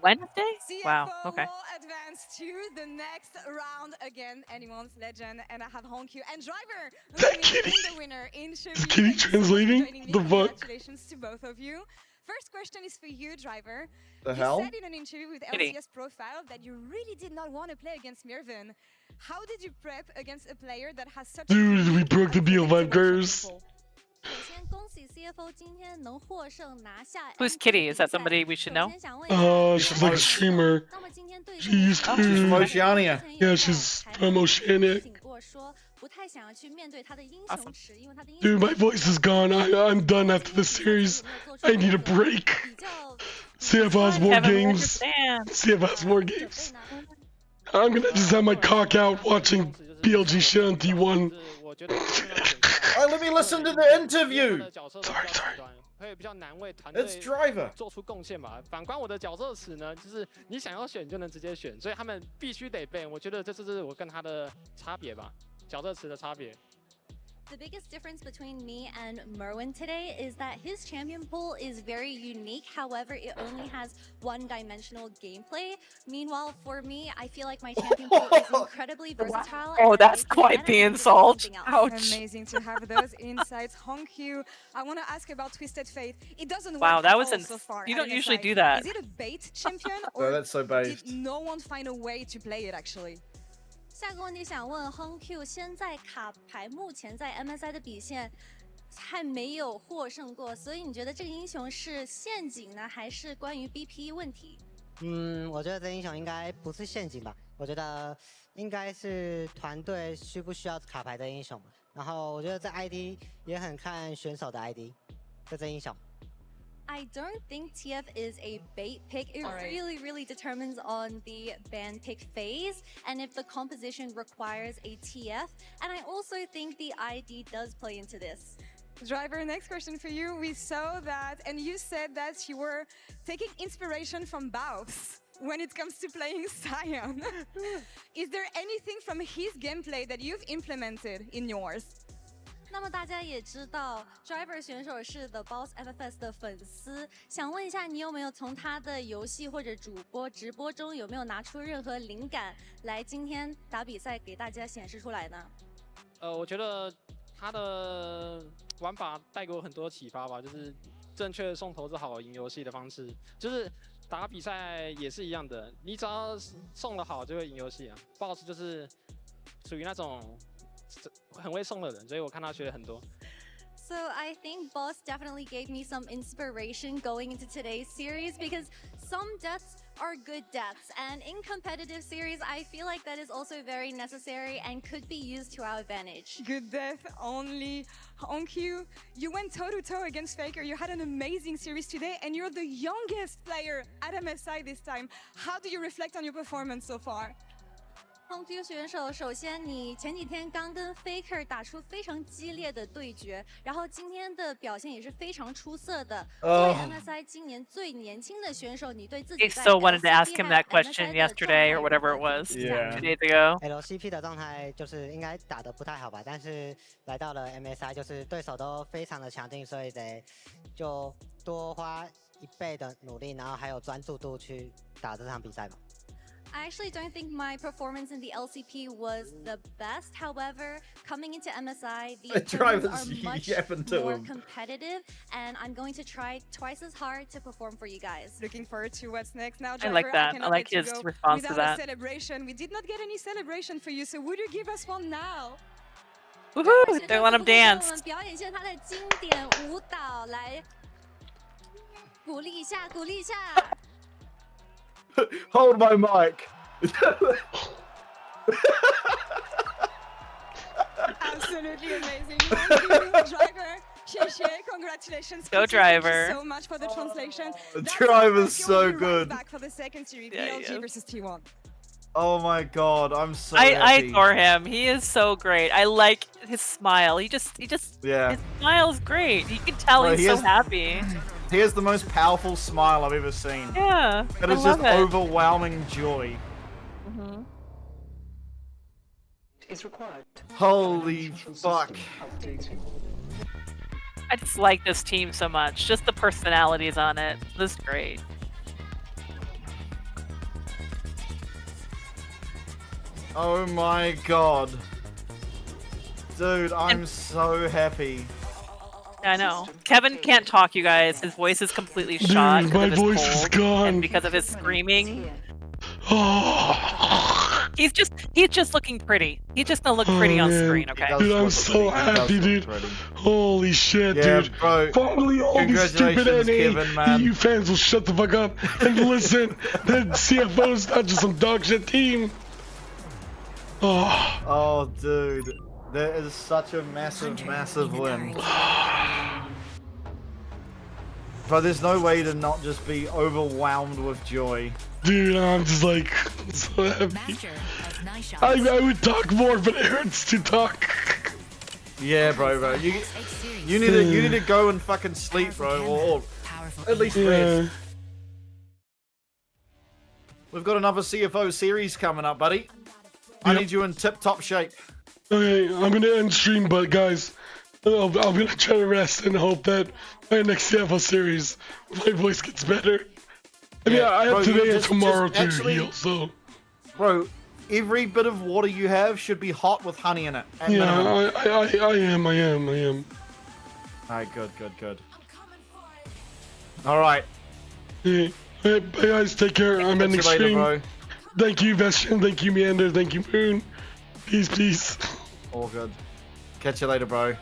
Wednesday? Wow, okay. Will advance to the next round again. Anyone's legend, and I have Honku and Driver. That Kitty. The winner in Is Kitty translating? The fuck? Congratulations to both of you. First question is for you, Driver. The hell? You said in an interview with LCS Profile that you really did not want to play against Mirvan. How did you prep against a player that has such Dude, we broke the BO5 curse. Who's Kitty? Is that somebody we should know? She's like a streamer. She used to... She's from Oceania. Yeah, she's from Oceania. Awesome. Dude, my voice is gone. I'm done after this series. I need a break. CFO has more games. CFO has more games. I'm gonna just have my cock out watching BLG shit on T1. Let me listen to the interview. Sorry. 会比较难为团 It's Driver 做出贡献嘛。反观我的角色池呢，就是你想要选就能直接选，所以他们必须得背。我觉得这是我跟他的差别吧，角色池的差别。The biggest difference between me and Merwin today is that his champion pool is very unique. However, it only has one-dimensional gameplay. Meanwhile, for me, I feel like my champion pool is incredibly versatile. Oh, that's quite the insult. Ouch. Amazing to have those insights. Hongkyu, I want to ask about Twisted Fate. It doesn't Wow, work that at was all so far. you don't at usually MSI. do that. Is it a bait champion Bro, or that's so based. did no one find a way to play it actually? 下个问题想问 HongQ， 现在卡牌目前在 MSI 的比线还没有获胜过，所以你觉得这个英雄是陷阱呢，还是关于 BP 问题？我觉得这英雄应该不是陷阱吧，我觉得应该是团队需不需要卡牌的英雄。然后我觉得这 ID 也很看选手的 ID， 这英雄。 I don't think TF is a bait pick. It really determines on the ban pick phase and if the composition requires a TF. And I also think the ID does play into this. Driver, next question for you. We saw that, and you said that you were taking inspiration from Baus when it comes to playing Sion. Is there anything from his gameplay that you've implemented in yours? 那么大家也知道 ，Driver 选手是 The Boss FFS 的粉丝，想问一下，你有没有从他的游戏或者主播直播中有没有拿出任何灵感来今天打比赛给大家显示出来呢？我觉得他的玩法带给我很多启发吧，就是正确的送投资好赢游戏的方式，就是打比赛也是一样的，你只要送得好就会赢游戏啊。Boss 就是属于那种。 很会送的人，所以我看他学了很多。So I think Boss definitely gave me some inspiration going into today's series because some deaths are good deaths, and in competitive series, I feel like that is also very necessary and could be used to our advantage. Good death only. HongQ, you went toe-to-toe against Faker. You had an amazing series today, and you're the youngest player at MSI this time. How do you reflect on your performance so far? HongQ 选手，首先你前几天刚跟 Faker 打出非常激烈的对决，然后今天的表现也是非常出色的。作为 MSI 今年最年轻的选手，你对自己 I still wanted to ask him that question yesterday or whatever it was 2 days ago. LCP 的状态就是应该打得不太好吧，但是来到了 MSI 就是对手都非常的强劲，所以得就多花1倍的努力，然后还有专注度去打这场比赛吧。 I actually don't think my performance in the LCP was the best. However, coming into MSI, the tournaments are much more competitive, and I'm going to try twice as hard to perform for you guys. Looking forward to what's next. Now, I like that. I like his response to that. Celebration. We did not get any celebration for you, so would you give us one now? Woohoo! They let him dance. 我们表演一下他的经典舞蹈，来鼓励一下，鼓励一下。 Hold my mic. Absolutely amazing. Driver, congratulations. Go, Driver. Thank you so much for the translation. Driver's so good. Back for the second series, BLG versus T1. Oh my god, I'm so I happy. adore him. He is so great. I like his smile. He just yeah. His smile is great. You can tell he's so happy. He has the most powerful smile I've ever seen. Yeah. It is just overwhelming joy. Is required. Holy fuck. I just like this team so much. Just the personalities on it. This is great. Oh my god. Dude, I'm so happy. I know. Kevin can't talk, you guys. His voice is completely shot. Dude, my voice is gone. And because of his screaming. He's just looking pretty. He's just gonna look pretty on screen, okay? Dude, I'm so happy, dude. Holy shit, dude. Bro. Finally, all these stupid NA EU fans will shut the fuck up and listen. That CFO's not just some dog shit team. Oh, dude. That is such a massive win. But there's no way to not just be overwhelmed with joy. Dude, I'm just like, so happy. I would talk more, but it hurts to talk. Yeah, bro. You need to go and fucking sleep, bro, or at least rest. We've got another CFO series coming up, buddy. I need you in tip-top shape. Okay, I'm gonna end stream, but guys, I'm gonna try to rest and hope that my next CFO series, my voice gets better. I mean, I have today and tomorrow to heal, so. Bro, every bit of water you have should be hot with honey in it. Yeah, I am. Alright, good. Alright. Hey, bye guys, take care. I'm ending stream. Bro. Thank you, Vestion. Thank you, Meander. Thank you, Moon. Peace. All good. Catch you later, bro.